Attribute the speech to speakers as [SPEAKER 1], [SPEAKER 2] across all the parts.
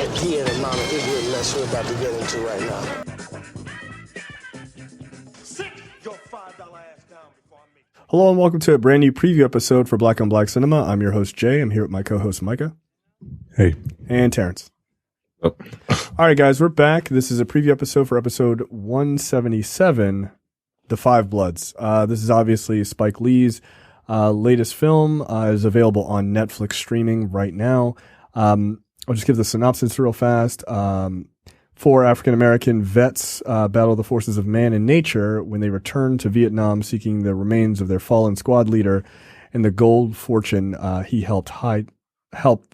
[SPEAKER 1] type kid and amount of ignorant mess we're about to get into right now.
[SPEAKER 2] Sit your $5 ass down before I make.
[SPEAKER 3] Hello and welcome to a brand new preview episode for Black on Black Cinema. I'm your host, Jay. I'm here with my co-host, Micah.
[SPEAKER 4] Hey.
[SPEAKER 3] And Terrence.
[SPEAKER 4] Oh.
[SPEAKER 3] All right, guys, we're back. This is a preview episode for episode 177, The Five Bloods. This is obviously Spike Lee's latest film. Is available on Netflix streaming right now. I'll just give the synopsis real fast. Four African-American vets battle the forces of man and nature when they return to Vietnam seeking the remains of their fallen squad leader and the gold fortune he helped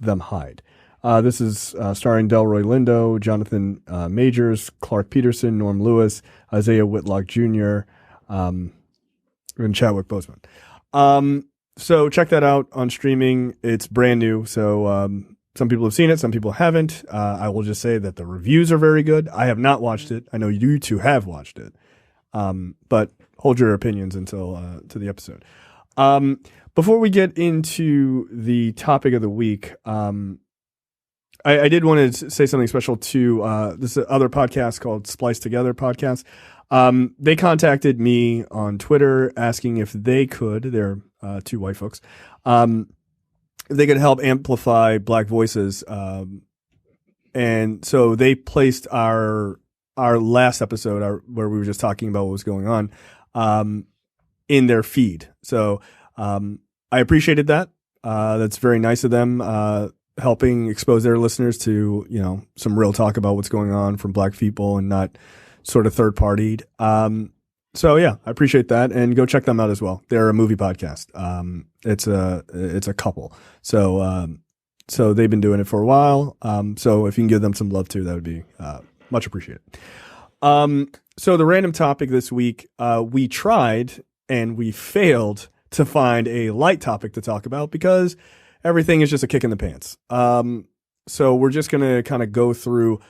[SPEAKER 3] them hide. This is starring Delroy Lindo, Jonathan Majors, Clark Peterson, Norm Lewis, Isaiah Whitlock Jr., and Chadwick Boseman. So check that out on streaming. It's brand new, so some people have seen it, some people haven't. I will just say that the reviews are very good. I have not watched it. I know you two have watched it, but hold your opinions until to the episode. Before we get into the topic of the week, I did want to say something special to this other podcast called Splice Together Podcast. They contacted me on Twitter asking if they could, they're two white folks, if they could help amplify Black voices. And so they placed our last episode where we were just talking about what was going on in their feed. So I appreciated that. That's very nice of them. Helping expose their listeners to, some real talk about what's going on from Black people and not sort of third-partied. So yeah, I appreciate that, and go check them out as well. They're a movie podcast. It's a couple. So they've been doing it for a while. So if you can give them some love too, that would be much appreciated. So the random topic this week, we tried and we failed to find a light topic to talk about because everything is just a kick in the pants. So we're just going to kind of go through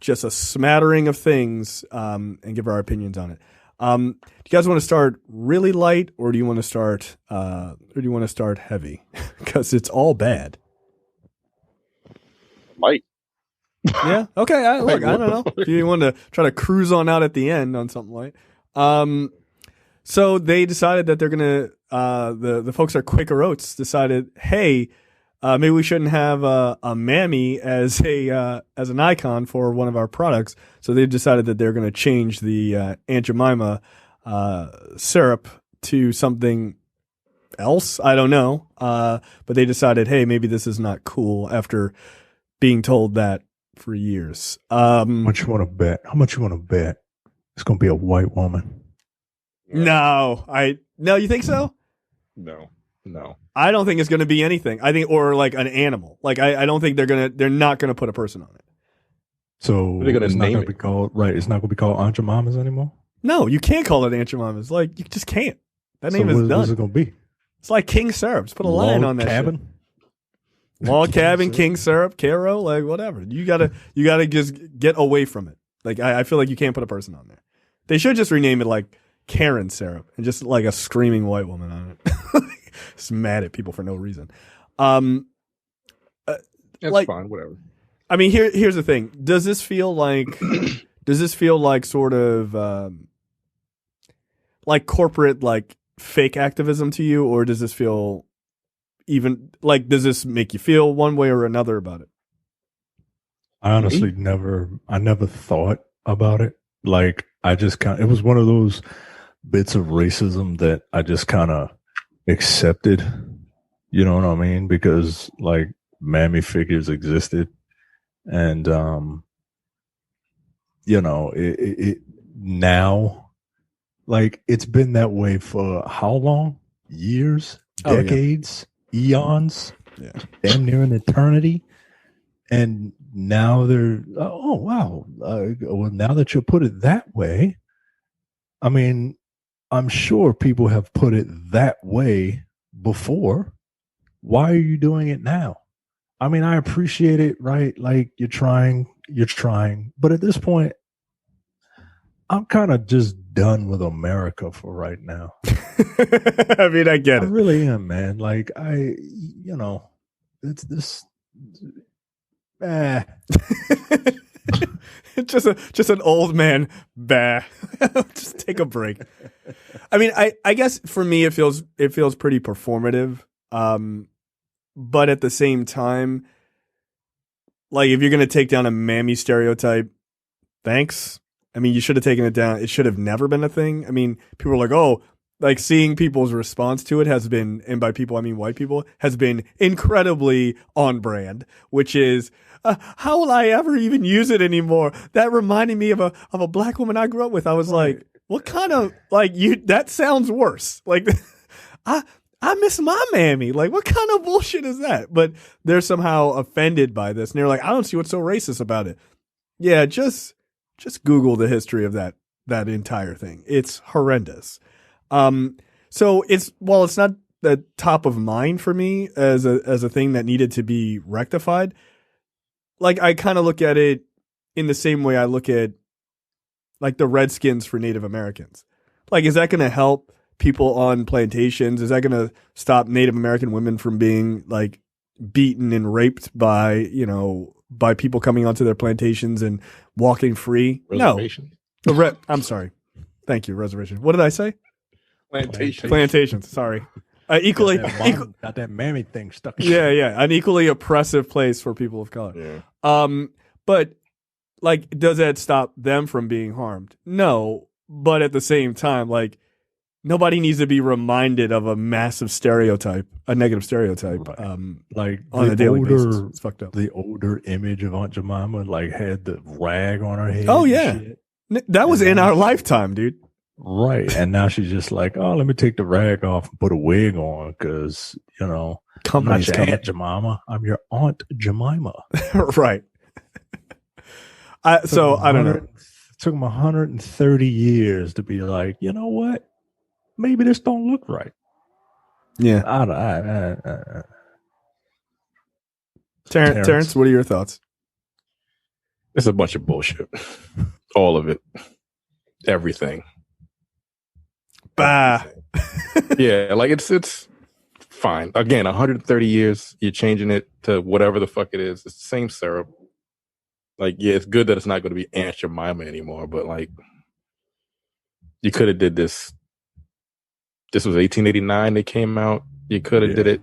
[SPEAKER 3] just a smattering of things and give our opinions on it. Do you guys want to start really light, or do you want to start heavy? Because it's all bad.
[SPEAKER 4] Light.
[SPEAKER 3] Yeah. Okay. I don't know if you want to try to cruise on out at the end on something light. So they decided that they're gonna. The folks at Quaker Oats decided, hey, maybe we shouldn't have a mammy as an icon for one of our products. So they've decided that they're going to change the Aunt Jemima syrup to something else. I don't know, but they decided, hey, maybe this is not cool after being told that for years.
[SPEAKER 4] How much you want to bet? It's going to be a white woman?
[SPEAKER 3] No, you think so?
[SPEAKER 4] No.
[SPEAKER 3] I don't think it's going to be anything. I think, or like an animal. Like I don't think they're not going to put a person on it.
[SPEAKER 4] So it's not going to be called, right? It's not going to be called Aunt Jemima's anymore?
[SPEAKER 3] No, you can't call it Aunt Jemima's. Like, you just can't. That name is done.
[SPEAKER 4] What's it going to be?
[SPEAKER 3] It's like King Syrup. Just put a line on that
[SPEAKER 4] cabin?
[SPEAKER 3] Shit. Log Cabin, King Syrup, Caro, like whatever. You gotta just get away from it. Like I feel like you can't put a person on there. They should just rename it like Karen Syrup and just like a screaming white woman on it. Just mad at people for no reason.
[SPEAKER 5] That's
[SPEAKER 3] like,
[SPEAKER 5] fine, whatever.
[SPEAKER 3] I mean, here's the thing. Does this feel like sort of like corporate like fake activism to you, or does this feel even like, does this make you feel one way or another about it?
[SPEAKER 4] I honestly never thought about it. Like it was one of those bits of racism that I just kind of accepted, you know what I mean? Because like mammy figures existed, and it now, like, it's been that way for how long? Years, decades, eons, damn near an eternity. And now they're, oh wow, well, now that you put it that way, I mean, I'm sure people have put it that way before. Why are you doing it now? I mean, I appreciate it, right? Like, you're trying. But at this point, I'm kind of just done with America for right now.
[SPEAKER 3] I mean, I get it.
[SPEAKER 4] I really am, man. Like, it's this.
[SPEAKER 3] just an old man. Bah. Just take a break. I mean, I guess for me it feels pretty performative. But at the same time, like if you're gonna take down a mammy stereotype, thanks. I mean, you should have taken it down. It should have never been a thing. I mean, people are like, oh, like seeing people's response to it has been, and by people I mean white people, has been incredibly on brand, which is, how will I ever even use it anymore? That reminded me of a black woman I grew up with. I was like, what kind of, like, that sounds worse. Like, I miss my mammy. Like, what kind of bullshit is that? But they're somehow offended by this. And they're like, I don't see what's so racist about it. Yeah, just Google the history of that entire thing. It's horrendous. So it's not the top of mind for me as a thing that needed to be rectified. Like, I kind of look at it in the same way I look at like the Redskins for Native Americans. Like, is that going to help people on plantations? Is that going to stop Native American women from being like beaten and raped by people coming onto their plantations and walking free?
[SPEAKER 5] Reservation.
[SPEAKER 3] No. I'm sorry. Thank you, reservation. What did I say? Plantations. Sorry. Equally,
[SPEAKER 4] got that mammy thing stuck.
[SPEAKER 3] Yeah, an equally oppressive place for people of color.
[SPEAKER 5] Yeah.
[SPEAKER 3] But like, does that stop them from being harmed? No, but at the same time, like, nobody needs to be reminded of a massive stereotype, a negative stereotype.
[SPEAKER 4] Right. Like
[SPEAKER 3] on a daily basis. It's fucked up.
[SPEAKER 4] The older image of Aunt Jemima, like, had the rag on her head.
[SPEAKER 3] Oh yeah, that was in our lifetime, dude.
[SPEAKER 4] Right. And now she's just like, oh, let me take the rag off and put a wig on because, I'm not your Aunt Jemima. I'm your Aunt Jemima.
[SPEAKER 3] Right. I don't know.
[SPEAKER 4] It took them 130 years to be like, you know what? Maybe this don't look right.
[SPEAKER 3] Yeah. Terrence, what are your thoughts?
[SPEAKER 5] It's a bunch of bullshit. All of it. Everything.
[SPEAKER 3] Bah.
[SPEAKER 5] Yeah, like it's fine. Again, 130 years, you're changing it to whatever the fuck it is. It's the same syrup. Like, yeah, it's good that it's not going to be Aunt Jemima anymore, but like, you could have did this. This was 1889 they came out. You could have did it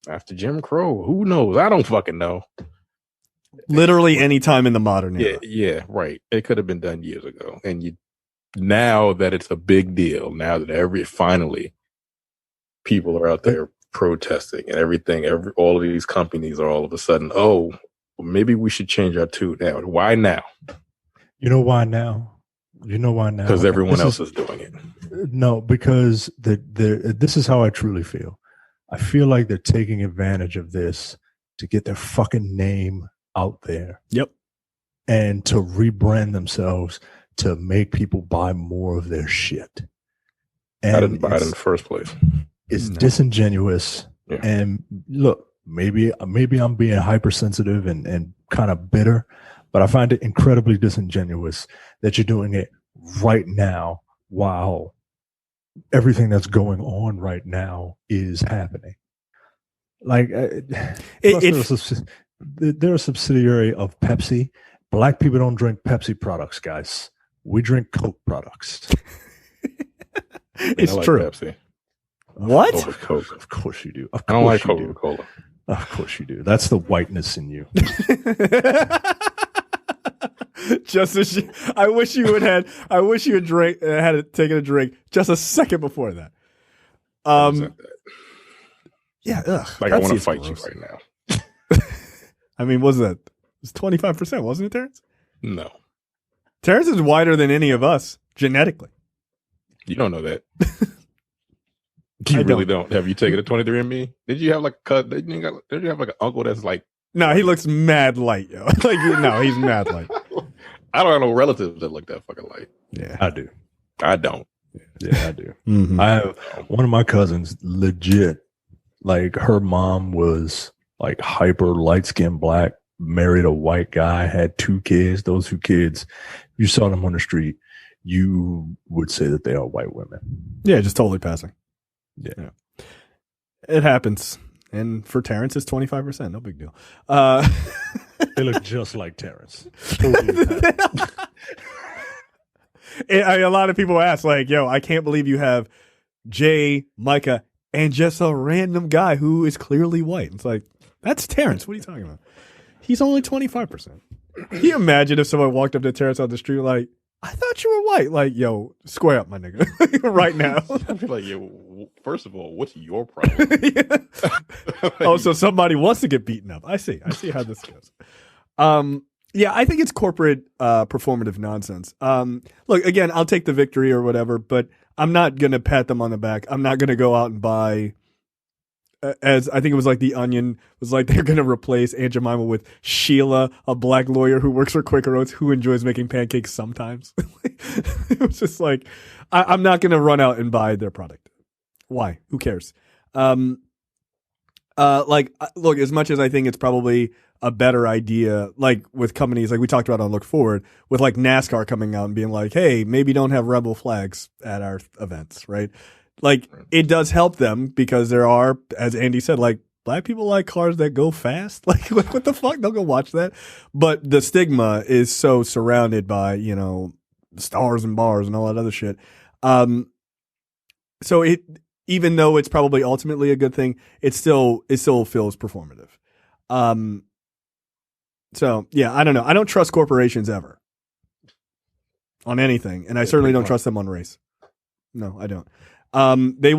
[SPEAKER 5] after Jim Crow. Who knows? I don't fucking know.
[SPEAKER 3] Literally any time in the modern era.
[SPEAKER 5] Yeah, right. It could have been done years ago. And now that it's a big deal, now that finally people are out there protesting and everything, all of these companies are all of a sudden, oh, well, maybe we should change our tune now. Why now?
[SPEAKER 4] You know why now? Because
[SPEAKER 5] everyone else is doing it.
[SPEAKER 4] No, because this is how I truly feel. I feel like they're taking advantage of this to get their fucking name out there.
[SPEAKER 3] Yep.
[SPEAKER 4] And to rebrand themselves to make people buy more of their shit. And
[SPEAKER 5] I didn't buy it in the first place.
[SPEAKER 4] It's disingenuous. Yeah. And look, maybe I'm being hypersensitive and kind of bitter, but I find it incredibly disingenuous that you're doing it right now while everything that's going on right now is happening. Like, they're a subsidiary of Pepsi. Black people don't drink Pepsi products, guys. We drink Coke products.
[SPEAKER 3] It's
[SPEAKER 5] like
[SPEAKER 3] true.
[SPEAKER 5] Pepsi.
[SPEAKER 3] What?
[SPEAKER 5] Over Coke.
[SPEAKER 4] Of course you do.
[SPEAKER 5] I don't like Coca-Cola.
[SPEAKER 4] Of course you do. That's the whiteness in you.
[SPEAKER 3] Just as I wish you had taken a drink just a second before that. Yeah,
[SPEAKER 5] like, I want to fight you right now.
[SPEAKER 3] I mean, was that? It was 25%, wasn't it, Terrence?
[SPEAKER 5] No.
[SPEAKER 3] Terrence is whiter than any of us genetically.
[SPEAKER 5] You don't know that. You really don't. Have you taken a 23andMe? Did you have like a cut? Did you have like an uncle that's like?
[SPEAKER 3] No, he looks mad light, yo. Like, no, he's mad light.
[SPEAKER 5] I don't have no relatives that look that fucking light.
[SPEAKER 4] Yeah, I do.
[SPEAKER 5] I don't.
[SPEAKER 4] Yeah, I do.
[SPEAKER 3] Mm-hmm.
[SPEAKER 4] I have one of my cousins, legit. Like, her mom was like hyper light skinned black, married a white guy, had 2 kids. Those 2 kids, you saw them on the street, you would say that they are white women.
[SPEAKER 3] Yeah, just totally passing.
[SPEAKER 4] Yeah.
[SPEAKER 3] It happens. And for Terrence, it's 25%. No big deal.
[SPEAKER 4] They look just like Terrence. Totally.
[SPEAKER 3] A lot of people ask, like, yo, I can't believe you have Jay, Micah, and just a random guy who is clearly white. It's like, that's Terrence. What are you talking about? He's only 25%. Can you imagine if someone walked up to Terrence on the street like, I thought you were white. Like, yo, square up, my nigga, right now.
[SPEAKER 5] I'd be like, yo, first of all, what's your problem?
[SPEAKER 3] Oh, so somebody wants to get beaten up. I see how this goes. Yeah, I think it's corporate performative nonsense. Look, again, I'll take the victory or whatever, but I'm not going to pat them on the back. I'm not going to go out and buy, as I think it was like The Onion was like, they're going to replace Aunt Jemima with Sheila, a black lawyer who works for Quaker Oats who enjoys making pancakes sometimes. It was just like, I'm not going to run out and buy their product. Why? Who cares? Look, as much as I think it's probably a better idea, like with companies like we talked about on Look Forward, with like NASCAR coming out and being like, hey, maybe don't have rebel flags at our events, right? Like, it does help them because there are, as Andy said, like, black people like cars that go fast. Like, what the fuck? They'll go watch that. But the stigma is so surrounded by, you know, stars and bars and all that other shit. So it, even though it's probably ultimately a good thing, it still feels performative. So yeah, I don't know. I don't trust corporations ever on anything, and I certainly don't trust them on race. No, I don't. They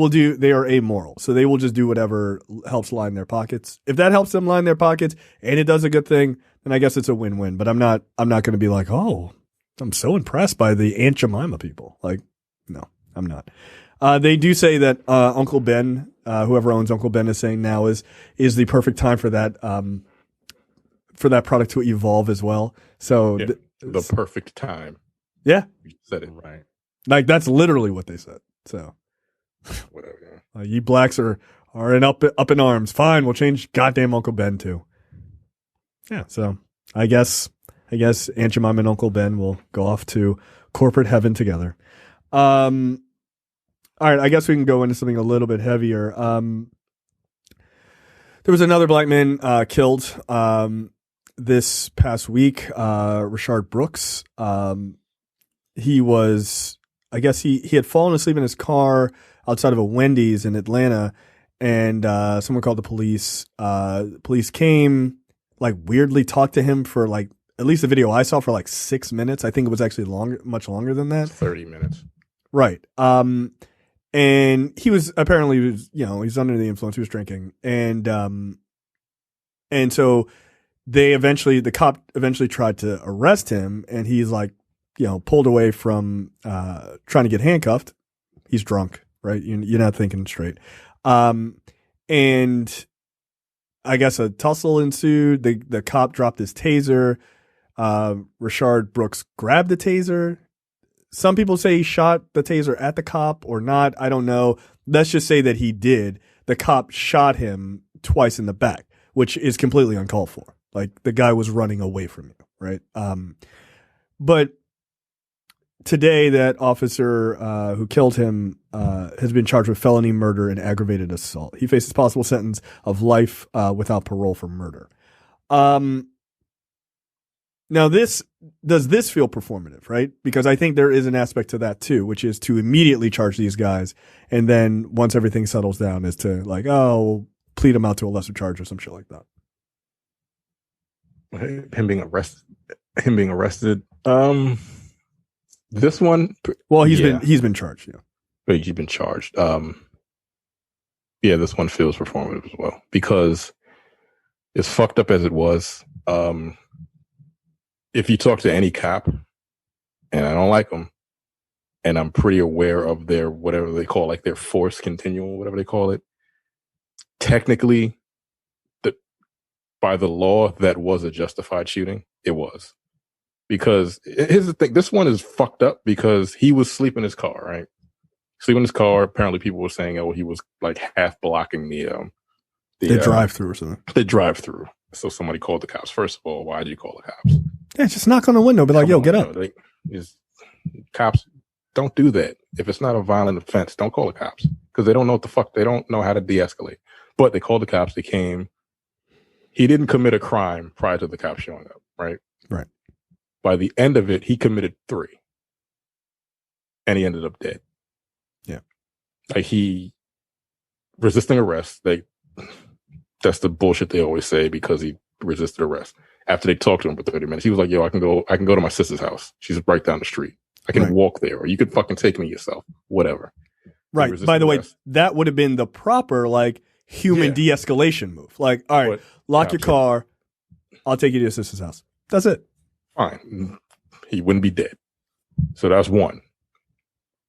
[SPEAKER 3] are amoral, so they will just do whatever helps line their pockets. If that helps them line their pockets and it does a good thing, then I guess it's a win-win. But I'm not going to be like, oh, I'm so impressed by the Aunt Jemima people. Like, no, I'm not. They do say that Uncle Ben, whoever owns Uncle Ben, is saying now is the perfect time for that product to evolve as well. So
[SPEAKER 5] yeah, the perfect time.
[SPEAKER 3] Yeah,
[SPEAKER 5] you said it right.
[SPEAKER 3] Like, that's literally what they said. So
[SPEAKER 5] whatever.
[SPEAKER 3] You blacks are up in arms. Fine, we'll change goddamn Uncle Ben too. Yeah. So I guess Aunt Jemima and Uncle Ben will go off to corporate heaven together. All right, I guess we can go into something a little bit heavier. There was another black man killed this past week, Rayshard Brooks. He was, I guess he had fallen asleep in his car outside of a Wendy's in Atlanta, and someone called the police. Police came, like, weirdly talked to him for, like, at least the video I saw, for like 6 minutes. I think it was actually much longer than that.
[SPEAKER 5] 30 minutes.
[SPEAKER 3] Right. And he was apparently, he's under the influence. He was drinking. And so the cop eventually tried to arrest him, and he's like, pulled away from, trying to get handcuffed. He's drunk, right? You're not thinking straight. And I guess a tussle ensued. The cop dropped his taser. Rashard Brooks grabbed the taser. Some people say he shot the taser at the cop or not. I don't know. Let's just say that he did. The cop shot him twice in the back, which is completely uncalled for. Like, the guy was running away from you, right? But today, that officer who killed him has been charged with felony murder and aggravated assault. He faces possible sentence of life without parole for murder. Now, does this feel performative, right? Because I think there is an aspect to that too, which is to immediately charge these guys, and then once everything settles down, is to like, oh, plead them out to a lesser charge or some shit like that.
[SPEAKER 5] Him being arrested. This one.
[SPEAKER 3] Well, he's been charged. Yeah.
[SPEAKER 5] Wait, he's been charged. Yeah, this one feels performative as well, because as fucked up as it was. If you talk to any cop, and I don't like them, and I'm pretty aware of their, whatever they call, like their force continuum, whatever they call it, technically, by the law, that was a justified shooting. It was. Because here's the thing, this one is fucked up because he was sleeping in his car, right? Sleeping in his car. Apparently people were saying, oh, he was like half blocking the
[SPEAKER 3] drive-through or something.
[SPEAKER 5] The drive-through. So somebody called the cops. First of all, why did you call the cops?
[SPEAKER 3] Yeah, just knock on the window. Be like, yo, get up.
[SPEAKER 5] Cops, don't do that. If it's not a violent offense, don't call the cops, because they don't know what the fuck. They don't know how to de-escalate. But they called the cops. They came. He didn't commit a crime prior to the cops showing up, right?
[SPEAKER 3] Right.
[SPEAKER 5] By the end of it, he committed 3. And he ended up dead.
[SPEAKER 3] Yeah.
[SPEAKER 5] Like he resisting arrest. That's the bullshit they always say because he resisted arrest. After they talked to him for 30 minutes, he was like, yo, I can go to my sister's house. She's right down the street. I can walk there, or you could fucking take me yourself. Whatever.
[SPEAKER 3] Right. By the way, that would have been the proper like human de-escalation move. Like, all right, lock your car. I'll take you to your sister's house. That's it.
[SPEAKER 5] Fine. He wouldn't be dead. So that's 1.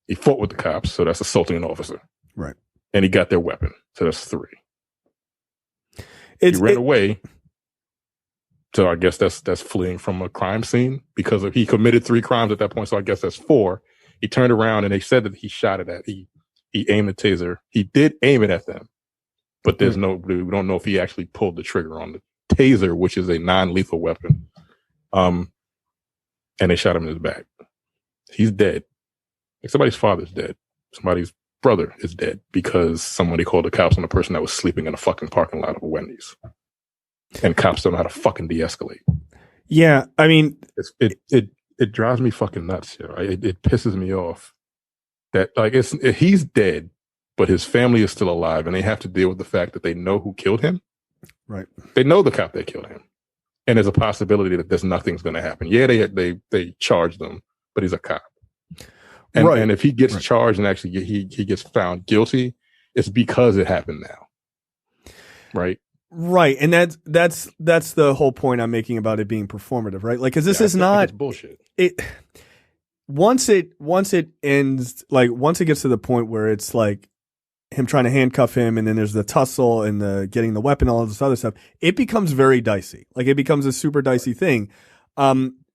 [SPEAKER 5] He fought with the cops, so that's assaulting an officer.
[SPEAKER 3] Right.
[SPEAKER 5] And he got their weapon. So that's 3. He ran away. So I guess that's fleeing from a crime scene because he committed 3 crimes at that point. So I guess that's 4. He turned around and they said that he shot it at. He aimed the taser. He did aim it at them, but we don't know if he actually pulled the trigger on the taser, which is a non-lethal weapon. And they shot him in his back. He's dead. Like somebody's father's dead. Somebody's brother is dead because somebody called the cops on a person that was sleeping in a fucking parking lot of a Wendy's. And cops don't know how to fucking de-escalate.
[SPEAKER 3] Yeah, I mean,
[SPEAKER 5] it drives me fucking nuts. You know? It pisses me off that like he's dead, but his family is still alive, and they have to deal with the fact that they know who killed him.
[SPEAKER 3] Right.
[SPEAKER 5] They know the cop that killed him, and there's a possibility that there's nothing's going to happen. Yeah, they charged him, but he's a cop. And, and if he gets charged and actually he gets found guilty, it's because it happened now. Right.
[SPEAKER 3] Right. And that's the whole point I'm making about it being performative, right? Like, cause this is not
[SPEAKER 5] bullshit.
[SPEAKER 3] Once it ends, like once it gets to the point where it's like him trying to handcuff him and then there's the tussle and the getting the weapon, all of this other stuff, it becomes very dicey. Like it becomes a super dicey thing.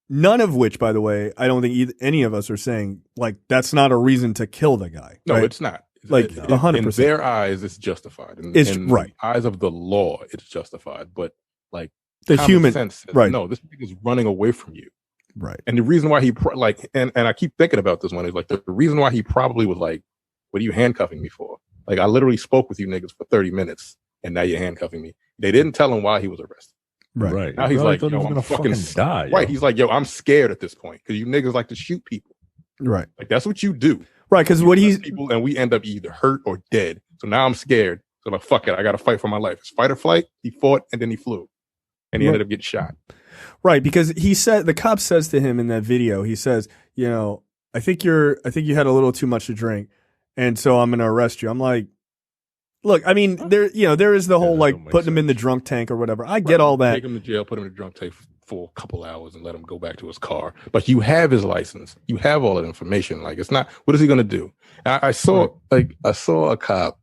[SPEAKER 3] None of which, by the way, I don't think any of us are saying like that's not a reason to kill the guy.
[SPEAKER 5] No,
[SPEAKER 3] right?
[SPEAKER 5] It's not.
[SPEAKER 3] Like 100%.
[SPEAKER 5] In their eyes, it's justified. In the eyes of the law, it's justified. But like
[SPEAKER 3] the human
[SPEAKER 5] sense says,
[SPEAKER 3] right?
[SPEAKER 5] No, this nigga's running away from you.
[SPEAKER 3] Right.
[SPEAKER 5] And the reason why he and I keep thinking about this one is like the reason why he probably was like, "What are you handcuffing me for?" Like I literally spoke with you niggas for 30 minutes, and now you're handcuffing me. They didn't tell him why he was arrested.
[SPEAKER 3] Right.
[SPEAKER 5] Now he's like, "Yo, I'm
[SPEAKER 4] gonna fucking die."
[SPEAKER 5] Right. He's like, "Yo, I'm scared at this point because you niggas like to shoot people."
[SPEAKER 3] Right.
[SPEAKER 5] Like that's what you do.
[SPEAKER 3] Right, because what he's
[SPEAKER 5] people and we end up either hurt or dead. So now I'm scared. So like, fuck it, I got to fight for my life. It's fight or flight. He fought and then he flew, and he ended up getting shot.
[SPEAKER 3] Right, because the cop says to him in that video, he says, you know, I think you had a little too much to drink, and so I'm going to arrest you. I'm like, look, I mean, there is the whole like putting him in the drunk tank or whatever. I get all that.
[SPEAKER 5] Take him to jail, put him in the drunk tank for a couple hours, and let him go back to his car. But you have his license. You have all that information. Like, it's not. What is he going to do? I saw a cop.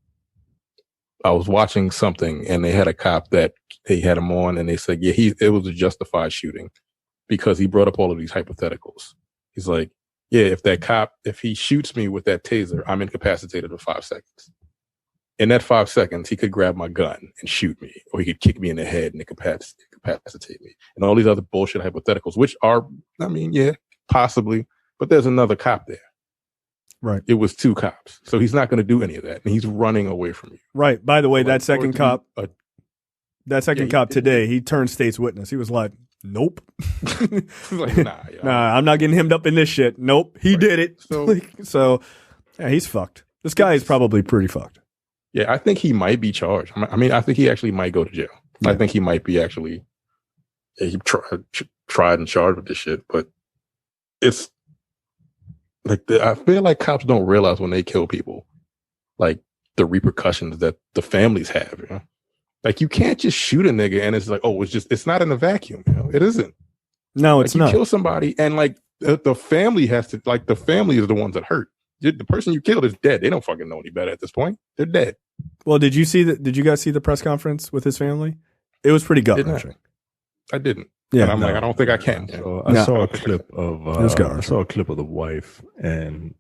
[SPEAKER 5] I was watching something, and they had a cop that they had him on, and they said, yeah, it was a justified shooting because he brought up all of these hypotheticals. He's like, yeah, if he shoots me with that taser, I'm incapacitated for 5 seconds. In that 5 seconds, he could grab my gun and shoot me, or he could kick me in the head and incapacitate me, and all these other bullshit hypotheticals, which are, I mean, yeah, possibly, but there's another cop there.
[SPEAKER 3] Right.
[SPEAKER 5] It was 2 cops, so he's not going to do any of that, and he's running away from you.
[SPEAKER 3] Right. By the way,
[SPEAKER 5] So,
[SPEAKER 3] that second cop today, he turned state's witness. He was like, nope.
[SPEAKER 5] Like, nah,
[SPEAKER 3] I'm not getting hemmed up in this shit. Nope. He did it. So yeah, he's fucked. This guy is probably pretty fucked.
[SPEAKER 5] Yeah, I think he might be charged. I mean, I think he actually might go to jail. Yeah. I think he might be actually he tried and charged with this shit. But it's like I feel like cops don't realize when they kill people, like the repercussions that the families have. You know, like you can't just shoot a nigga and it's like, oh, it's not in a vacuum. You know, it isn't.
[SPEAKER 3] No, it's
[SPEAKER 5] like,
[SPEAKER 3] not.
[SPEAKER 5] You kill somebody and like the family has to, like the family is the ones that hurt. The person you killed is dead. They don't fucking know any better at this point. They're dead.
[SPEAKER 3] Well, did you guys see the press conference with his family? It was pretty gut-wrenching.
[SPEAKER 5] I didn't.
[SPEAKER 3] Yeah,
[SPEAKER 5] and I'm like, I don't think I can.
[SPEAKER 4] So I saw a clip of the wife, and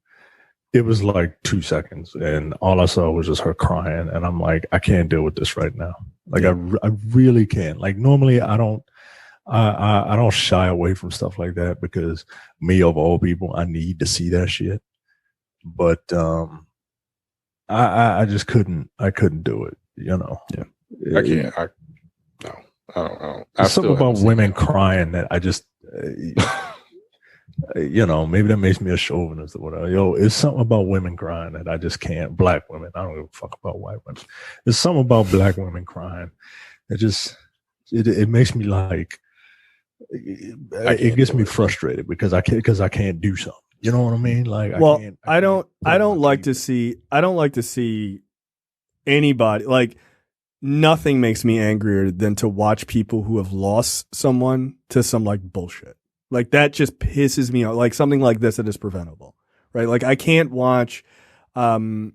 [SPEAKER 4] it was like 2 seconds, and all I saw was just her crying, and I'm like, I can't deal with this right now. Like I really can't. Like normally I don't shy away from stuff like that because me of all people, I need to see that shit. But I just couldn't do it. You know,
[SPEAKER 5] I can't. No, I don't.
[SPEAKER 4] There's something about women crying that I just, you know, maybe that makes me a chauvinist or whatever. Yo, it's something about women crying that I just can't. Black women. I don't give a fuck about white women. There's something about black women crying that just, it makes me like, it gets me frustrated because I can't do something. You know what I mean? Like, I don't like to see anybody, like, nothing makes me angrier than to watch people who have lost someone to some like bullshit. Like that just pisses me off. Like something like this that is preventable, right? Like I can't watch, I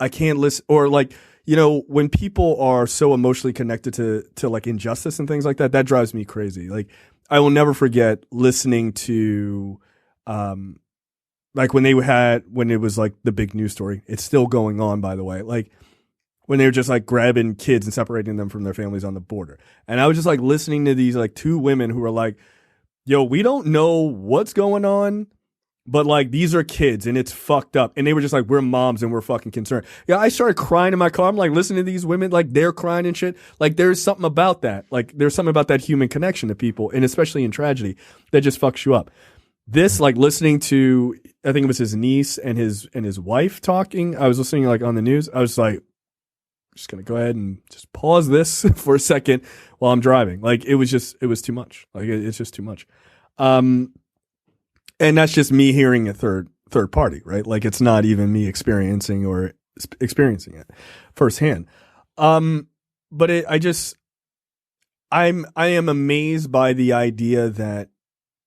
[SPEAKER 4] can't listen, or like, you know, when people are so emotionally connected to like injustice and things like that, that drives me crazy. Like I will never forget listening to, like when it was like the big news story. It's still going on, by the way. Like when they were just like grabbing kids and separating them from their families on the border. And I was just like listening to these like two women who were like, yo, we don't know what's going on, but like these are kids and it's fucked up. And they were just like, we're moms and we're fucking concerned. Yeah, I started crying in my car. I'm like listening to these women, like they're crying and shit. Like there's something about that. Like there's something about that human connection to people, and especially in tragedy, that just fucks you up. This, like listening to, I think it was his niece and his wife talking. I was listening like on the news. I was like, just gonna go ahead and just pause this for a second while I'm driving. Like it was too much. Like it's just too much. And that's just me hearing a third party, right? Like it's not even me experiencing it firsthand. But I am amazed by the idea that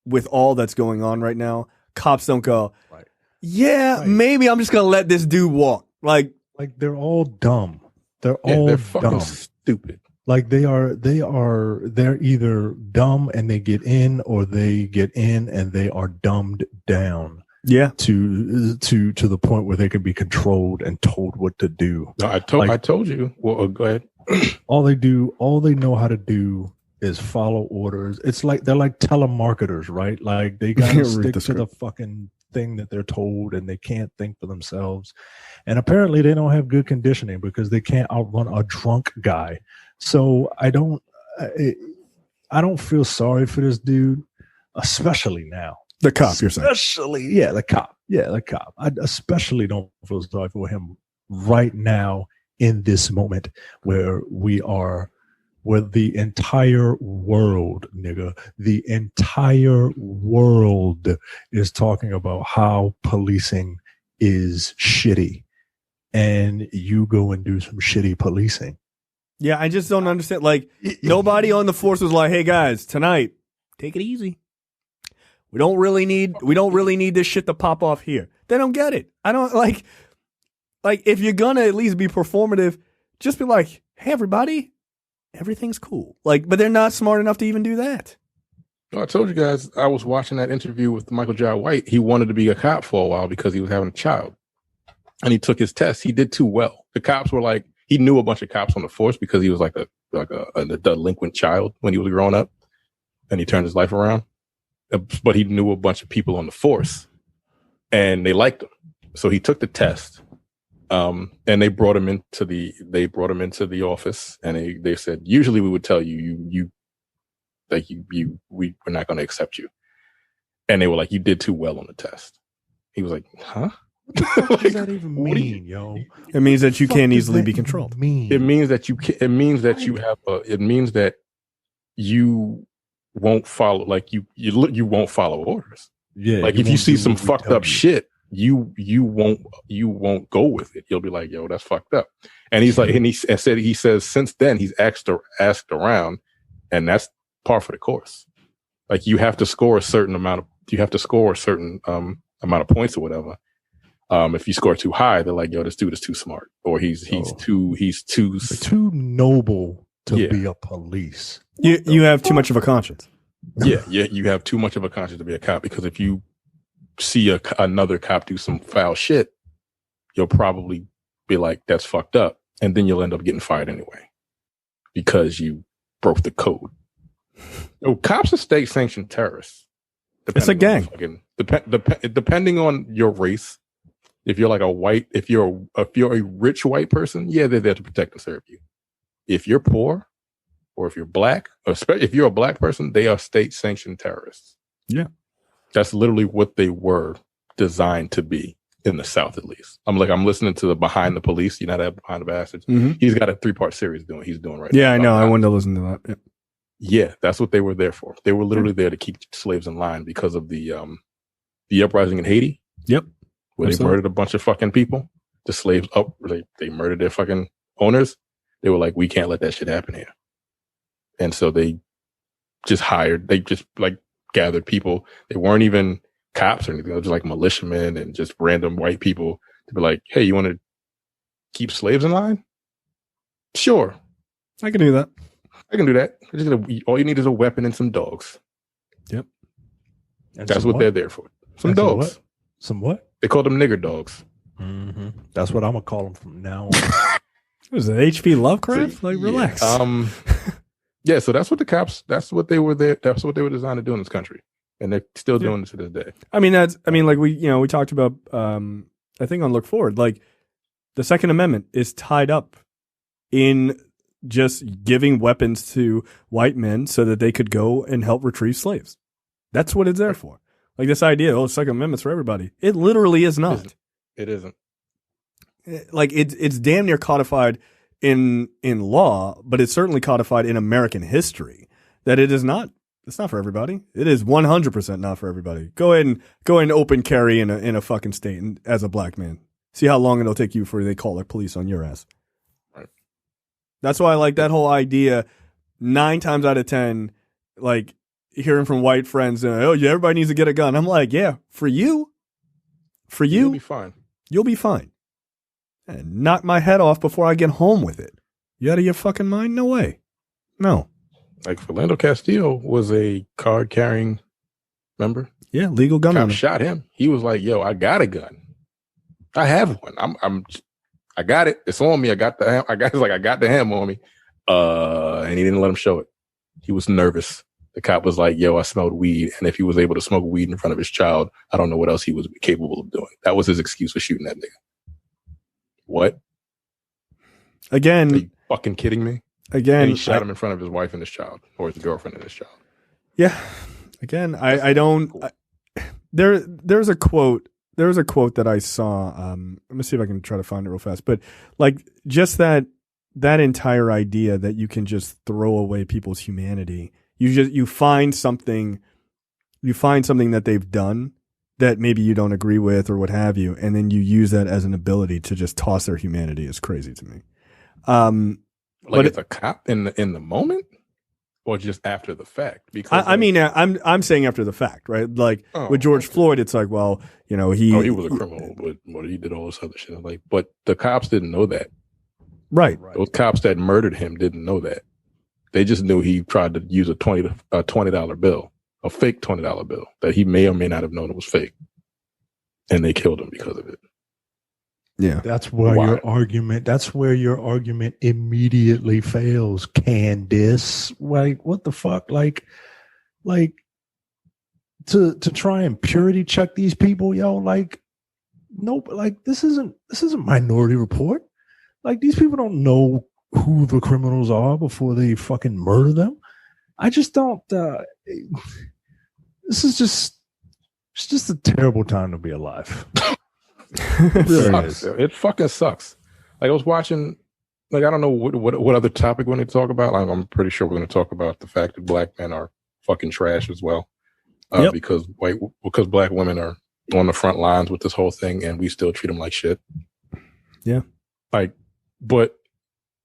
[SPEAKER 4] with all that's going on right now, cops don't go, right. Yeah, right. Maybe I'm just gonna let this dude walk. Like they're all dumb. They're fucking dumb.
[SPEAKER 5] Stupid.
[SPEAKER 4] Like they're either dumb and they get in, or they get in and they are dumbed down.
[SPEAKER 3] Yeah.
[SPEAKER 4] To the point where they can be controlled and told what to do.
[SPEAKER 5] No, I told you. Well, go ahead.
[SPEAKER 4] all they know how to do is follow orders. It's like they're like telemarketers, right? Like they gotta stick to the fucking thing that they're told, and they can't think for themselves. And apparently they don't have good conditioning because they can't outrun a drunk guy. So I don't feel sorry for this dude, especially now.
[SPEAKER 3] The cop, you're saying?
[SPEAKER 4] The cop. I especially don't feel sorry for him right now in this moment where the entire world, the entire world is talking about how policing is shitty, and you go and do some shitty policing.
[SPEAKER 3] Yeah, I just don't understand. Like, nobody on the force was like, "Hey guys, tonight, take it easy. We don't really need this shit to pop off here." They don't get it. I don't like if you're gonna at least be performative, just be like, "Hey everybody, everything's cool." Like, but they're not smart enough to even do that.
[SPEAKER 5] Well, I told you guys, I was watching that interview with Michael Jai White. He wanted to be a cop for a while because he was having a child, and he took his test. He did too well. The cops were like, he knew a bunch of cops on the force because he was like a delinquent child when he was growing up, and he turned his life around. But he knew a bunch of people on the force, and they liked him. So he took the test, and they brought him into the office, and they said, usually we would tell we're not going to accept you. And they were like, you did too well on the test. He was like, huh?
[SPEAKER 4] What does that even mean, yo?
[SPEAKER 3] It means that you can't easily be controlled.
[SPEAKER 5] It means that you won't follow, like you won't follow orders.
[SPEAKER 4] Yeah.
[SPEAKER 5] Like if you see some fucked up shit, you won't go with it. You'll be like, yo, that's fucked up. And he's like, and he says since then he's asked around, and that's par for the course. Like you have to score a certain amount of points or whatever. If you score too high, they're like, yo, this dude is too smart, or he's too
[SPEAKER 4] noble to be a police.
[SPEAKER 3] You have too much of a conscience.
[SPEAKER 5] Yeah, you have too much of a conscience to be a cop, because if you see another cop do some foul shit, you'll probably be like, that's fucked up, and then you'll end up getting fired anyway because you broke the code. Oh, cops are state-sanctioned terrorists.
[SPEAKER 3] It's a gang.
[SPEAKER 5] Depending on your race, If you're like if you're a rich white person, yeah, they're there to protect and serve you. If you're poor, or if you're black, or especially if you're a black person, they are state sanctioned terrorists.
[SPEAKER 3] Yeah,
[SPEAKER 5] that's literally what they were designed to be in the South, at least. I'm listening to the Behind the Police. You know that Behind the Bastards.
[SPEAKER 3] Mm-hmm.
[SPEAKER 5] He's got a 3-part series he's doing right
[SPEAKER 3] now.
[SPEAKER 5] now.
[SPEAKER 3] Yeah, I know. I wanted to listen to that.
[SPEAKER 5] Yeah, that's what they were there for. They were literally there to keep slaves in line because of the uprising in Haiti.
[SPEAKER 3] Yep.
[SPEAKER 5] Where they murdered a bunch of fucking people. The slaves they murdered their fucking owners. They were like, we can't let that shit happen here. And so they just gathered people. They weren't even cops or anything. They were just like militiamen and just random white people to be like, hey, you want to keep slaves in line? Sure.
[SPEAKER 3] I can do that.
[SPEAKER 5] I can do that. All you need is a weapon and some dogs.
[SPEAKER 3] Yep.
[SPEAKER 4] And
[SPEAKER 5] that's what they're there for. Some dogs.
[SPEAKER 4] Some what?
[SPEAKER 5] They call them nigger dogs.
[SPEAKER 4] Mm-hmm. That's what I'm going to call them from now on.
[SPEAKER 3] Was it H.P. Lovecraft? Relax.
[SPEAKER 5] Yeah, so that's what the cops, that's what they were there. That's what they were designed to do in this country. And they're still doing it to this day.
[SPEAKER 3] We talked about, I think on Look Forward, like the Second Amendment is tied up in just giving weapons to white men so that they could go and help retrieve slaves. That's what it's there for. Like this idea, Second Amendment's for everybody. It literally is not.
[SPEAKER 5] It isn't.
[SPEAKER 3] Like it's damn near codified in law, but it's certainly codified in American history that it is not. It's not for everybody. It is 100% not for everybody. Go ahead and open carry in a fucking state and, as a black man. See how long it'll take you before they call the police on your ass.
[SPEAKER 5] Right.
[SPEAKER 3] That's why I like that whole idea. 9 times out of 10, like hearing from white friends, everybody needs to get a gun. I'm like, yeah, for you,
[SPEAKER 5] you'll be fine.
[SPEAKER 3] You'll be fine. And knock my head off before I get home with it. You out of your fucking mind? No way. No.
[SPEAKER 5] Like Philando Castillo was a card carrying member.
[SPEAKER 3] Yeah, legal gun owner.
[SPEAKER 5] Shot him. He was like, "Yo, I got a gun. I have one. I got it. It's on me. I got the ham on me." And he didn't let him show it. He was nervous. The cop was like, "Yo, I smelled weed, and if he was able to smoke weed in front of his child, I don't know what else he was capable of doing." That was his excuse for shooting that nigga. What?
[SPEAKER 3] Again,
[SPEAKER 5] are you fucking kidding me?
[SPEAKER 3] Again,
[SPEAKER 5] and he shot him in front of his wife and his child, or his girlfriend and his child.
[SPEAKER 3] Yeah. Again, I don't. Cool. There's a quote. There was a quote that I saw. Let me see if I can try to find it real fast. But like just that entire idea that you can just throw away people's humanity. You find something that they've done that maybe you don't agree with or what have you, and then you use that as an ability to just toss their humanity is crazy to me.
[SPEAKER 5] Like it's a cop in the moment, or just after the fact? Because
[SPEAKER 3] I'm saying after the fact, right? Like with George Floyd, it's like, well, he
[SPEAKER 5] was a criminal, but he did all this other shit. Like, but the cops didn't know that,
[SPEAKER 3] right?
[SPEAKER 5] Those cops that murdered him didn't know that. They just knew he tried to use a $20 bill, a fake $20 bill that he may or may not have known it was fake, and they killed him because of it.
[SPEAKER 3] Yeah,
[SPEAKER 4] that's where your argument immediately fails, Candace. Like, what the fuck? Like to try and purity check these people, yo. Like, nope. Like, this isn't Minority Report. Like, these people don't know who the criminals are before they fucking murder them. I just don't. This is just a terrible time to be alive.
[SPEAKER 5] It fucking sucks. Like, I was watching, like, I don't know what other topic we're going to talk about. I'm pretty sure we're going to talk about the fact that black men are fucking trash as well. Because black women are on the front lines with this whole thing, and we still treat them like shit.
[SPEAKER 3] Yeah.
[SPEAKER 5] Like, but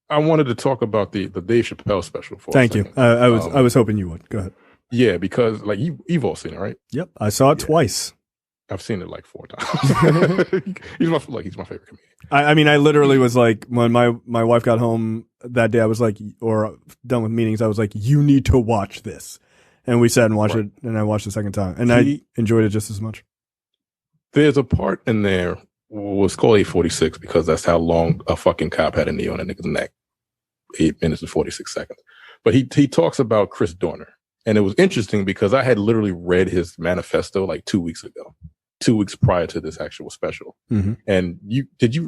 [SPEAKER 5] I wanted to talk about the Dave Chappelle special.
[SPEAKER 3] Thank you. I was hoping you would. Go ahead.
[SPEAKER 5] Yeah, because like you've all seen it, right?
[SPEAKER 3] Yep, I saw it twice.
[SPEAKER 5] I've seen it like 4 times. he's my favorite comedian.
[SPEAKER 3] I literally was like, when my wife got home that day, I was like, or done with meetings, I was like, you need to watch this. And we sat and watched it, and I watched the second time, and I enjoyed it just as much. There's
[SPEAKER 5] a part in there, was called 8:46 because that's how long a fucking cop had a knee on a nigga's neck. 8 minutes and 46 seconds. But he talks about Chris Dorner. And it was interesting because I had literally read his manifesto like 2 weeks ago. 2 weeks prior to this actual special.
[SPEAKER 3] Mm-hmm.
[SPEAKER 5] And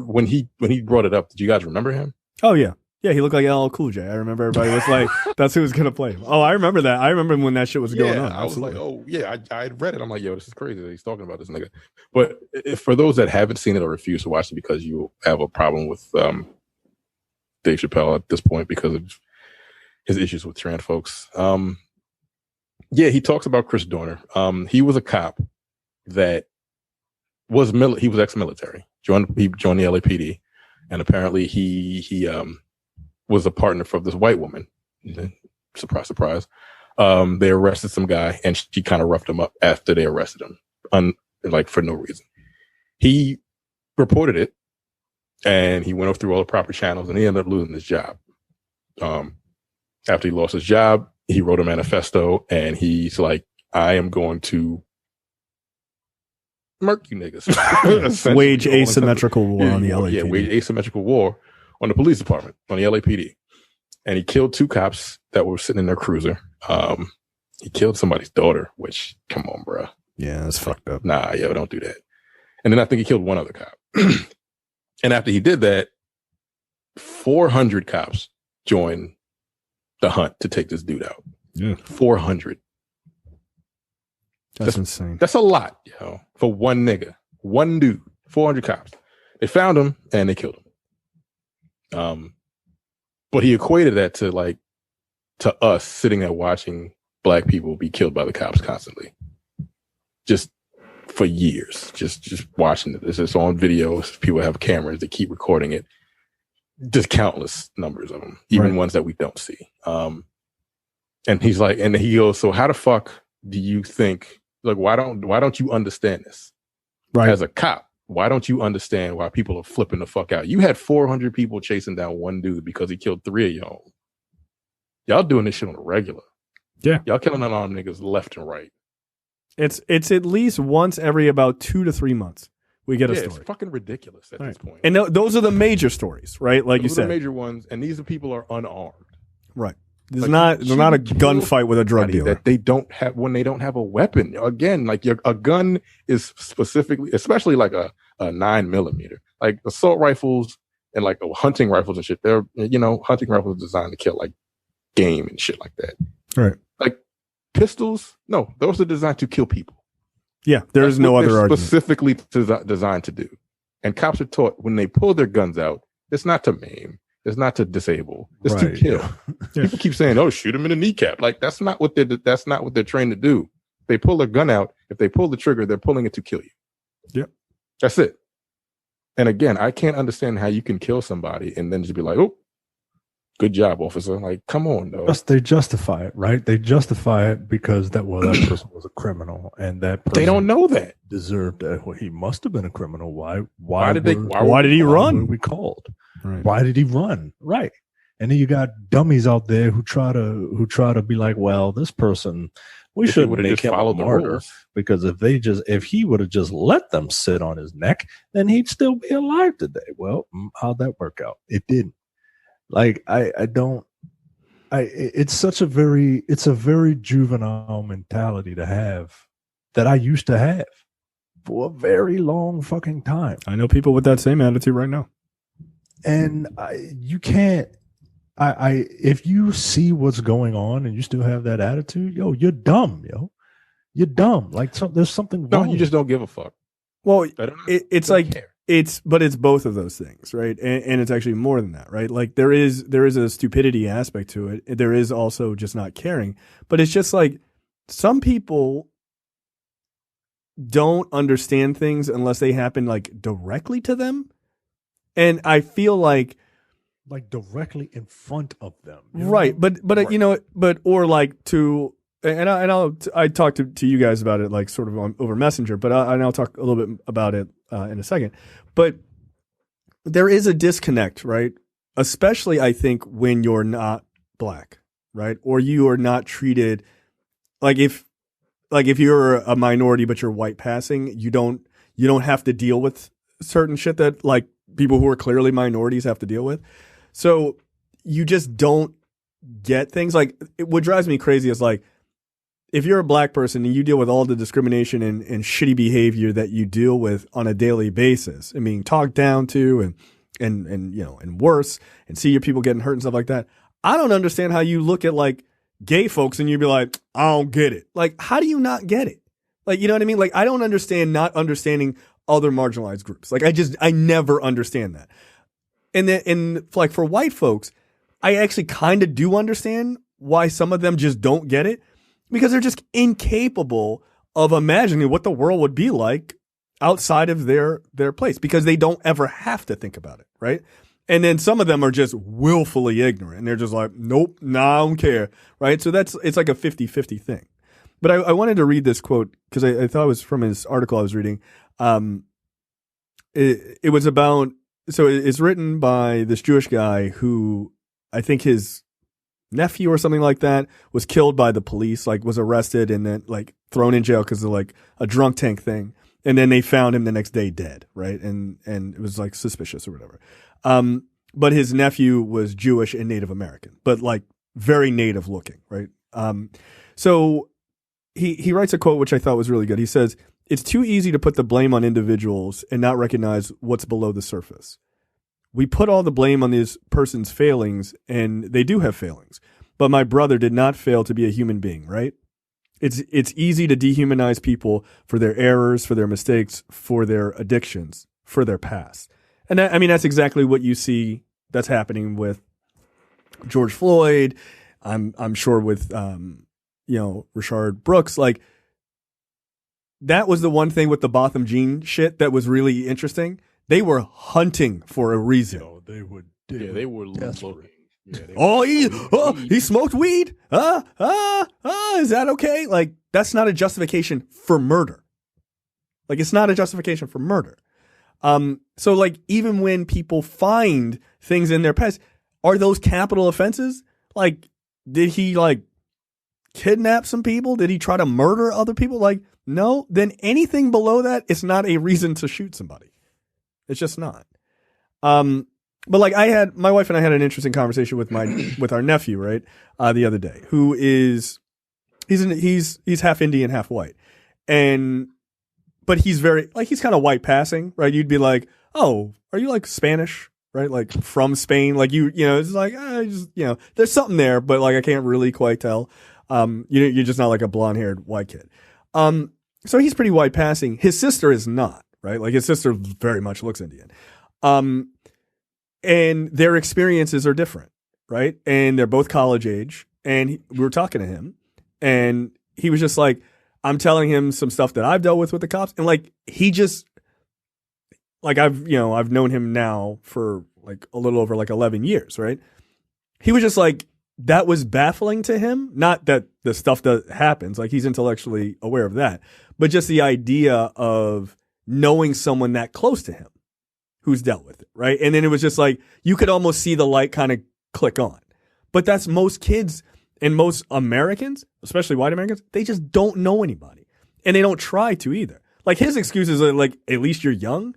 [SPEAKER 5] when he brought it up, did you guys remember him?
[SPEAKER 3] Oh yeah. Yeah, he looked like LL Cool J. I remember everybody was like, that's who was going to play him. Oh, I remember that. I remember when that shit was going on.
[SPEAKER 5] I was like, oh, yeah, I had read it. I'm like, yo, this is crazy that he's talking about this nigga. But for those that haven't seen it or refuse to watch it because you have a problem with Dave Chappelle at this point because of his issues with trans folks. Yeah, he talks about Chris Dorner. He was a cop that was he was ex-military. He joined the LAPD, and apparently he was a partner for this white woman. Surprise, surprise. They arrested some guy, and she kind of roughed him up after they arrested him, for no reason. He reported it, and he went through all the proper channels, and he ended up losing his job. After he lost his job, he wrote a manifesto, and he's like, I am going to murk you niggas.
[SPEAKER 3] Wage asymmetrical war on the LAPD.
[SPEAKER 5] Yeah, wage asymmetrical war on the police department, on the LAPD. And he killed 2 cops that were sitting in their cruiser. He killed somebody's daughter, which, come on, bro.
[SPEAKER 3] Yeah, that's fucked up.
[SPEAKER 5] Nah, yo, don't do that. And then I think he killed 1 other cop. And after he did that, 400 cops joined the hunt to take this dude out.
[SPEAKER 3] Yeah.
[SPEAKER 5] 400.
[SPEAKER 3] That's insane.
[SPEAKER 5] That's a lot, yo, for one nigga. One dude. 400 cops. They found him and they killed him. But he equated that to us sitting there watching black people be killed by the cops constantly. Just for years. Just watching it. It's on videos. People have cameras that keep recording it. Just countless numbers of them, even ones that we don't see. And he's like, and he goes, so how the fuck do you think, like, why don't you understand this?
[SPEAKER 3] Right.
[SPEAKER 5] As a cop, why don't you understand why people are flipping the fuck out? You had 400 people chasing down one dude because he killed 3 of y'all. Y'all doing this shit on a regular.
[SPEAKER 3] Yeah.
[SPEAKER 5] Y'all killing unarmed niggas left and right.
[SPEAKER 3] It's at least once every about 2 to 3 months we get a story.
[SPEAKER 5] It's fucking ridiculous at this point.
[SPEAKER 3] And those are the major stories, right? Like
[SPEAKER 5] those
[SPEAKER 3] you said.
[SPEAKER 5] Are the major ones, and these people are unarmed.
[SPEAKER 3] Right. There's not a gunfight with a drug dealer
[SPEAKER 5] that they don't have when they don't have a weapon. Again, like a gun is specifically, especially like a 9mm, like assault rifles and like hunting rifles and shit. They're hunting rifles are designed to kill like game and shit like that.
[SPEAKER 3] Right.
[SPEAKER 5] Like pistols, no, those are designed to kill people.
[SPEAKER 3] Yeah, there is no other argument.
[SPEAKER 5] Specifically designed to do. And cops are taught when they pull their guns out, it's not to maim. It's not to disable. It's to kill. Yeah. People keep saying, "Oh, shoot him in the kneecap." Like that's not what they're trained to do. They pull their gun out. If they pull the trigger, they're pulling it to kill you.
[SPEAKER 3] Yep.
[SPEAKER 5] That's it. And again, I can't understand how you can kill somebody and then just be like, "Oh, good job, officer." Like, come on, though.
[SPEAKER 4] They justify it, right? They justify it because that person was a criminal, and that person
[SPEAKER 5] they don't know that
[SPEAKER 4] deserved that. Well, he must have been a criminal. Why did he run?
[SPEAKER 3] Why
[SPEAKER 4] were we called?
[SPEAKER 3] Right.
[SPEAKER 4] Why did he run? Right. And then you got dummies out there who try to be like, well, this person, we shouldn't make him a martyr because if he would have just let them sit on his neck, then he'd still be alive today. Well, how'd that work out? It didn't. Like it's a very juvenile mentality to have that I used to have for a very long fucking time.
[SPEAKER 3] I know people with that same attitude right now.
[SPEAKER 4] And you can't. If you see what's going on and you still have that attitude, you're dumb, You're dumb. Like there's something wrong.
[SPEAKER 5] No, you just don't give a fuck.
[SPEAKER 3] Well, it's like care. It's both of those things, right? And it's actually more than that, right? Like there is a stupidity aspect to it. There is also just not caring. But it's just like some people don't understand things unless they happen like directly to them. And I feel like
[SPEAKER 4] directly in front of them,
[SPEAKER 3] right? But or like to, I talked to you guys about it like sort of over Messenger, but I'll talk a little bit about it in a second. But there is a disconnect, right? Especially I think when you're not black, right? Or you are not treated like if you're a minority but you're white passing, you don't have to deal with certain shit that like people who are clearly minorities have to deal with. So you just don't get things like what drives me crazy is like if you're a black person and you deal with all the discrimination and shitty behavior that you deal with on a daily basis and being talked down to and you know, and worse, and see your people getting hurt and stuff like that, I don't understand how you look at like gay folks and you'd be like, I don't get it. Like, how do you not get it? Like, you know what I mean? Like, I don't understand not understanding other marginalized groups. Like, I never understand that. And then, like for white folks, I actually kind of do understand why some of them just don't get it, because they're just incapable of imagining what the world would be like outside of their place, because they don't ever have to think about it, right? And then some of them are just willfully ignorant and they're just like, nope, nah, I don't care, right? So it's like a 50-50 thing. But I wanted to read this quote because I thought it was from his article I was reading. It was about, so it's written by this Jewish guy who I think his nephew or something like that was killed by the police, like was arrested and then like thrown in jail because of like a drunk tank thing. And then they found him the next day dead, right? And it was like suspicious or whatever. But his nephew was Jewish and Native American, but like very native looking, right? So he writes a quote which I thought was really good. He says, "It's too easy to put the blame on individuals and not recognize what's below the surface. We put all the blame on this person's failings, and they do have failings. But my brother did not fail to be a human being, right? It's easy to dehumanize people for their errors, for their mistakes, for their addictions, for their past." And that, I mean, that's exactly what you see that's happening with George Floyd. I'm sure with Rayshard Brooks. Like, that was the one thing with the Botham Jean shit that was really interesting. They were hunting for a reason.
[SPEAKER 4] Yo, they were
[SPEAKER 5] looking.
[SPEAKER 4] desperate.
[SPEAKER 3] He smoked weed. Is that okay? Like, that's not a justification for murder. Like, it's not a justification for murder. So like, even when people find things in their past, are those capital offenses? Like, did he like kidnap some people? Did he try to murder other people? Like, no, then anything below that is not a reason to shoot somebody. It's just not. But like, my wife and I had an interesting conversation with our nephew, right? The other day, who is, he's half Indian, half white. But he's he's kind of white passing, right? You'd be like, oh, are you like Spanish, right? Like from Spain? Like it's like, there's something there, but like, I can't really quite tell. You're just not like a blonde haired white kid. So he's pretty white passing. His sister is not, right? Like his sister very much looks Indian. And their experiences are different, right? And they're both college age. And we were talking to him and he was just like, I'm telling him some stuff that I've dealt with the cops. And like, he just, like, I've known him now for like a little over like 11 years, right? He was just like, that was baffling to him. Not that the stuff that happens, like he's intellectually aware of that, but just the idea of knowing someone that close to him who's dealt with it, right? And then it was just like, you could almost see the light kind of click on. But that's most kids and most Americans, especially white Americans, they just don't know anybody. And they don't try to either. Like, his excuses are like, at least you're young.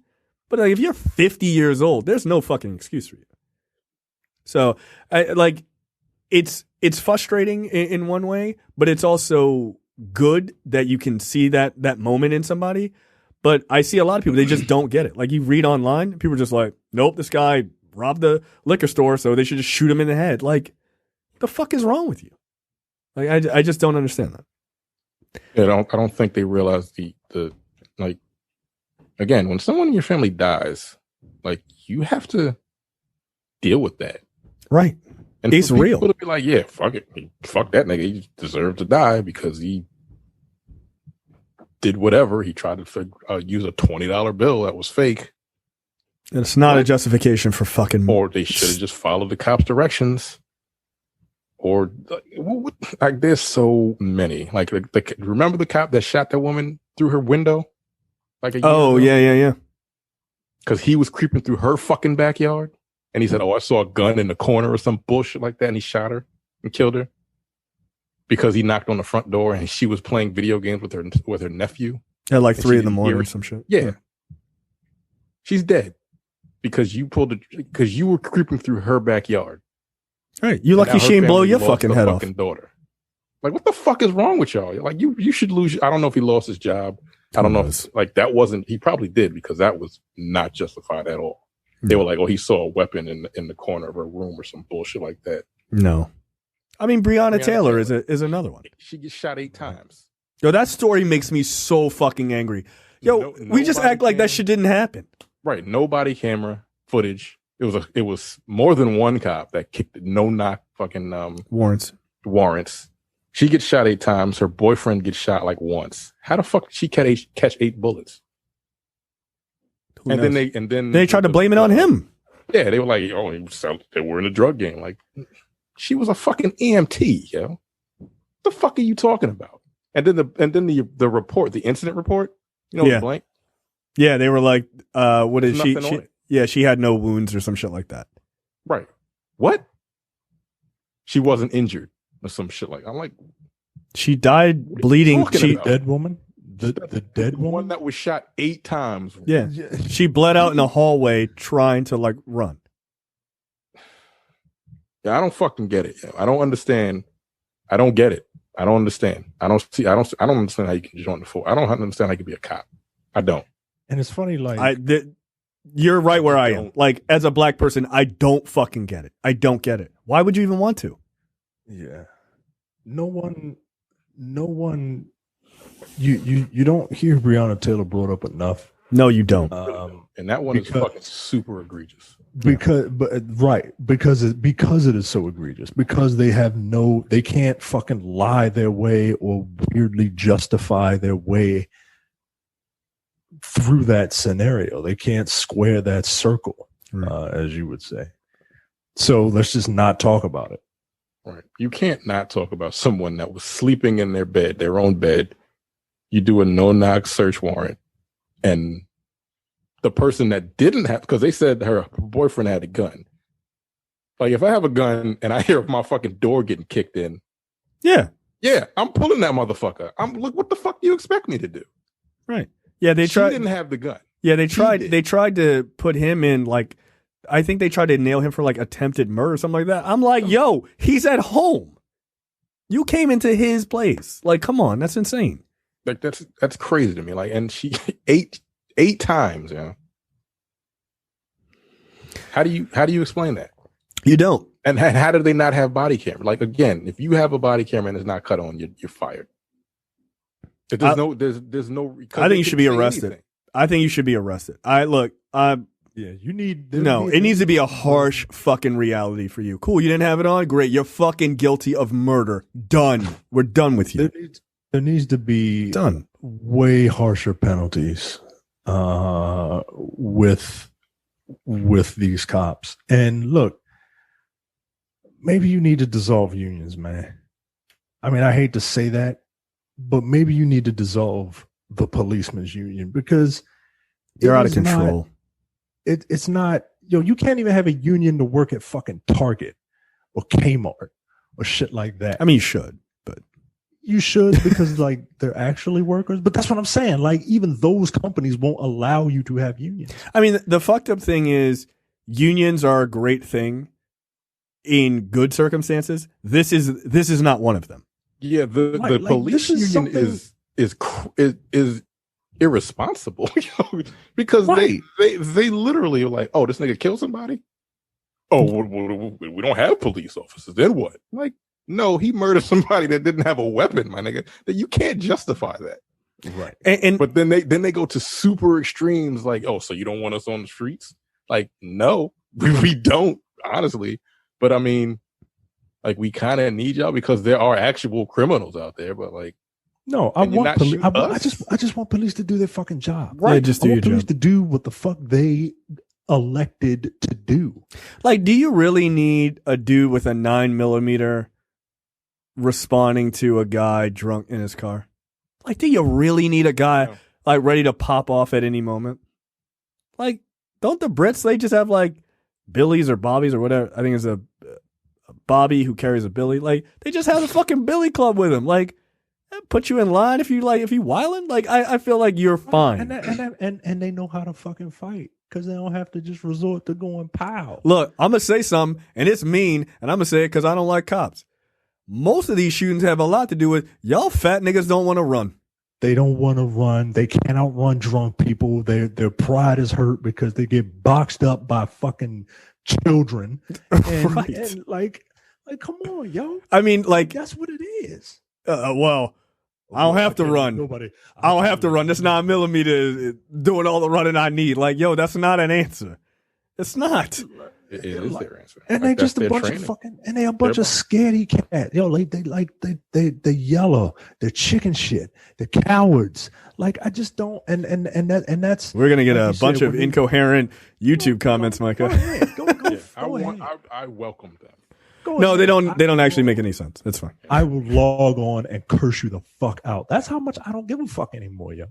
[SPEAKER 3] But like, if you're 50 years old, there's no fucking excuse for you. So, it's frustrating in one way, but it's also good that you can see that moment in somebody. But I see a lot of people, they just don't get it. Like, you read online, people are just like, nope, this guy robbed the liquor store, so they should just shoot him in the head. Like, the fuck is wrong with you? Like, I just don't understand that.
[SPEAKER 5] Yeah, I don't think they realize the like, again, when someone in your family dies, like, you have to deal with that.
[SPEAKER 3] Right.
[SPEAKER 5] And
[SPEAKER 3] it's real.
[SPEAKER 5] People to be like, yeah, fuck it. Fuck that nigga. He deserved to die because he did whatever. He tried to use a $20 bill that was fake.
[SPEAKER 3] And it's not a justification for fucking...
[SPEAKER 5] Or they should have just followed the cops' directions. Or, like, there's so many. Like, remember the cop that shot that woman through her window? Like,
[SPEAKER 3] yeah.
[SPEAKER 5] Because he was creeping through her fucking backyard. And he said, I saw a gun in the corner or some bullshit like that. And he shot her and killed her. Because he knocked on the front door and she was playing video games with her nephew.
[SPEAKER 3] At like 3 a.m. or some shit.
[SPEAKER 5] Yeah. She's dead. Because you were creeping through her backyard.
[SPEAKER 3] Right. You lucky she ain't blow your fucking head off.
[SPEAKER 5] Daughter. Like, what the fuck is wrong with y'all? Like, you should lose. I don't know if he lost his job. I don't know if, like, that wasn't, he probably did, because that was not justified at all. They were like, oh, he saw a weapon in the corner of her room or some bullshit like that.
[SPEAKER 3] No. I mean, Breonna Taylor is another one.
[SPEAKER 5] She gets shot 8 times.
[SPEAKER 3] Yo, that story makes me so fucking angry. Yo, we just act like that shit didn't happen.
[SPEAKER 5] Right. No body camera footage. It was more than one cop that kicked no knock fucking warrants. She gets shot 8 times. Her boyfriend gets shot like once. How the fuck did she catch 8 bullets? Then they tried to blame it on him. Yeah, they were like, oh, they were in a drug game. Like, she was a fucking EMT, yo. What the fuck are you talking about? And then the report, the incident report, blank. Yeah, they were like, what is she? She had no wounds or some shit like that. Right. What? She wasn't injured or some shit like. I'm like, she died bleeding. She
[SPEAKER 4] dead woman. The dead woman?
[SPEAKER 5] One that was shot 8 times.
[SPEAKER 3] Yeah. She bled out in a hallway trying to like run.
[SPEAKER 5] Yeah, I don't fucking get it. I don't understand. I don't get it. I don't understand. I don't understand how you can join the force. I don't understand how you can be a cop. I don't.
[SPEAKER 4] And it's funny, like
[SPEAKER 3] you're right where I am. Like, as a black person, I don't fucking get it. I don't get it. Why would you even want to?
[SPEAKER 4] Yeah. No one you don't hear Breonna Taylor brought up enough.
[SPEAKER 3] No, you don't.
[SPEAKER 5] And that one is fucking super egregious.
[SPEAKER 4] Because it is so egregious. Because they can't fucking lie their way or weirdly justify their way through that scenario. They can't square that circle, as you would say. So let's just not talk about it.
[SPEAKER 5] Right. You can't not talk about someone that was sleeping in their own bed. You do a no-knock search warrant, and the person that didn't have, because they said her boyfriend had a gun. Like, if I have a gun and I hear my fucking door getting kicked in, yeah, I'm pulling that motherfucker. Look, what the fuck do you expect me to do? Right. Yeah, she didn't have the gun. Yeah, they tried to put him in, like, I think they tried to nail him for like attempted murder or something like that. I'm like, yo, he's at home. You came into his place. Like, come on, that's insane. Like, that's crazy to me. Like, and she 8 times, How do you explain that? You don't. And how do they not have body camera? Like, again, if you have a body camera and it's not cut on, you're fired. There's no. I think you should be arrested. Anything. I think you should be arrested.
[SPEAKER 4] You need.
[SPEAKER 5] It needs to be a harsh fucking reality for you. Cool, you didn't have it on? Great, you're fucking guilty of murder. Done. We're done with you.
[SPEAKER 4] There needs to be way harsher penalties with these cops. And look, maybe you need to dissolve unions, man. I mean, I hate to say that, but maybe you need to dissolve the policemen's union, because
[SPEAKER 5] they're out of control.
[SPEAKER 4] It's not, you can't even have a union to work at fucking Target or Kmart or shit like that.
[SPEAKER 5] I mean, you should, but
[SPEAKER 4] you should, because like they're actually workers. But that's what I'm saying. Like, even those companies won't allow you to have unions.
[SPEAKER 5] I mean, the fucked up thing is unions are a great thing in good circumstances. This is not one of them. Yeah, the police union is irresponsible because they literally are like, oh, this nigga killed somebody. Oh, we don't have police officers. Then what? Like, no, he murdered somebody that didn't have a weapon, my nigga. That you can't justify that. Right. And but then they go to super extremes, like, oh, so you don't want us on the streets? Like, no, we don't, honestly. But I mean, like, we kind of need y'all because there are actual criminals out there. But like,
[SPEAKER 4] no, I want police. I just want police to do their fucking job.
[SPEAKER 5] Right. Yeah, just do your
[SPEAKER 4] police
[SPEAKER 5] job.
[SPEAKER 4] To do what the fuck they elected to do.
[SPEAKER 5] Like, do you really need a dude with a 9mm responding to a guy drunk in his car? Like, do you really need a guy like ready to pop off at any moment? Like, don't the Brits, they just have like Billies or Bobbies or whatever? I think it's a Bobby who carries a Billy. Like, they just have a fucking Billy Club with him. Like, put you in line if you wildin'. Like, I feel like you're fine.
[SPEAKER 4] And they know how to fucking fight because they don't have to just resort to going pow.
[SPEAKER 5] Look, I'm gonna say something, and it's mean, and I'm gonna say it because I don't like cops.
[SPEAKER 3] most of these shootings have a lot to do with y'all fat niggas don't want to run.
[SPEAKER 4] They don't want to run. They can't outrun drunk people. Their pride is hurt because they get boxed up by fucking children. And,
[SPEAKER 3] Right.
[SPEAKER 4] and like, come on, yo.
[SPEAKER 3] I mean, like,
[SPEAKER 4] That's what it is.
[SPEAKER 3] well, I don't have to run. I don't have to run. This 9mm is doing all the running I need. Like, yo, that's not an answer. It's not.
[SPEAKER 5] It is their answer.
[SPEAKER 4] And
[SPEAKER 5] Like,
[SPEAKER 4] they just
[SPEAKER 5] that's
[SPEAKER 4] a
[SPEAKER 5] their
[SPEAKER 4] bunch
[SPEAKER 5] training.
[SPEAKER 4] of fucking, and they a bunch of scaredy cat. Yo, like they yellow, they're chicken shit, they're cowards. Like I just don't, and that's.
[SPEAKER 3] We're gonna get
[SPEAKER 4] like
[SPEAKER 3] a
[SPEAKER 4] you
[SPEAKER 3] bunch
[SPEAKER 4] said,
[SPEAKER 3] of
[SPEAKER 4] when you-
[SPEAKER 3] incoherent YouTube comments,
[SPEAKER 4] Go
[SPEAKER 3] Micah.
[SPEAKER 4] ahead, go
[SPEAKER 5] Yeah,
[SPEAKER 4] ahead.
[SPEAKER 5] I welcome them.
[SPEAKER 4] Go
[SPEAKER 3] No, they
[SPEAKER 4] ahead.
[SPEAKER 3] don't. They don't actually make any sense. It's fine.
[SPEAKER 4] I will log on and curse you the fuck out. That's how much I don't give a fuck anymore, yo.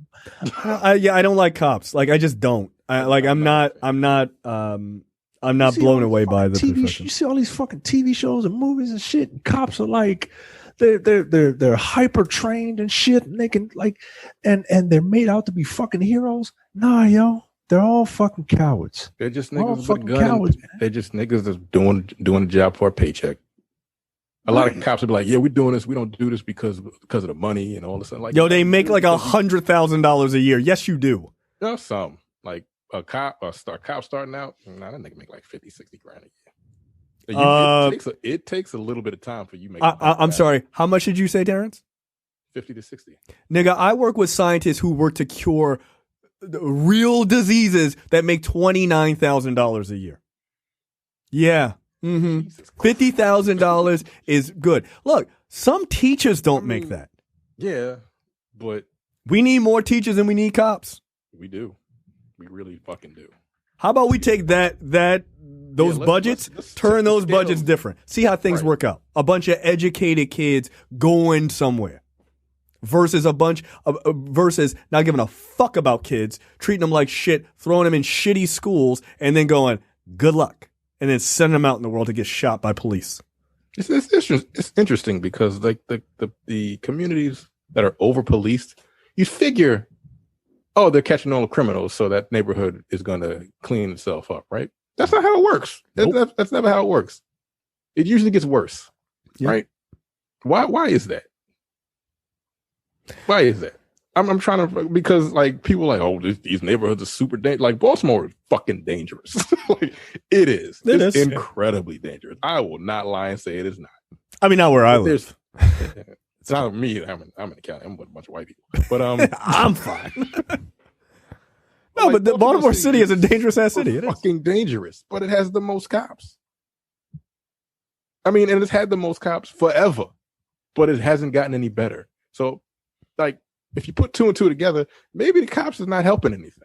[SPEAKER 3] I don't like cops. Like I just don't. I'm not
[SPEAKER 4] You see
[SPEAKER 3] blown
[SPEAKER 4] all
[SPEAKER 3] away
[SPEAKER 4] these
[SPEAKER 3] by the
[SPEAKER 4] fucking
[SPEAKER 3] profession.
[SPEAKER 4] You see all these fucking TV shows and movies and shit. And cops are like, they're hyper trained and shit, and they can like, and they're made out to be fucking heroes. Nah, yo, they're all fucking cowards.
[SPEAKER 5] They're just
[SPEAKER 4] All
[SPEAKER 5] niggas with a
[SPEAKER 4] fucking
[SPEAKER 5] gun.
[SPEAKER 4] cowards, man.
[SPEAKER 5] They're just niggas that's doing a job for a paycheck. A lot of cops will be like, "Yeah, we're doing this. We don't do this because of the money and all this." Like,
[SPEAKER 3] Yo, they make like $100,000 a year. Yes, you do.
[SPEAKER 5] There's some like a cop starting out. Nah, that nigga make like 50, 60 grand a year. It takes a little bit of time for you to make.
[SPEAKER 3] I'm sorry. How much did you say, Terrence?
[SPEAKER 5] 50 to 60.
[SPEAKER 3] Nigga, I work with scientists who work to cure real diseases that make $29,000 a year. Yeah. Mm-hmm. $50,000 is good. Look, some teachers don't make that.
[SPEAKER 5] Yeah, but
[SPEAKER 3] We need more teachers than we need cops.
[SPEAKER 5] we do. We really fucking do.
[SPEAKER 3] How about we take those
[SPEAKER 5] let's-
[SPEAKER 3] budgets,
[SPEAKER 5] let's
[SPEAKER 3] turn those
[SPEAKER 5] scale.
[SPEAKER 3] budgets different. See how things
[SPEAKER 5] Right.
[SPEAKER 3] work out. A bunch of educated kids going somewhere versus versus not giving a fuck about kids, treating them like shit, throwing them in shitty schools, and then going, good luck, and then sending them out in the world to get shot by police.
[SPEAKER 5] It's interesting because like the communities that are over policed, you figure, oh, they're catching all the criminals, so that neighborhood is going to clean itself up, right? That's not how it works.
[SPEAKER 3] Nope.
[SPEAKER 5] That's never how it works. It usually gets worse,
[SPEAKER 3] Yeah.
[SPEAKER 5] right? Why is that? Why is that? I'm trying to, because like people are like, oh, these neighborhoods are super dangerous. Like Baltimore is fucking dangerous. Like it is.
[SPEAKER 3] It
[SPEAKER 5] It's
[SPEAKER 3] is.
[SPEAKER 5] incredibly dangerous. I will not lie and say it is not.
[SPEAKER 3] I mean, not where I
[SPEAKER 5] But
[SPEAKER 3] live.
[SPEAKER 5] it's not me. I'm in the county. I'm with a bunch of white people. But
[SPEAKER 3] I'm fine. No,
[SPEAKER 5] like,
[SPEAKER 3] but the Baltimore City is a dangerous ass city. It is.
[SPEAKER 5] fucking dangerous, but it has the most cops. I mean, and it's had the most cops forever, but it hasn't gotten any better. So, like, if you put two and two together, maybe the cops is not helping anything.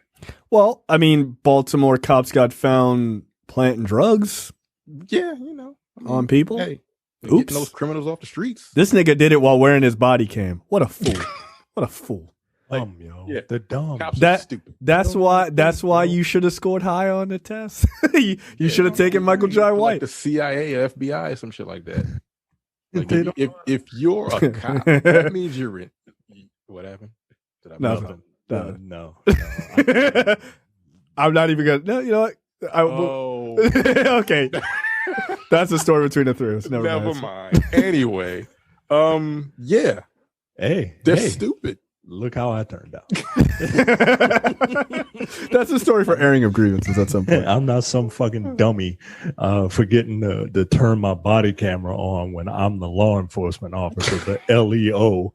[SPEAKER 3] Well, I mean, Baltimore cops got found planting drugs
[SPEAKER 5] Yeah, you know, I mean,
[SPEAKER 3] on people.
[SPEAKER 5] Hey,
[SPEAKER 3] Oops.
[SPEAKER 5] getting those criminals off the streets.
[SPEAKER 3] This nigga did it while wearing his body cam. What a fool. What a fool.
[SPEAKER 4] Dumb, yo.
[SPEAKER 5] Yeah.
[SPEAKER 4] They're dumb.
[SPEAKER 5] Cops are
[SPEAKER 3] That
[SPEAKER 5] stupid.
[SPEAKER 3] that's
[SPEAKER 4] don't
[SPEAKER 3] why
[SPEAKER 4] think
[SPEAKER 3] that's why
[SPEAKER 4] so.
[SPEAKER 3] you should have scored high on the test. you should have taken Michael Jai
[SPEAKER 5] Like
[SPEAKER 3] White.
[SPEAKER 5] the CIA or FBI or some shit like that. Like
[SPEAKER 4] They
[SPEAKER 5] if you're a cop, that means you're in. What happened? Did I miss
[SPEAKER 3] Nothing.
[SPEAKER 5] something?
[SPEAKER 4] No.
[SPEAKER 3] I'm not even gonna. No, you know what?
[SPEAKER 5] Oh,
[SPEAKER 3] Okay, that's a story between the three of us. Never,
[SPEAKER 5] never
[SPEAKER 3] mind.
[SPEAKER 5] mind. Anyway, yeah,
[SPEAKER 4] Hey,
[SPEAKER 5] they're
[SPEAKER 4] hey,
[SPEAKER 5] stupid.
[SPEAKER 4] look how I turned out.
[SPEAKER 3] That's a story for airing of grievances at some point.
[SPEAKER 4] I'm not some fucking dummy forgetting to turn my body camera on when I'm the law enforcement officer, the LEO,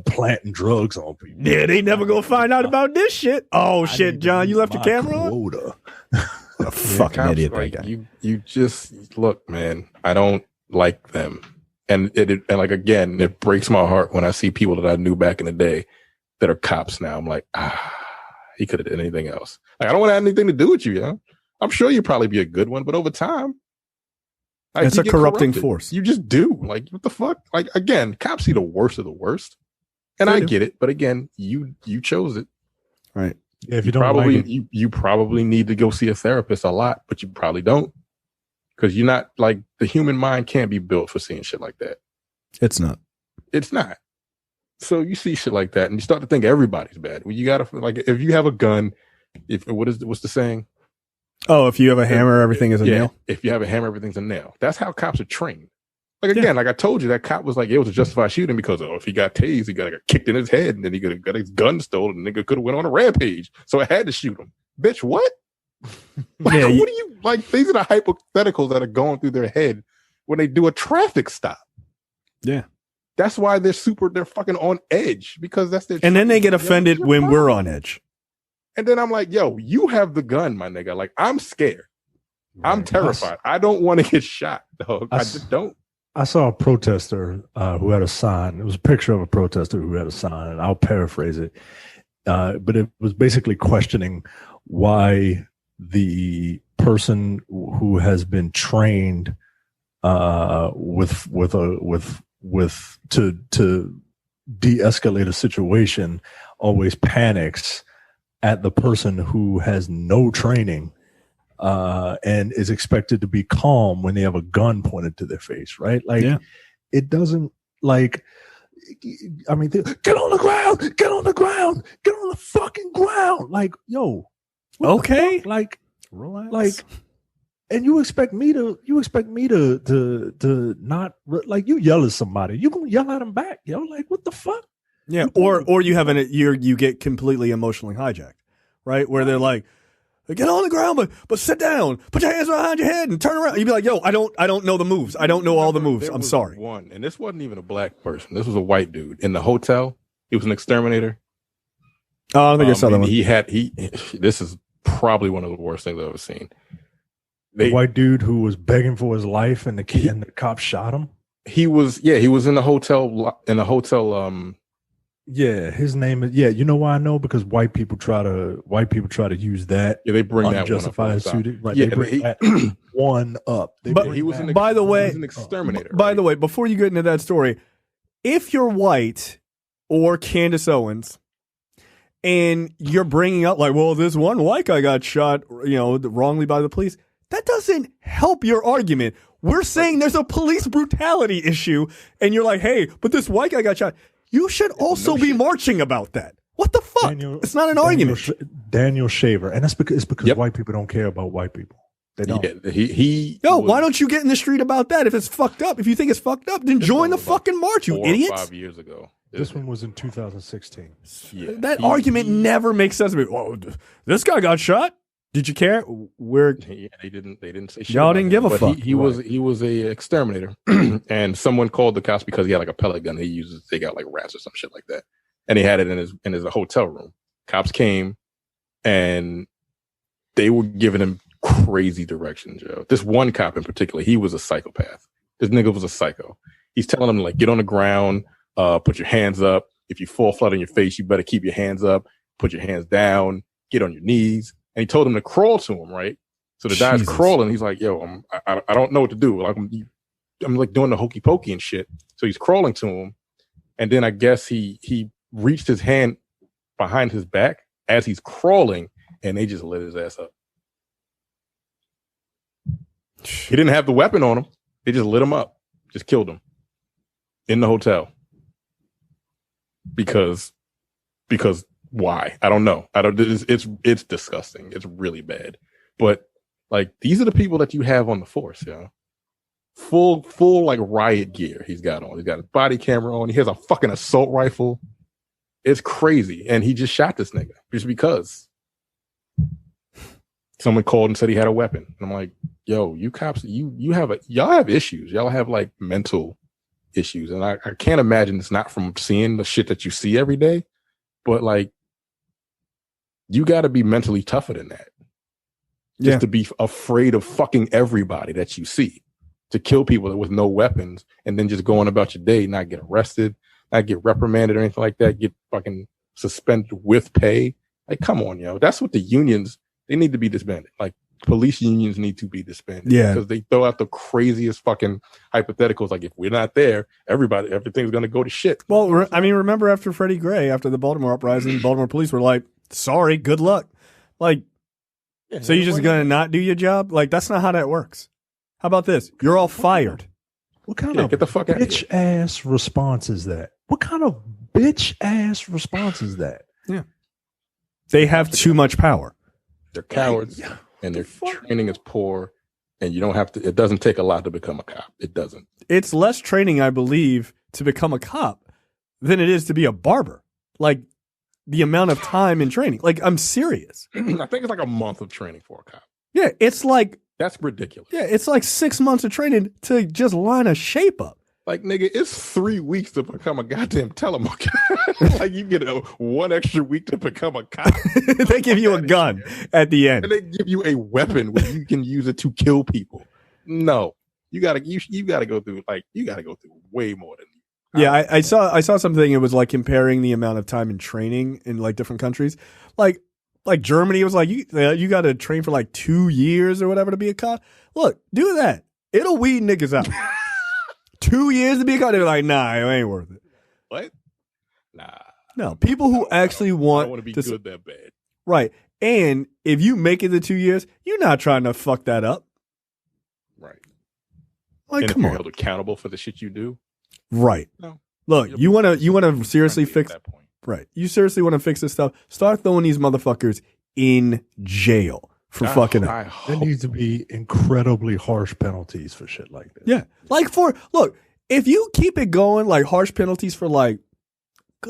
[SPEAKER 4] planting drugs on people.
[SPEAKER 3] Yeah, they never gonna find out about this shit. Oh
[SPEAKER 4] I
[SPEAKER 3] shit,
[SPEAKER 4] need
[SPEAKER 3] John,
[SPEAKER 4] to
[SPEAKER 3] you
[SPEAKER 4] meet
[SPEAKER 3] left your
[SPEAKER 4] my
[SPEAKER 3] camera on?
[SPEAKER 4] quota.
[SPEAKER 3] What a fucking
[SPEAKER 5] Cops,
[SPEAKER 3] idiot
[SPEAKER 5] like,
[SPEAKER 3] that guy.
[SPEAKER 5] you just look, man. I don't like them, and and like again, it breaks my heart when I see people that I knew back in the day that are cops now. I'm like, he could have done anything else. Like, I don't want to have anything to do with you, yo. I'm sure you'd probably be a good one, but over time, like,
[SPEAKER 3] It's
[SPEAKER 5] you
[SPEAKER 3] a
[SPEAKER 5] get
[SPEAKER 3] corrupting
[SPEAKER 5] corrupted.
[SPEAKER 3] force.
[SPEAKER 5] You just do. Like, what the fuck? Like, again, cops see the worst of the worst, and
[SPEAKER 3] They
[SPEAKER 5] I
[SPEAKER 3] do.
[SPEAKER 5] get it. But again, you chose it.
[SPEAKER 3] Right.
[SPEAKER 4] Yeah, if you don't
[SPEAKER 5] Probably
[SPEAKER 4] like it,
[SPEAKER 5] you probably need to go see a therapist a lot, but you probably don't, because you're not, like, the human mind can't be built for seeing shit like that.
[SPEAKER 3] It's not.
[SPEAKER 5] It's not. So you see shit like that, and you start to think everybody's bad. Well, you gotta, like, if you have a gun, what's the saying?
[SPEAKER 3] Oh, if you have a hammer, everything is a nail.
[SPEAKER 5] If you have a hammer, everything's a nail. That's how cops are trained. Like again, like I told you, that cop was like, it was a justified shooting because if he got tased, he got kicked in his head, and then he got his gun stolen, and nigga could have went on a rampage. So I had to shoot him. Bitch, what? Like,
[SPEAKER 3] Yeah,
[SPEAKER 5] what do you like? These are the hypotheticals that are going through their head when they do a traffic stop.
[SPEAKER 3] Yeah.
[SPEAKER 5] That's why they're fucking on edge because that's their.
[SPEAKER 3] And then they get offended when we're on edge.
[SPEAKER 5] And then I'm like, yo, you have the gun, my nigga. Like, I'm scared. Right. I'm terrified. I don't want to get shot, dog. I just don't.
[SPEAKER 4] I saw a protester who had a sign. It was a picture of a protester who had a sign, and I'll paraphrase it. But it was basically questioning why the person who has been trained to de-escalate a situation always panics at the person who has no training and is expected to be calm when they have a gun pointed to their face, right? Like, it doesn't, like, I mean, get on the ground, get on the ground, get on the fucking ground. Like, yo,
[SPEAKER 3] okay,
[SPEAKER 4] like,
[SPEAKER 3] relax.
[SPEAKER 4] Like, and you expect me to not, like, you yell at somebody, you gonna yell at them back, yo? Like, what the fuck?
[SPEAKER 3] Yeah, or you have you get completely emotionally hijacked, right? Where they're like, get on the ground, but sit down, put your hands behind your head, and turn around. You'd be like, yo, I don't know the moves. I don't know all the moves. I'm sorry.
[SPEAKER 5] One, and this wasn't even a black person. This was a white dude in the hotel. He was an exterminator.
[SPEAKER 3] Oh, I don't think I saw that one.
[SPEAKER 5] This is probably one of the worst things I've ever seen.
[SPEAKER 4] The white dude who was begging for his life, and the cop shot him.
[SPEAKER 5] He was in the hotel.
[SPEAKER 4] Yeah, his name is. Yeah, you know why I know? Because white people try to use that.
[SPEAKER 5] Yeah, they bring that
[SPEAKER 4] unjustified shooting. Right,
[SPEAKER 5] yeah,
[SPEAKER 4] they bring that one up.
[SPEAKER 5] He was an exterminator.
[SPEAKER 3] By the way, before you get into that story, if you're white or Candace Owens, and you're bringing up like, well, this one white guy got shot, wrongly by the police, that doesn't help your argument. We're saying there's a police brutality issue, and you're like, hey, but this white guy got shot. You should also be marching about that. What the fuck? It's not an argument.
[SPEAKER 4] Daniel Shaver, and that's because white people don't care about white people. They don't.
[SPEAKER 5] Yeah,
[SPEAKER 3] why don't you get in the street about that? If it's fucked up, if you think it's fucked up, then join the fucking march, you idiots.
[SPEAKER 5] 5 years ago.
[SPEAKER 4] This one was in 2016.
[SPEAKER 3] Yeah, that argument never makes sense to me. Well, this guy got shot. Did you care?
[SPEAKER 5] They didn't say shit.
[SPEAKER 3] Y'all didn't give a fuck.
[SPEAKER 5] He was a exterminator, and someone called the cops because he had like a pellet gun he uses to take out like rats or some shit like that, and he had it in his hotel room. Cops came, and they were giving him crazy directions, yo. This one cop in particular, he was a psychopath. This nigga was a psycho. He's telling him like, get on the ground, put your hands up. If you fall flat on your face, you better keep your hands up. Put your hands down. Get on your knees. And he told him to crawl to him, right? So the guy's crawling. He's like, yo, I don't know what to do. Like, I'm like doing the hokey pokey and shit. So he's crawling to him. And then I guess he reached his hand behind his back as he's crawling, and they just lit his ass up. He didn't have the weapon on him. They just lit him up. Just killed him. In the hotel. Because why? I don't know. It's disgusting. It's really bad. But like, these are the people that you have on the force, yo. Full like riot gear he's got on. He's got a body camera on. He has a fucking assault rifle. It's crazy. And he just shot this nigga just because someone called and said he had a weapon. And I'm like, yo, you cops, y'all have issues. Y'all have like mental issues. And I can't imagine it's not from seeing the shit that you see every day. But like, you got to be mentally tougher than that. Just to be afraid of fucking everybody that you see, to kill people with no weapons, and then just going about your day, not get arrested, not get reprimanded or anything like that, get fucking suspended with pay. Like, come on, yo. That's what the unions, they need to be disbanded. Like, police unions need to be disbanded. Yeah. Because they throw out the craziest fucking hypotheticals. Like, if we're not there, everything's going to go to shit.
[SPEAKER 3] Well, I mean, remember after Freddie Gray, after the Baltimore uprising, Baltimore police were like, sorry, good luck. Like, so you're just going to not do your job? Like, that's not how that works. How about this? You're all fired.
[SPEAKER 4] What kind of
[SPEAKER 5] get the fuck out
[SPEAKER 4] bitch ass response is that? What kind of bitch ass response is that?
[SPEAKER 3] Yeah. They have too much power.
[SPEAKER 5] They're cowards, and their training is poor, and you don't have to. It doesn't take a lot to become a cop. It doesn't.
[SPEAKER 3] It's less training, I believe, to become a cop than it is to be a barber. Like the amount of time in training. Like I'm serious.
[SPEAKER 5] I think it's like a month of training for a cop.
[SPEAKER 3] Yeah, it's like
[SPEAKER 5] That's ridiculous.
[SPEAKER 3] yeah, it's like 6 months of training to just line a shape up.
[SPEAKER 5] Like, nigga, it's 3 weeks to become a goddamn telemarketer. Like, you get one extra week to become a cop.
[SPEAKER 3] They give you a gun at the end.
[SPEAKER 5] And they give you a weapon where you can use it to kill people. No. You gotta go through way more than
[SPEAKER 3] Yeah, I saw something. It was like comparing the amount of time in training in like different countries. Like Germany was like, you got to train for like 2 years or whatever to be a cop. Look, do that. It'll weed niggas out. 2 years to be a cop. They're like, nah, it ain't worth it.
[SPEAKER 5] What? Nah.
[SPEAKER 3] No, people who actually
[SPEAKER 5] I
[SPEAKER 3] want
[SPEAKER 5] don't want to be good that bad.
[SPEAKER 3] Right. And if you make it to 2 years, you're not trying to fuck that up.
[SPEAKER 5] Right.
[SPEAKER 3] Like,
[SPEAKER 5] And
[SPEAKER 3] come
[SPEAKER 5] if you're
[SPEAKER 3] on.
[SPEAKER 5] held accountable for the shit you do,
[SPEAKER 3] Right.
[SPEAKER 5] no.
[SPEAKER 3] Look, you want to seriously
[SPEAKER 5] At
[SPEAKER 3] fix
[SPEAKER 5] that point.
[SPEAKER 3] right. You seriously want to fix this stuff? Start throwing these motherfuckers in jail for fucking up.
[SPEAKER 5] I
[SPEAKER 4] There
[SPEAKER 5] hope.
[SPEAKER 4] needs to be incredibly harsh penalties for shit like this.
[SPEAKER 3] Yeah. Like look, if you keep it going like harsh penalties for like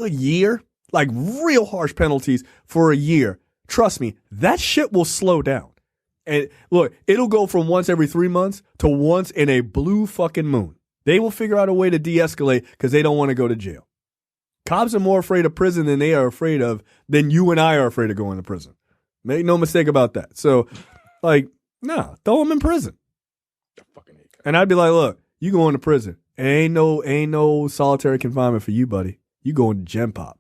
[SPEAKER 3] a year, like real harsh penalties for a year, trust me, that shit will slow down. And look, it'll go from once every 3 months to once in a blue fucking moon. They will figure out a way to de-escalate because they don't want to go to jail. Cops are more afraid of prison than than you and I are afraid of going to prison. Make no mistake about that. So, like, nah, throw them in prison.
[SPEAKER 5] I fucking hate cops.
[SPEAKER 3] And I'd be like, look, you going to prison. Ain't no solitary confinement for you, buddy. You going to Gen Pop.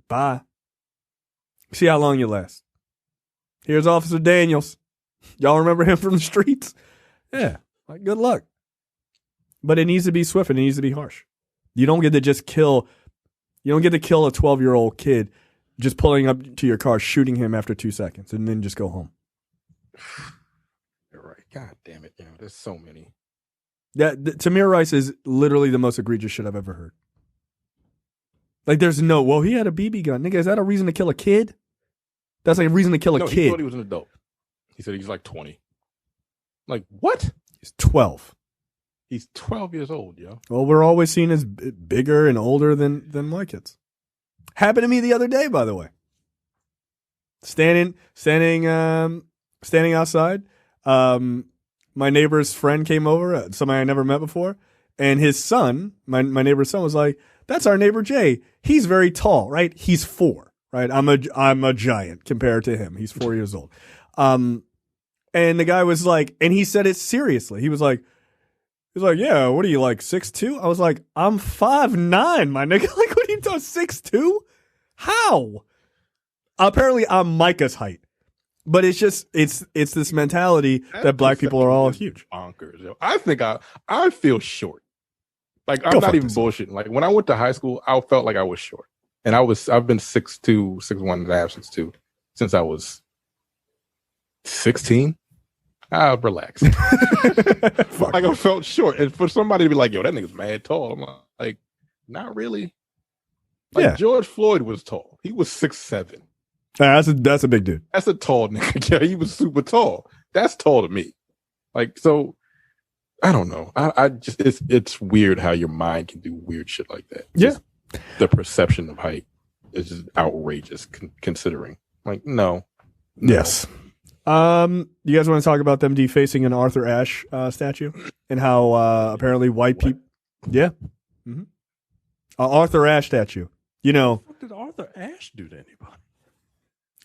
[SPEAKER 3] Bye. See how long you last. Here's Officer Daniels. Y'all remember him from the streets? Yeah. Like, good luck. But it needs to be swift and it needs to be harsh. You don't get to just kill. You don't get to kill a 12-year-old kid just pulling up to your car, shooting him after 2 seconds, and then just go home.
[SPEAKER 5] You're right. God damn it. There's so many.
[SPEAKER 3] Tamir Rice is literally the most egregious shit I've ever heard. Like, there's well, he had a BB gun. Nigga, is that a reason to kill a kid? That's like a reason to kill a
[SPEAKER 5] No,
[SPEAKER 3] kid.
[SPEAKER 5] he thought he was an adult. He said he's like 20. Like, what?
[SPEAKER 3] He's 12.
[SPEAKER 5] He's 12 years old, yo.
[SPEAKER 3] Well, we're always seen as bigger and older than my kids. Happened to me the other day, by the way. Standing outside. My neighbor's friend came over, somebody I never met before, and his son, my neighbor's son, was like, "That's our neighbor Jay. He's very tall, right? He's 4, right? I'm a giant compared to him. He's 4 years old." And the guy was like, and he said it seriously. He was like, "Yeah, what are you, like 6'2"? I was like, "I'm 5'9", my nigga." Like, what are you doing, 6'2"? How? Apparently, I'm Micah's height. But it's just it's this mentality that black people are all huge.
[SPEAKER 5] Bonkers, yo. I think I feel short. Like,
[SPEAKER 3] Go
[SPEAKER 5] I'm not
[SPEAKER 3] fuck
[SPEAKER 5] even
[SPEAKER 3] yourself.
[SPEAKER 5] bullshitting. Like, when I went to high school, I felt like I was short. And I've been 6'2", 6'1 and a half, 6'2" since I was 16. Relax. Like, I felt short. And for somebody to be like, yo, that nigga's mad tall. I'm like, not really. Like,
[SPEAKER 3] Yeah.
[SPEAKER 5] George Floyd was tall. He was 6'7".
[SPEAKER 3] That's a big dude.
[SPEAKER 5] That's a tall nigga. Yeah, he was super tall. That's tall to me. Like, so I don't know. I just it's weird how your mind can do weird shit like that.
[SPEAKER 3] Yeah.
[SPEAKER 5] Just the perception of height is just outrageous considering. Like, no.
[SPEAKER 3] Yes. You guys want to talk about them defacing an Arthur Ashe statue and how apparently white people? Yeah. Mm-hmm. Arthur Ashe statue. You know,
[SPEAKER 4] What did Arthur Ashe do to anybody?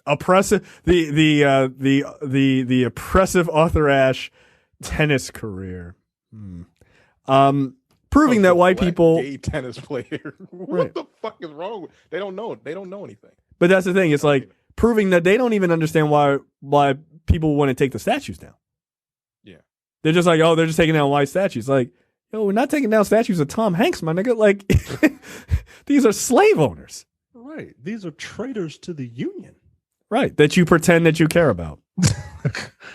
[SPEAKER 3] oppressive the oppressive Arthur Ashe tennis career. Proving that white
[SPEAKER 5] Black
[SPEAKER 3] people.
[SPEAKER 5] gay tennis player. What
[SPEAKER 3] Right.
[SPEAKER 5] the fuck is wrong with? They don't know. They don't know anything.
[SPEAKER 3] But that's the thing. It's like proving that they don't even understand why people want to take the statues down.
[SPEAKER 5] Yeah.
[SPEAKER 3] They're just like, oh, they're just taking down white statues. Like, yo, we're not taking down statues of Tom Hanks, my nigga. Like, these are slave owners.
[SPEAKER 4] Right. These are traitors to the Union.
[SPEAKER 3] Right. That you pretend that you care about.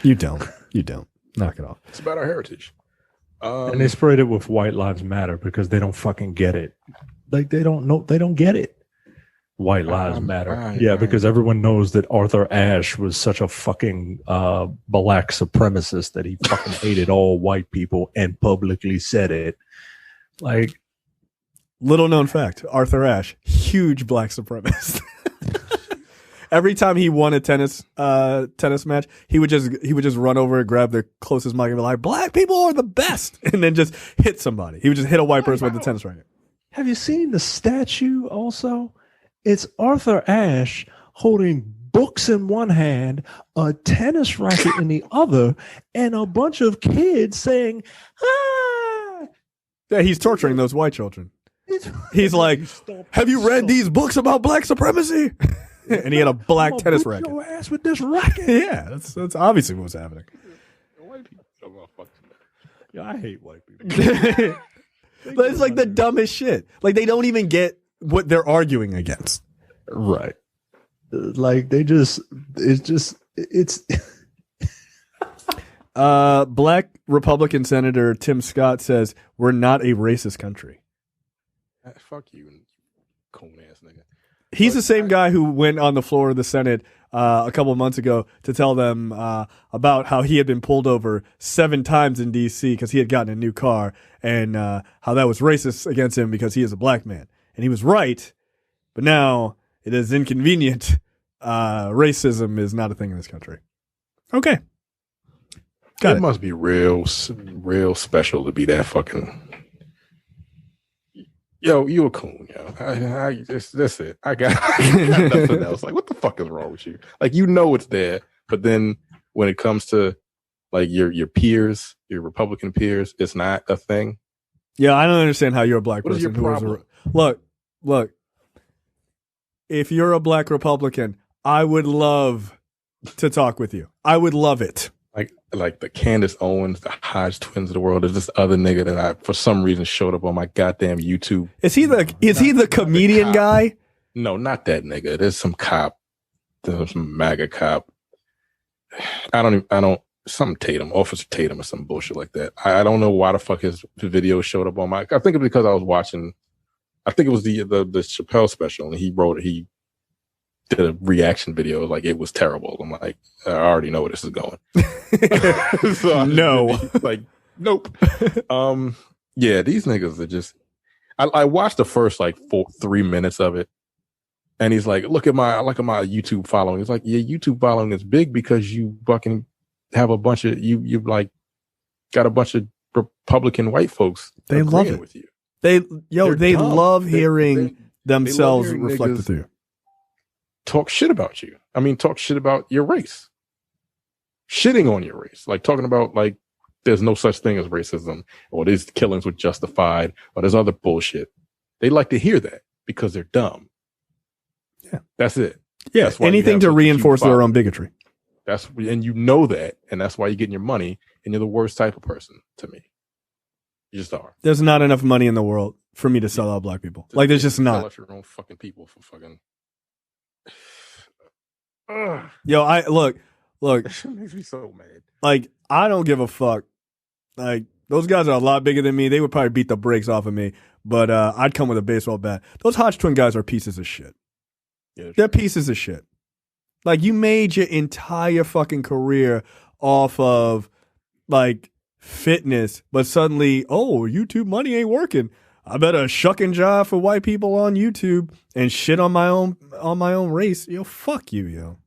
[SPEAKER 3] You don't. You don't. Knock it off.
[SPEAKER 5] It's about our heritage.
[SPEAKER 4] And they sprayed it with White Lives Matter because they don't fucking get it. Like, they don't know. They don't get it. White Lives Matter.
[SPEAKER 5] right.
[SPEAKER 4] Because everyone knows that Arthur Ashe was such a fucking black supremacist that he fucking hated all white people and publicly said it. Like,
[SPEAKER 3] Little known fact: Arthur Ashe, huge black supremacist. Every time he won a tennis match, he would just run over and grab the closest mic and be like, "Black people are the best," and then just hit somebody. He would just hit a white person with the tennis racket.
[SPEAKER 4] have you seen the statue also? It's Arthur Ashe holding books in one hand, a tennis racket in the other, and a bunch of kids saying, "Ah!"
[SPEAKER 3] Yeah, he's torturing those white children. He's like, "Have you read these books about black supremacy?" And he had a black tennis racket.
[SPEAKER 4] Your ass with this racket.
[SPEAKER 3] Yeah, that's obviously what was happening.
[SPEAKER 5] White people don't know fuck.
[SPEAKER 4] Yeah, I hate white people.
[SPEAKER 3] But it's like the dumbest shit. Like they don't even get what they're arguing against.
[SPEAKER 4] Right. Like it's
[SPEAKER 3] Black Republican Senator Tim Scott says we're not a racist country.
[SPEAKER 5] Fuck you, coon ass nigga.
[SPEAKER 3] He's the same guy who went on the floor of the Senate a couple of months ago to tell them about how he had been pulled over 7 times in D.C. because he had gotten a new car and how that was racist against him because he is a black man. And he was right, but now it is inconvenient. Racism is not a thing in this country. Okay. Got it.
[SPEAKER 5] Must be real special to be that fucking. Yo, you a coon, yo. That's it. I got nothing else. Like, what the fuck is wrong with you? Like, you know it's there, but then when it comes to like your peers, your Republican peers, it's not a thing.
[SPEAKER 3] Yeah, I don't understand how you're a black
[SPEAKER 5] What is
[SPEAKER 3] person
[SPEAKER 5] your
[SPEAKER 3] who is
[SPEAKER 5] problem?
[SPEAKER 3] Look. If you're a black Republican, I would love to talk with you. I would love it.
[SPEAKER 5] Like the Candace Owens, the Hodge twins of the world. There's this other nigga that I, for some reason, showed up on my goddamn YouTube.
[SPEAKER 3] Is he the comedian guy?
[SPEAKER 5] No, not that nigga. There's some cop. There's some MAGA cop. Some Tatum, Officer Tatum or some bullshit like that. I don't know why the fuck his video showed up on my, I think it's because I was watching, I think it was the Chappelle special and he did a reaction video like it was terrible. I'm like, I already know where this is going. So
[SPEAKER 3] no.
[SPEAKER 5] Like, nope. Yeah, these niggas are just, I watched the first like 3 minutes of it. And he's like, look at my YouTube following. He's like, yeah, YouTube following is big because you fucking have a bunch of, you like got a bunch of Republican white folks.
[SPEAKER 3] They love it
[SPEAKER 5] with you.
[SPEAKER 3] They
[SPEAKER 5] dumb.
[SPEAKER 3] love hearing themselves
[SPEAKER 5] they love hearing
[SPEAKER 3] reflected
[SPEAKER 5] niggas
[SPEAKER 3] through.
[SPEAKER 5] Talk shit about you. I mean, talk shit about your race. Shitting on your race. Like talking about like there's no such thing as racism or these killings were justified or there's other bullshit. They like to hear that because they're dumb.
[SPEAKER 3] Yeah.
[SPEAKER 5] That's it.
[SPEAKER 3] Yeah.
[SPEAKER 5] That's why
[SPEAKER 3] Anything to reinforce their own bigotry.
[SPEAKER 5] And you know that, and that's why you're getting your money, and you're the worst type of person to me. You just are.
[SPEAKER 3] There's not enough money in the world for me to sell out black people. Like there's just
[SPEAKER 5] Sell
[SPEAKER 3] not.
[SPEAKER 5] out your own fucking people for fucking.
[SPEAKER 3] Yo, look.
[SPEAKER 5] That shit makes me so mad.
[SPEAKER 3] Like I don't give a fuck. Like those guys are a lot bigger than me. They would probably beat the brakes off of me, but I'd come with a baseball bat. Those Hodge twin guys are pieces of shit.
[SPEAKER 5] Yeah,
[SPEAKER 3] They're pieces of shit. Like you made your entire fucking career off of like fitness, but suddenly, oh, YouTube money ain't working. I better shuck and jive for white people on YouTube and shit on my own race. Yo, fuck you, yo.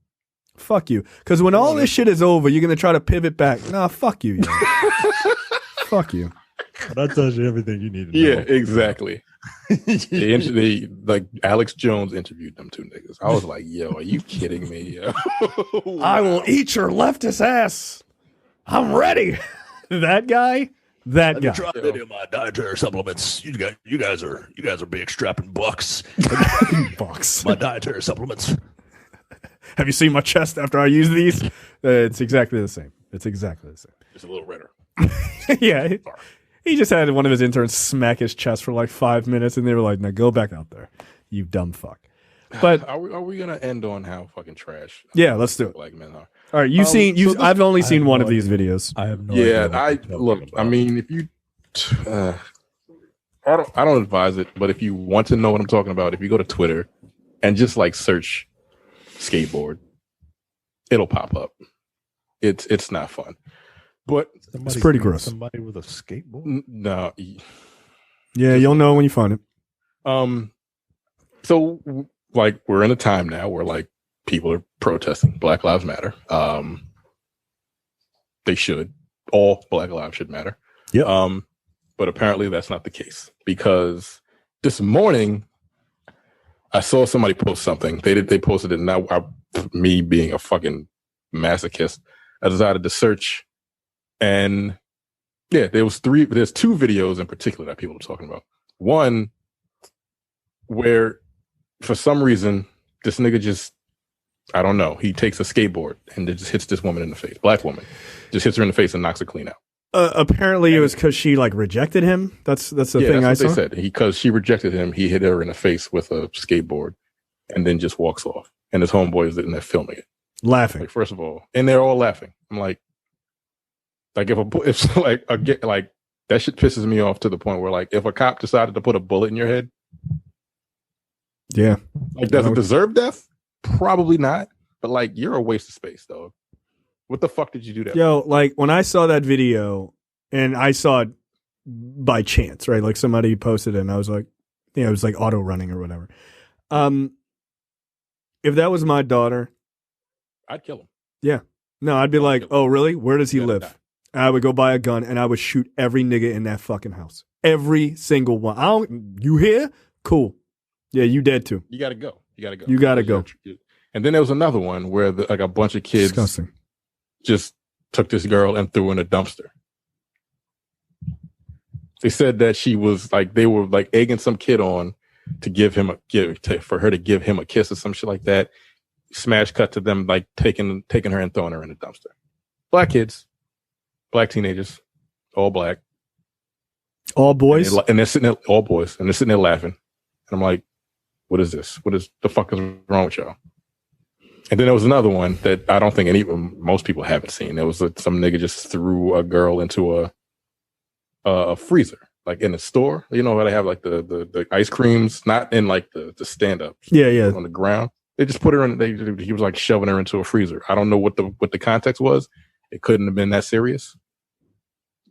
[SPEAKER 3] Fuck you. Because when all this shit is over, you're gonna try to pivot back. Nah, fuck you, yo. Fuck you.
[SPEAKER 4] That tells you everything you need to know.
[SPEAKER 5] Yeah, exactly. They like Alex Jones interviewed them two niggas. I was like, yo, are you kidding me? Yo?
[SPEAKER 3] I will eat your leftist ass. I'm ready. That guy. That guy.
[SPEAKER 4] Try any of my dietary supplements. You guys are big strapping bucks.
[SPEAKER 3] Bucks.
[SPEAKER 4] My dietary supplements.
[SPEAKER 3] Have you seen my chest after I use these? It's exactly the same. It's exactly the same.
[SPEAKER 5] Just a little redder.
[SPEAKER 3] Yeah. He just had one of his interns smack his chest for like 5 minutes, and they were like, "Now go back out there, you dumb fuck." But
[SPEAKER 5] are we gonna end on how fucking trash?
[SPEAKER 3] Yeah, let's do it.
[SPEAKER 5] Black men are.
[SPEAKER 3] All right, I've only seen one of these videos.
[SPEAKER 4] I have no idea.
[SPEAKER 5] Yeah, I mean, if you, I don't advise it, but if you want to know what I'm talking about, if you go to Twitter, and just like search skateboard. It'll pop up. It's not fun, but
[SPEAKER 3] it's pretty gross.
[SPEAKER 4] Somebody with a skateboard?
[SPEAKER 5] No.
[SPEAKER 3] Yeah, you'll know when you find it.
[SPEAKER 5] So like we're in a time now where like people are protesting Black Lives Matter. They should. All Black lives should matter.
[SPEAKER 3] Yeah.
[SPEAKER 5] But apparently that's not the case, because this morning I saw somebody post something. They posted it, and me being a fucking masochist, I decided to search, and yeah, there's two videos in particular that people are talking about. One where for some reason this nigga just, I don't know, he takes a skateboard and it just hits this woman in the face, black woman, just hits her in the face and knocks her clean out.
[SPEAKER 3] Apparently it was because she like rejected him. That's the thing I saw.
[SPEAKER 5] They said because she rejected him, he hit her in the face with a skateboard and then just walks off. And his homeboy is in there filming it,
[SPEAKER 3] laughing.
[SPEAKER 5] Like, first of all, and they're all laughing. I'm like if like that shit pisses me off to the point where like if a cop decided to put a bullet in your head,
[SPEAKER 3] yeah,
[SPEAKER 5] like does it deserve death? Probably not. But like you're a waste of space, dog. What the fuck did you do that?
[SPEAKER 3] Yo, like when I saw that video, and I saw it by chance, right? Like somebody posted it and I was like, it was like auto running or whatever. If that was my daughter,
[SPEAKER 5] I'd kill him.
[SPEAKER 3] Yeah. No, I'd be like, oh, really? Where does he live? I would go buy a gun and I would shoot every nigga in that fucking house. Every single one. You here? Cool. Yeah, you dead too.
[SPEAKER 5] You gotta go.
[SPEAKER 3] You gotta go.
[SPEAKER 5] And then there was another one where like a bunch of kids
[SPEAKER 3] disgusting
[SPEAKER 5] just took this girl and threw her in a dumpster. They said that she was like, they were like egging some kid on to for her to give him a kiss or some shit like that. Smash cut to them like taking her and throwing her in a dumpster. Black kids, black teenagers, all black,
[SPEAKER 3] all boys,
[SPEAKER 5] and they're sitting there, all boys, and they're sitting there laughing. And I'm like, what is this? What is the fuck is wrong with y'all? And then there was another one that I don't think most people haven't seen. There was some nigga just threw a girl into a freezer, like in a store. You know how they have like the ice creams, not in like the stand ups.
[SPEAKER 3] Yeah.
[SPEAKER 5] On the ground. They just put her in. He was like shoving her into a freezer. I don't know what the context was. It couldn't have been that serious.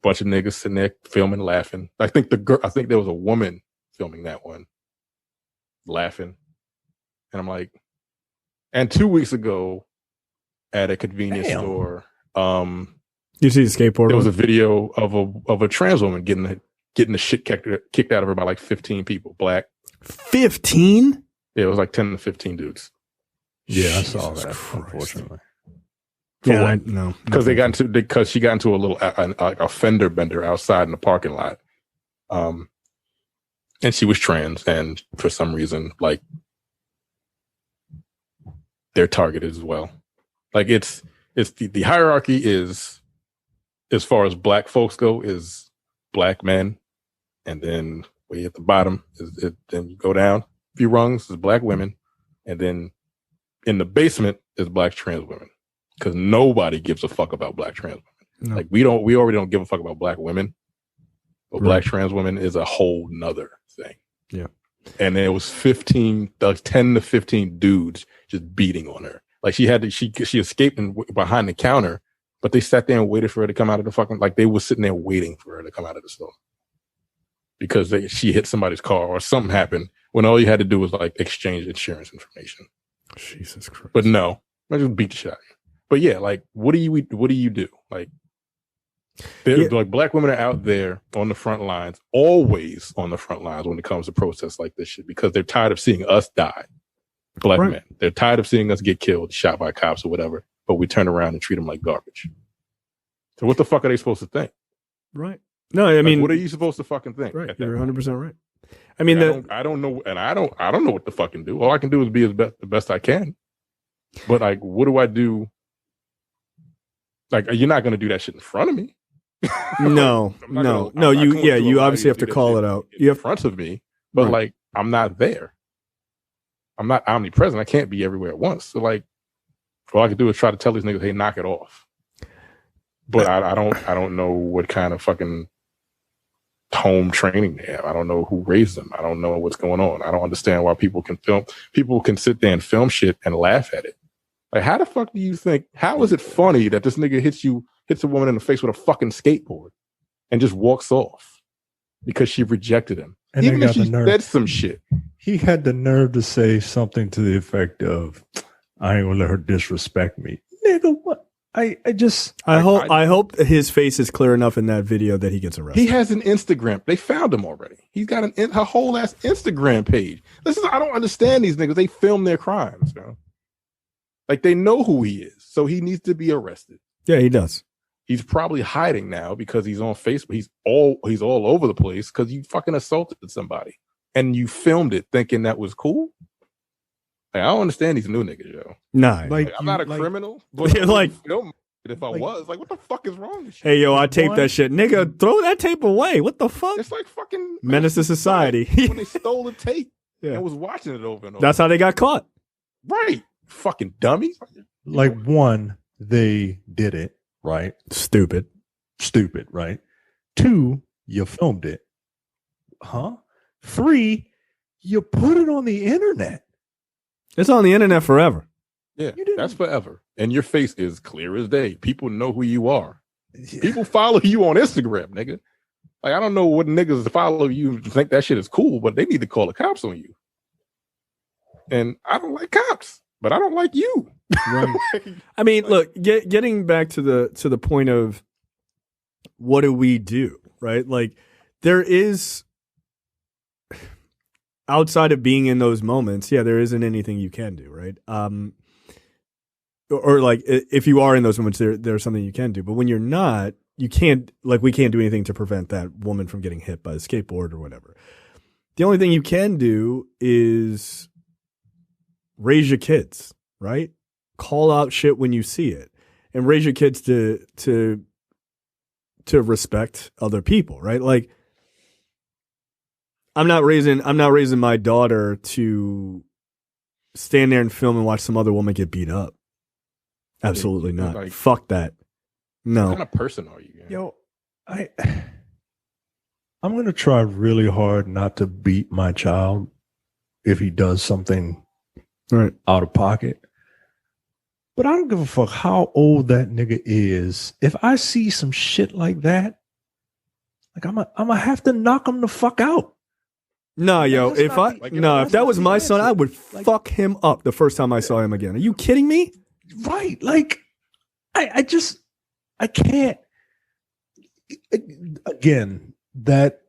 [SPEAKER 5] Bunch of niggas sitting there filming, laughing. I think there was a woman filming that one, laughing, and I'm like. And 2 weeks ago, at a convenience store,
[SPEAKER 3] you see the skateboard?
[SPEAKER 5] There was a video of a trans woman getting the shit kicked out of her by like 15 people, black.
[SPEAKER 3] 15?
[SPEAKER 5] Yeah, it was like 10 to 15 dudes.
[SPEAKER 4] Yeah, I saw that. Unfortunately,
[SPEAKER 3] yeah, no,
[SPEAKER 5] because she got into a little a fender bender outside in the parking lot, and she was trans, and for some reason, like. They're targeted as well. Like it's the hierarchy is, as far as black folks go, is black men, and then way at the bottom then you go down a few rungs is black women, and then in the basement is black trans women, because nobody gives a fuck about black trans women. No. Like we already don't give a fuck about black women, but black trans women is a whole nother thing.
[SPEAKER 3] Yeah.
[SPEAKER 5] And there was 10 to 15 dudes just beating on her. Like she escaped behind the counter, but they sat there and waited for her to come out of the fucking, like they were sitting there waiting for her to come out of the store because she hit somebody's car or something happened when all you had to do was like exchange insurance information.
[SPEAKER 3] Jesus Christ.
[SPEAKER 5] But no, I just beat the shit out of you. But yeah, like what do you do? Like, like black women are out there on the front lines, always on the front lines when it comes to protests like this shit, because they're tired of seeing us die. Black men. They're tired of seeing us get killed, shot by cops or whatever, but we turn around and treat them like garbage. So what the fuck are they supposed to think?
[SPEAKER 3] Right. No, I mean,
[SPEAKER 5] what are you supposed to fucking think?
[SPEAKER 3] Right. You're 100% right. I mean,
[SPEAKER 5] I don't know, and I don't know what to fucking do. All I can do is be the best I can. But like, what do I do? Like, you're not going to do that shit in front of me.
[SPEAKER 3] No. You obviously have to call it out. You have
[SPEAKER 5] in front of me, but like, I'm not there. I'm not omnipresent. I can't be everywhere at once. So like, all I can do is try to tell these niggas, hey, knock it off. But I don't know what kind of fucking home training they have. I don't know who raised them. I don't know what's going on. I don't understand why people can sit there and film shit and laugh at it. Like, how the fuck do you think, how is it funny that this nigga hits a woman in the face with a fucking skateboard and just walks off because she rejected him?
[SPEAKER 4] And
[SPEAKER 5] even if she said some shit.
[SPEAKER 4] He had the nerve to say something to the effect of, I ain't gonna let her disrespect me. Nigga, what? I
[SPEAKER 3] hope his face is clear enough in that video that he gets arrested.
[SPEAKER 5] He has an Instagram. They found him already. He's got a whole ass Instagram page. I don't understand these niggas. They film their crimes, you know? Like, they know who he is, so he needs to be arrested.
[SPEAKER 3] Yeah, he does.
[SPEAKER 5] He's probably hiding now because he's on Facebook. He's all over the place because you fucking assaulted somebody and you filmed it thinking that was cool. Like, I don't understand these new niggas, yo.
[SPEAKER 3] Nah,
[SPEAKER 5] like I'm not a criminal, but like film it if I was. Like, what the fuck is wrong with you?
[SPEAKER 3] Hey, yo, I taped that shit, nigga. Throw that tape away. What the fuck?
[SPEAKER 5] It's like fucking
[SPEAKER 3] Menace to Society.
[SPEAKER 5] When they stole the tape and was watching it over and over.
[SPEAKER 3] That's how they got caught.
[SPEAKER 5] Right. Fucking dummies.
[SPEAKER 4] Like, one, they did it, right?
[SPEAKER 3] Stupid,
[SPEAKER 4] right? Two, you filmed it. Huh? Three, you put it on the internet.
[SPEAKER 3] It's on the internet forever.
[SPEAKER 5] Yeah, that's forever. And your face is clear as day. People know who you are. Yeah. People follow you on Instagram, nigga. Like, I don't know what niggas follow you think that shit is cool, but they need to call the cops on you. And I don't like cops. But I don't like you.
[SPEAKER 3] Right. I mean, look, getting back to the point of what do we do, right? Like, there is, outside of being in those moments, there isn't anything you can do, right? Or like, if you are in those moments, there's something you can do. But when you're not, you can't, like, we can't do anything to prevent that woman from getting hit by a skateboard or whatever. The only thing you can do is raise your kids, right? Call out shit when you see it, and raise your kids to respect other people, right? Like, I'm not raising my daughter to stand there and film and watch some other woman get beat up. Absolutely not. Like, fuck that. No.
[SPEAKER 5] What kind of person are you? Man?
[SPEAKER 4] Yo, I'm gonna try really hard not to beat my child if he does something out of pocket. But I don't give a fuck how old that nigga is. If I see some shit like that, like I'm gonna have to knock him the fuck out.
[SPEAKER 3] No, yo, if that was my son, I would fuck him up the first time I saw him again. Are you kidding me?
[SPEAKER 4] Right. Like, I can't. Again, that,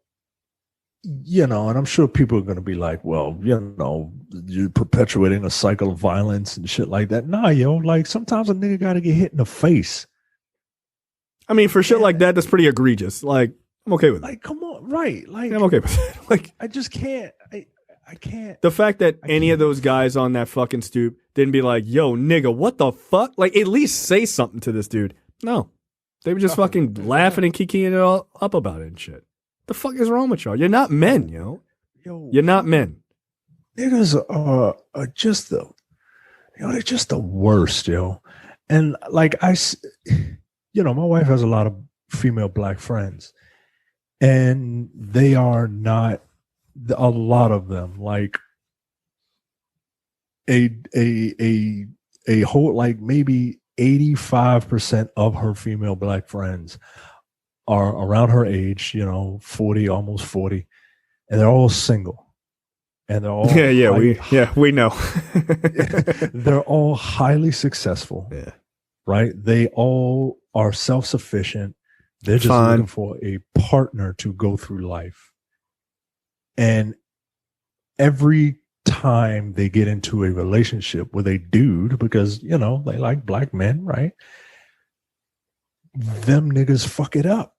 [SPEAKER 4] you know, and I'm sure people are going to be like, well, you know, you're perpetuating a cycle of violence and shit like that. Nah, yo, like, sometimes a nigga got to get hit in the face.
[SPEAKER 3] I mean, for shit like that, that's pretty egregious. Like, I'm okay with it.
[SPEAKER 4] Like, come on, right? Like,
[SPEAKER 3] I'm okay with it. Like,
[SPEAKER 4] I just can't. I can't.
[SPEAKER 3] The fact that any of those guys on that fucking stoop didn't be like, yo, nigga, what the fuck? Like, at least say something to this dude. No. They were just fucking laughing and kikiing it all up about it and shit. The fuck is wrong with y'all? You're not men, yo. You're not men.
[SPEAKER 4] Niggas are just they're just the worst, yo. And like, you know, my wife has a lot of female black friends, and they are not, a lot of them, like a whole, like maybe 85% of her female black friends are around her age, you know, 40, almost 40, and they're all single. And they're all we know. They're all highly successful.
[SPEAKER 3] Yeah.
[SPEAKER 4] Right? They all are self-sufficient. They're just looking for a partner to go through life. And every time they get into a relationship with a dude, because, you know, they like black men, right? Them niggas fuck it up.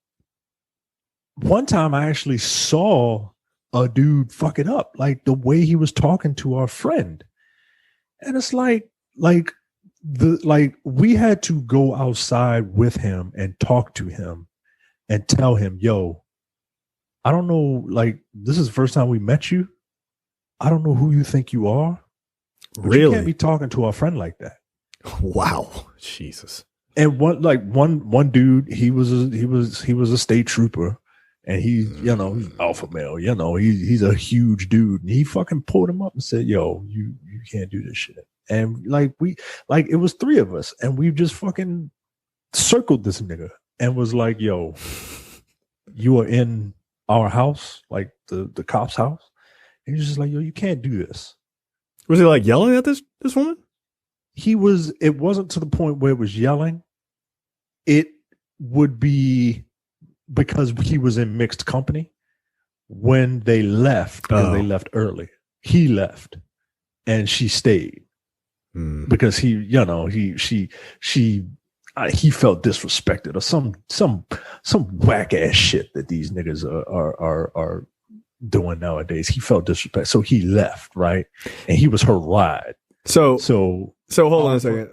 [SPEAKER 4] One time I actually saw a dude fuck it up, like the way he was talking to our friend. And it's like we had to go outside with him and talk to him and tell him, yo, I don't know, like, this is the first time we met you. I don't know who you think you are.
[SPEAKER 3] Really?
[SPEAKER 4] You can't be talking to our friend like that.
[SPEAKER 3] Wow. Jesus.
[SPEAKER 4] And one dude, he was a state trooper, And he's, he's alpha male, he's a huge dude. And he fucking pulled him up and said, yo, you can't do this shit. And it was 3 of us, and we just fucking circled this nigga and was like, yo, you are in our house, like the cop's house. And he's just like, yo, you can't do this.
[SPEAKER 3] Was he like yelling at this woman?
[SPEAKER 4] It wasn't to the point where it was yelling. It would be because he was in mixed company when they left, because they left early. He left and she stayed because he felt disrespected or some whack ass shit that these niggas are doing nowadays. He felt disrespect, so he left, right? And he was her ride. So hold on a second.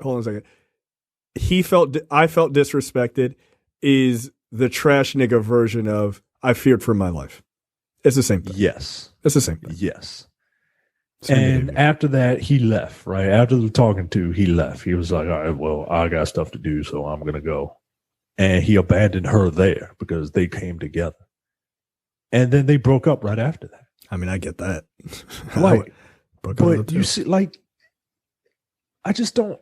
[SPEAKER 4] I felt disrespected is the trash nigga version of I feared for my life. It's the same thing. Yes.
[SPEAKER 3] It's the same thing.
[SPEAKER 4] Yes. And after that, he left, right? After the talking to, he left. He was like, all right, well, I got stuff to do, so I'm going to go. And he abandoned her there because they came together. And then they broke up right after that.
[SPEAKER 3] I mean, I get that.
[SPEAKER 4] Right. But you see, like, I just don't,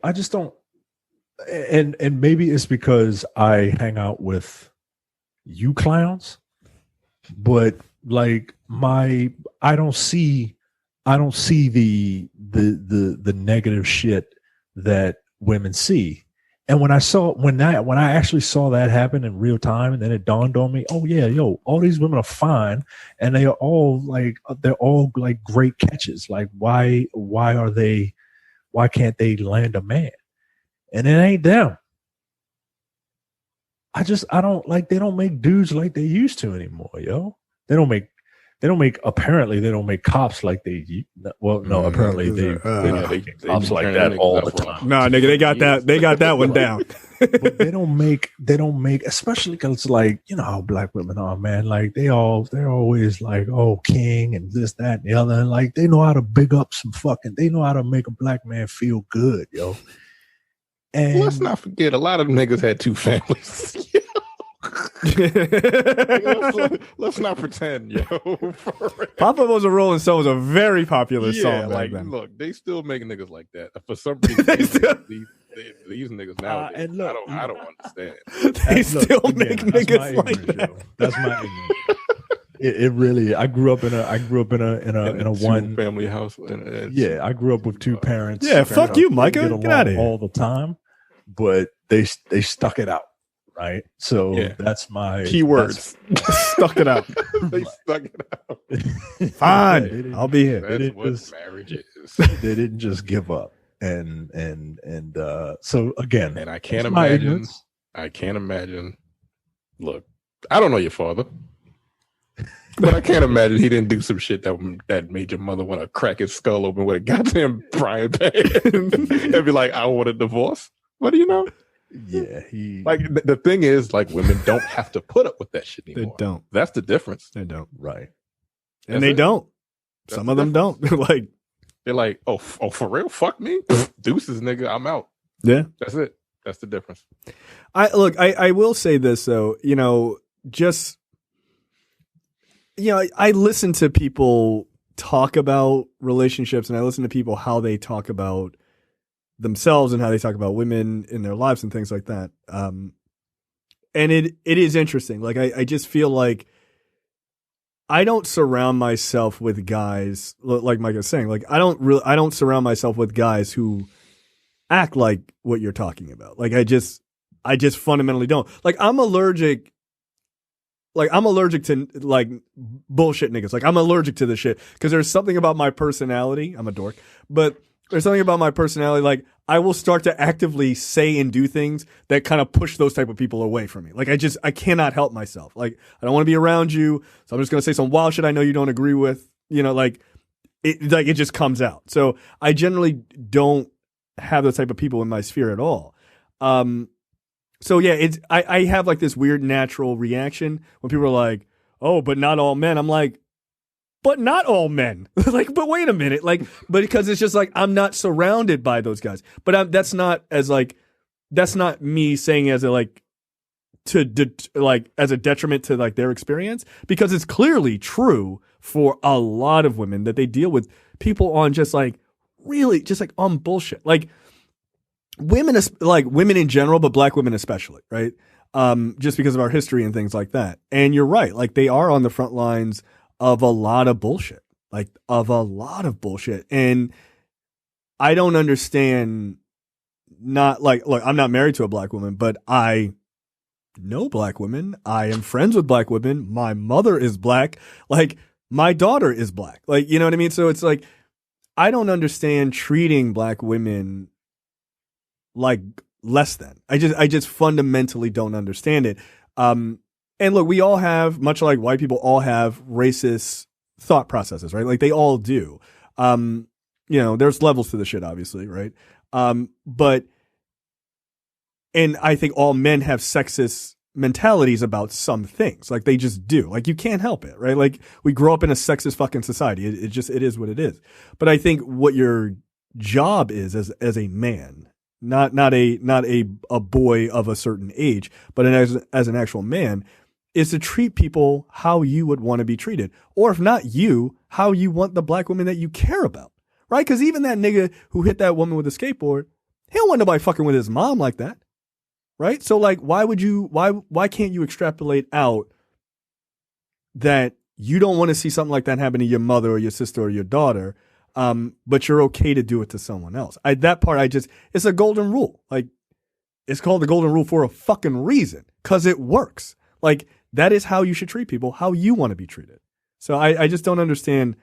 [SPEAKER 4] and maybe it's because I hang out with you clowns, but like I don't see the negative shit that women see. And when I actually saw that happen in real time, and then it dawned on me, oh yeah, yo, all these women are fine, and they're all like great catches. Like why can't they land a man? And it ain't them. I don't like, they don't make dudes like they used to anymore, yo. They don't make cops like they, well, no, apparently they make cops like that all the time.
[SPEAKER 3] Nah, nigga, they got that one down.
[SPEAKER 4] But they don't make, especially because it's like, you know how black women are, man. Like they're always like, oh, king and this, that, and the other. And like they know how to big up they know how to make a black man feel good, yo. And
[SPEAKER 5] let's not forget, a lot of niggas had 2 families. let's not pretend, yo.
[SPEAKER 4] Papa
[SPEAKER 5] Was
[SPEAKER 3] a Rolling Stone was a very popular song
[SPEAKER 5] back then. Look, they still make niggas like that. For some reason, these niggas now.
[SPEAKER 4] And look,
[SPEAKER 5] I don't understand.
[SPEAKER 3] They still make niggas like that.
[SPEAKER 4] That's my ignorance. It really. I grew up in a one
[SPEAKER 5] family house.
[SPEAKER 4] I grew up with 2 parents.
[SPEAKER 3] Yeah, fuck you, Micah. Get out of here
[SPEAKER 4] all the time. But they stuck it out, right? So that's my
[SPEAKER 5] keywords.
[SPEAKER 3] Stuck it out.
[SPEAKER 5] They stuck it out.
[SPEAKER 3] Fine, I'll be here.
[SPEAKER 5] That's what marriage is.
[SPEAKER 4] They didn't just give up, and so again,
[SPEAKER 5] and I can't imagine. Look, I don't know your father. But I can't imagine he didn't do some shit that made your mother want to crack his skull open with a goddamn frying pan and be like, I want a divorce. What do you know?
[SPEAKER 4] Yeah,
[SPEAKER 5] the thing is, like, women don't have to put up with that shit anymore.
[SPEAKER 3] They don't.
[SPEAKER 5] That's the difference.
[SPEAKER 3] They don't.
[SPEAKER 4] Right.
[SPEAKER 3] And they don't. Some of them don't. Like
[SPEAKER 5] they're like, oh, for real? Fuck me. Deuces, nigga. I'm out.
[SPEAKER 3] Yeah.
[SPEAKER 5] That's it. That's the difference.
[SPEAKER 3] I will say this though, I listen to people talk about relationships, and I listen to people how they talk about themselves and how they talk about women in their lives and things like that. And it is interesting. Like I just feel like I don't surround myself with guys, like Mike was saying, like I don't surround myself with guys who act like what you're talking about. Like I just fundamentally don't. Like I'm allergic to like bullshit niggas. Like I'm allergic to this shit because there's something about my personality. I'm a dork, but there's something about my personality. Like I will start to actively say and do things that kind of push those type of people away from me. Like I cannot help myself. Like I don't want to be around you. So I'm just going to say some wild shit I know you don't agree with, like it just comes out. So I generally don't have those type of people in my sphere at all. So yeah, I have like this weird natural reaction when people are like, "Oh, but not all men." I'm like, "But not all men." Like, but wait a minute, like, but because it's just like I'm not surrounded by those guys. But that's not me saying as a like like as a detriment to like their experience, because it's clearly true for a lot of women that they deal with people on just like really just like on bullshit. Like women in general, but black women especially, right? Just because of our history and things like that. And you're right, like they are on the front lines of a lot of bullshit. And I don't understand, not like, look, I'm not married to a black woman, but I know black women. I am friends with black women. My mother is black. Like my daughter is black. Like, you know what I mean? So it's like, I don't understand treating black women like less than. I just fundamentally don't understand it. And look, we all have, much like white people all have racist thought processes, right? Like they all do. You know, there's levels to the shit, obviously, right? But I think all men have sexist mentalities about some things. Like they just do. Like you can't help it, right? Like we grow up in a sexist fucking society. It is what it is. But I think what your job is as a man, not a boy of a certain age, but as an actual man, is to treat people how you would want to be treated. Or if not you, how you want the black women that you care about. Right? Because even that nigga who hit that woman with a skateboard, he don't want nobody fucking with his mom like that. Right? So like, why can't you extrapolate out that you don't want to see something like that happen to your mother or your sister or your daughter, but you're okay to do it to someone else? It's a golden rule. Like, it's called the golden rule for a fucking reason, because it works. Like, that is how you should treat people, how you want to be treated. So I just don't understand.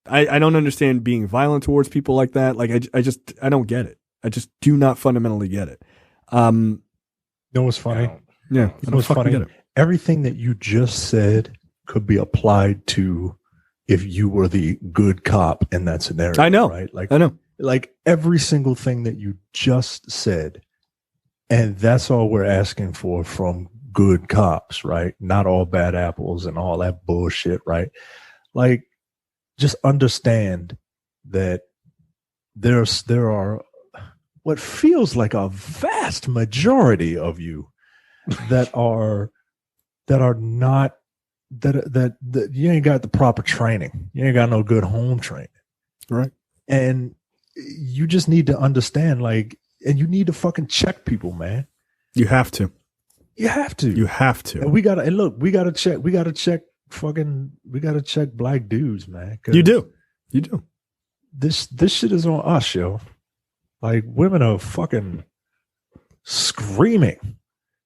[SPEAKER 3] I don't understand being violent towards people like that. Like, I don't get it. I just do not fundamentally get it.
[SPEAKER 4] You know what's funny?
[SPEAKER 3] Yeah.
[SPEAKER 4] You know what's funny? Everything that you just said could be applied to if you were the good cop in that scenario.
[SPEAKER 3] I know.
[SPEAKER 4] Right? Like,
[SPEAKER 3] I know.
[SPEAKER 4] Like every single thing that you just said. And that's all we're asking for from good cops, right? Not all bad apples and all that bullshit, right? Like, just understand that there are what feels like a vast majority of you that you ain't got the proper training. You ain't got no good home training.
[SPEAKER 3] Right.
[SPEAKER 4] And you just need to understand, like, and you need to fucking check people, man.
[SPEAKER 3] You have to.
[SPEAKER 4] You have to. And we gotta check black dudes, man.
[SPEAKER 3] You do.
[SPEAKER 4] This shit is on us, yo. Like, women are fucking screaming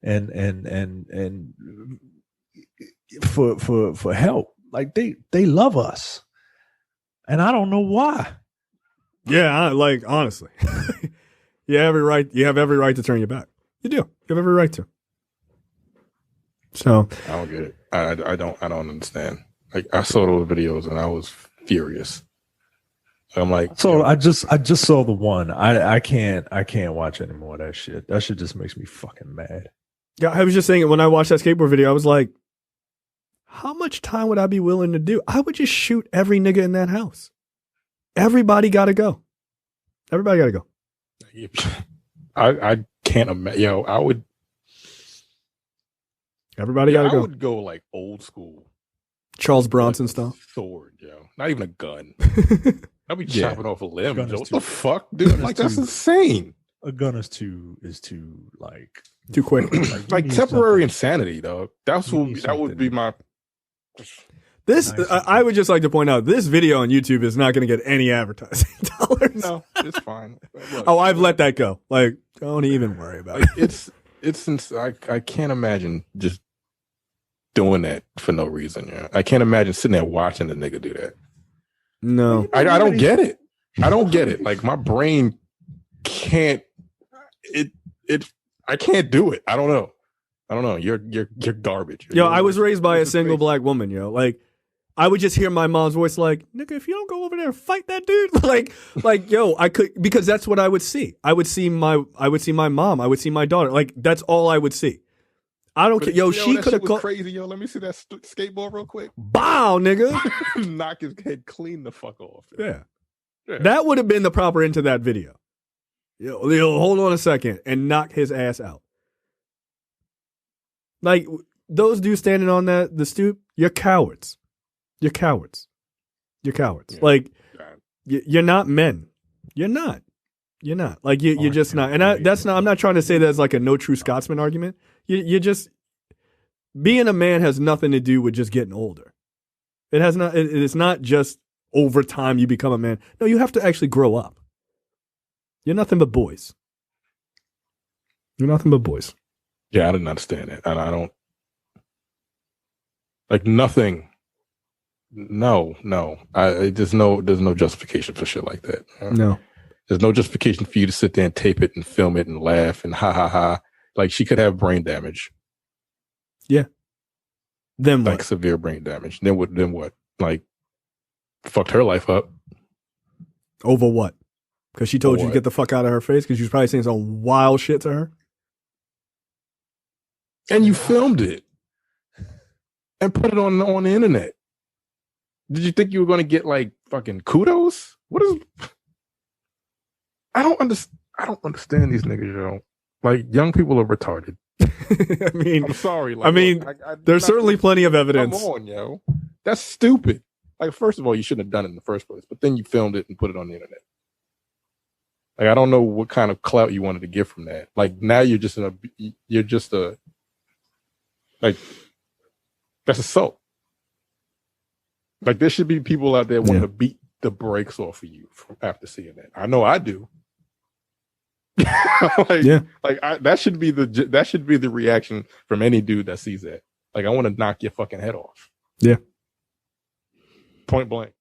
[SPEAKER 4] and for help. Like they love us. And I don't know why.
[SPEAKER 3] Yeah, like, honestly. You have every right to turn your back. You do. You have every right to. So
[SPEAKER 5] I don't get it. I don't understand. Like, I saw those videos and I was furious. I'm like,
[SPEAKER 4] so I just saw the one. I can't watch any more of that shit. That shit just makes me fucking mad.
[SPEAKER 3] Yeah, I was just saying, when I watched that skateboard video, I was like, how much time would I be willing to do? I would just shoot every nigga in that house. Everybody got to go. Everybody got to go.
[SPEAKER 5] I can't imagine. Yo, I would.
[SPEAKER 3] Everybody got to go.
[SPEAKER 5] I would go like old school.
[SPEAKER 3] Charles Bronson style.
[SPEAKER 5] Sword, yo. Not even a gun. I'd be chopping off a limb. What the fuck, dude? Like, that's insane.
[SPEAKER 4] A gun is too like
[SPEAKER 3] too quick.
[SPEAKER 5] Like temporary insanity, though. That would be my.
[SPEAKER 3] I would just like to point out, this video on YouTube is not going to get any advertising dollars.
[SPEAKER 5] No, it's fine. Look,
[SPEAKER 3] I've let that go. Like, don't even worry about it.
[SPEAKER 5] It's I can't imagine just doing that for no reason. Yeah, I can't imagine sitting there watching the nigga do that.
[SPEAKER 3] No,
[SPEAKER 5] I don't get it. I don't get it. Like, my brain can't. I can't do it. I don't know. You're garbage.
[SPEAKER 3] Yo, I was raised by a single black woman. Yo, like, I would just hear my mom's voice, like, nigga, if you don't go over there and fight that dude, like, yo, I could, because that's what I would see. I would see my mom. I would see my daughter. Like, that's all I would see. I don't care. Yo, she could have
[SPEAKER 5] crazy. Yo, let me see that skateboard real quick.
[SPEAKER 3] Bow, nigga.
[SPEAKER 5] Knock his head clean the fuck off.
[SPEAKER 3] Yeah. That would have been the proper end to that video. Yo, hold on a second and knock his ass out. Like those dudes standing on the stoop, you're cowards. You're cowards. You're cowards.
[SPEAKER 5] Yeah.
[SPEAKER 3] Like you're not men. You're not. You're not. Like you're just not. And that's not. I'm not trying to say that's like a no true Scotsman argument. You're just being a man has nothing to do with just getting older. It has not. It's not just over time you become a man. No, you have to actually grow up. You're nothing but boys. You're nothing but boys.
[SPEAKER 5] Yeah, I didn't understand it, and I don't like nothing. No. There's no justification for shit like that.
[SPEAKER 3] No,
[SPEAKER 5] there's no justification for you to sit there and tape it and film it and laugh and ha ha ha. Like she could have brain damage.
[SPEAKER 3] Yeah. Then what?
[SPEAKER 5] Like severe brain damage. Then what? Like fucked her life up.
[SPEAKER 3] Over what? Because she told you to get the fuck out of her face because she was probably saying some wild shit to her.
[SPEAKER 5] And you filmed it and put it on the internet. Did you think you were going to get like fucking kudos? What is? I don't understand these niggas, yo. Like young people are retarded.
[SPEAKER 3] I mean,
[SPEAKER 5] I'm sorry.
[SPEAKER 3] Like, there's certainly plenty of evidence.
[SPEAKER 5] Come on, yo. That's stupid. Like, first of all, you shouldn't have done it in the first place, but then you filmed it and put it on the internet. Like, I don't know what kind of clout you wanted to get from that. Like, now you're just like, that's assault. Like, there should be people out there wanting to beat the brakes off of you after seeing that. I know I do. That should be the reaction from any dude that sees that. Like, I want to knock your fucking head off.
[SPEAKER 3] Yeah.
[SPEAKER 5] Point blank.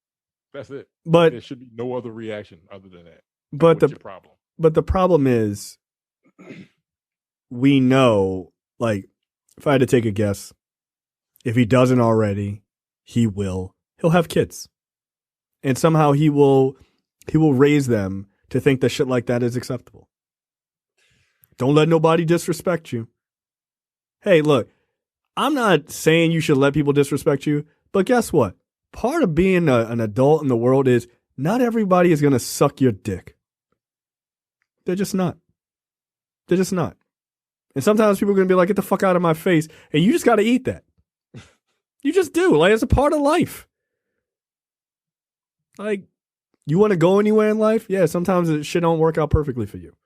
[SPEAKER 5] That's it.
[SPEAKER 3] But
[SPEAKER 5] there should be no other reaction other than that.
[SPEAKER 3] But
[SPEAKER 5] What's your problem?
[SPEAKER 3] But the problem is, we know, like, if I had to take a guess, if he doesn't already, he will. He'll have kids, and somehow he will raise them to think that shit like that is acceptable. Don't let nobody disrespect you. Hey, look, I'm not saying you should let people disrespect you, but guess what? Part of being an adult in the world is not everybody is going to suck your dick. They're just not. They're just not. And sometimes people are going to be like, get the fuck out of my face. And you just got to eat that. You just do. Like, it's a part of life. Like, you want to go anywhere in life? Yeah, sometimes shit don't work out perfectly for you.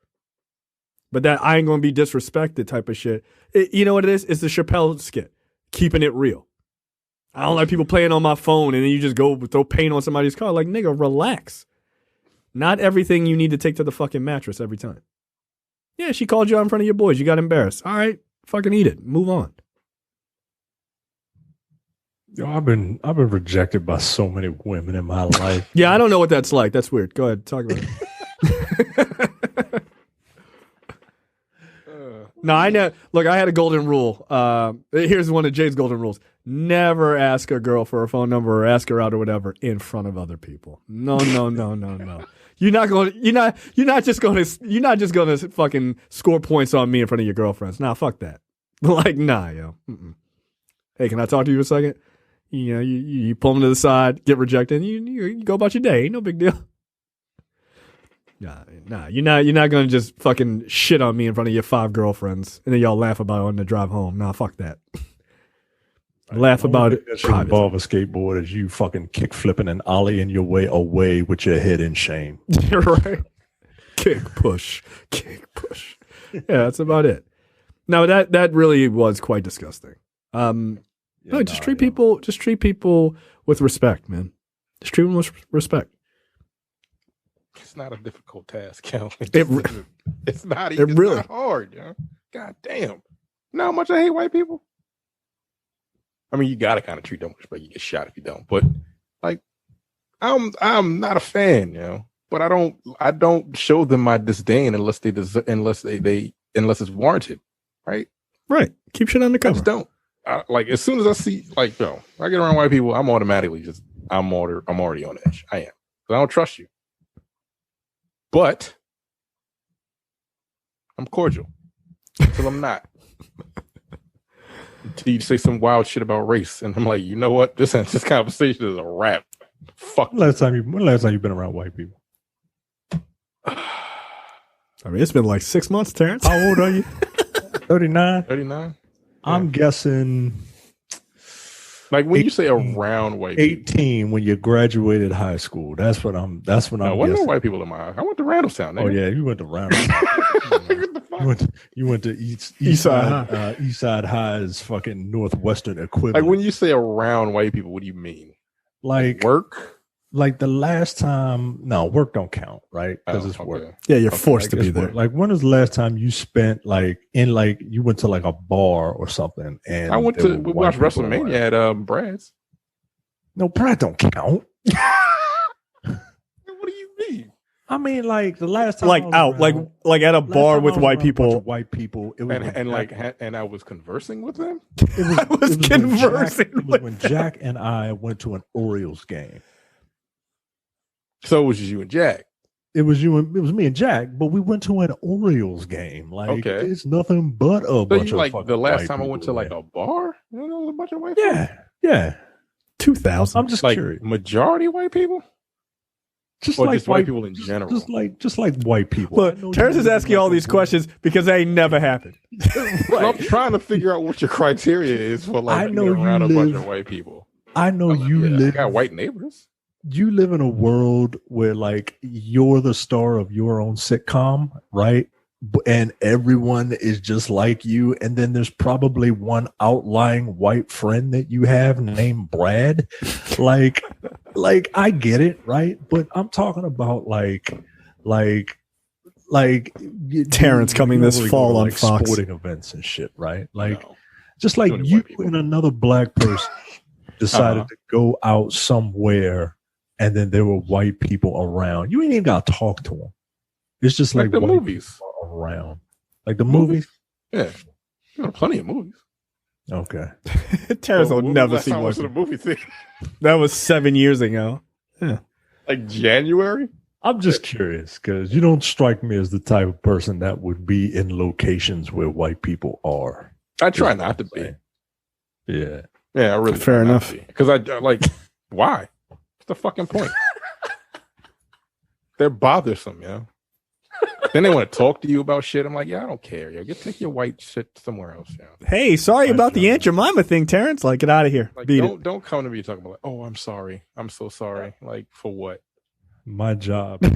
[SPEAKER 3] But that I ain't going to be disrespected type of shit. You know what it is? It's the Chappelle skit. Keeping it real. I don't like people playing on my phone and then you just go throw paint on somebody's car. Like, nigga, relax. Not everything you need to take to the fucking mattress every time. Yeah, she called you out in front of your boys. You got embarrassed. All right, fucking eat it. Move on.
[SPEAKER 4] Yo, I've been rejected by so many women in my life.
[SPEAKER 3] Yeah, I don't know what that's like. That's weird. Go ahead, talk about it. No, I know. Look, I had a golden rule. Here's one of Jay's golden rules: never ask a girl for her phone number or ask her out or whatever in front of other people. No. You're not just going to fucking score points on me in front of your girlfriends. Nah, fuck that. Like, nah, yo. Mm-mm. Hey, can I talk to you a second? You know, you pull them to the side, get rejected, and you go about your day. Ain't no big deal. Nah, you're not gonna just fucking shit on me in front of your 5 girlfriends and then y'all laugh about it on the drive home. Nah, fuck that. Laugh about it.
[SPEAKER 4] That should involve a skateboard as you fucking kick flipping and ollieing your way away with your head in shame.
[SPEAKER 3] Right. Kick push. Yeah, that's about it. No, that really was quite disgusting. No, just treat people with respect, man. Just treat them with respect.
[SPEAKER 5] It's not a difficult task, Kel.
[SPEAKER 3] It's
[SPEAKER 5] not hard, yo. God damn. You know how much I hate white people? I mean, you gotta kind of treat them with respect. You get shot if you don't. But like, I'm not a fan, you know. But I don't show them my disdain unless it's warranted, right?
[SPEAKER 3] Right. Keep shit undercover.
[SPEAKER 5] I just don't. Like, as soon as I see, like, yo, I get around white people, I'm automatically I'm already on edge. I am. But I don't trust you. But I'm cordial until I'm not. Until you say some wild shit about race, and I'm like, you know what? This conversation is a wrap. Fuck.
[SPEAKER 4] When last time you've been around white people?
[SPEAKER 3] I mean, it's been like 6 months, Terrence.
[SPEAKER 4] How old are you? 39.
[SPEAKER 5] 39.
[SPEAKER 4] I'm guessing
[SPEAKER 5] Like when you say around white people.
[SPEAKER 4] 18 when you graduated high school. That's what I'm guessing.
[SPEAKER 5] Wasn't no white people in my house. I went to Randallstown. Nigga.
[SPEAKER 4] Oh yeah, you went to Randallstown. you went to East Side High's fucking Northwestern equivalent.
[SPEAKER 5] Like when you say around white people, what do you mean?
[SPEAKER 4] Like
[SPEAKER 5] work?
[SPEAKER 4] Like the last time, no, work don't count, right? Because it's work.
[SPEAKER 3] Yeah, you're forced to be there.
[SPEAKER 4] Work. Like when was the last time you spent you went to like a bar or something? And
[SPEAKER 5] I went to watch WrestleMania at Brad's.
[SPEAKER 4] No, Brad don't count.
[SPEAKER 5] What do you mean?
[SPEAKER 4] I mean, like the last time,
[SPEAKER 3] like out, around, like at a bar with white people.
[SPEAKER 4] White people, it was
[SPEAKER 5] and I was conversing with them.
[SPEAKER 3] I was conversing.
[SPEAKER 4] It was when Jack and I went to an Orioles game.
[SPEAKER 5] So it was just you and Jack.
[SPEAKER 4] It was me and Jack, but we went to an Orioles game. Like it's nothing but a bunch of
[SPEAKER 5] like
[SPEAKER 4] fucking
[SPEAKER 5] the last
[SPEAKER 4] white
[SPEAKER 5] time I went to like a bar. You know, a bunch of white
[SPEAKER 4] people. Yeah.
[SPEAKER 3] 2000.
[SPEAKER 4] I'm just
[SPEAKER 5] like
[SPEAKER 4] curious.
[SPEAKER 5] Majority white people.
[SPEAKER 4] Just
[SPEAKER 5] or
[SPEAKER 4] like
[SPEAKER 5] just white people in general.
[SPEAKER 4] Just like white people.
[SPEAKER 3] Look, Terrence is asking all these questions because they ain't never happened.
[SPEAKER 5] Right. Well, I'm trying to figure out what your criteria is for like being around a bunch of white people.
[SPEAKER 4] I know you live.
[SPEAKER 5] I got white neighbors.
[SPEAKER 4] You live in a world where like you're the star of your own sitcom, right? And everyone is just like you. And then there's probably one outlying white friend that you have named Brad. like I get it, right? But I'm talking about like
[SPEAKER 3] Terrence coming this fall on Fox.
[SPEAKER 4] Sporting events and shit, right? Like just like you and another black person decided to go out somewhere. And then there were white people around. You ain't even got to talk to them. It's just like
[SPEAKER 5] the movies
[SPEAKER 4] around. Like the movies?
[SPEAKER 5] Yeah. There are plenty of movies.
[SPEAKER 4] Okay.
[SPEAKER 3] Terrence will never see one.
[SPEAKER 5] The movie thing.
[SPEAKER 3] That was 7 years ago. Yeah.
[SPEAKER 5] Like January?
[SPEAKER 4] I'm just curious because you don't strike me as the type of person that would be in locations where white people are.
[SPEAKER 5] I try not to be.
[SPEAKER 4] Yeah.
[SPEAKER 5] Yeah, I really
[SPEAKER 3] fair enough.
[SPEAKER 5] Because I like, why? The fucking point. They're bothersome, yo. Then they want to talk to you about shit. I'm like, yeah, I don't care, yo. Take your white shit somewhere else, yo.
[SPEAKER 3] Hey, sorry about the Aunt Jemima thing, Terrence. Like, get out of here.
[SPEAKER 5] Like,
[SPEAKER 3] Beat
[SPEAKER 5] don't come to me talking about like, oh, I'm sorry. I'm so sorry. Like, for what?
[SPEAKER 4] My job.
[SPEAKER 3] No,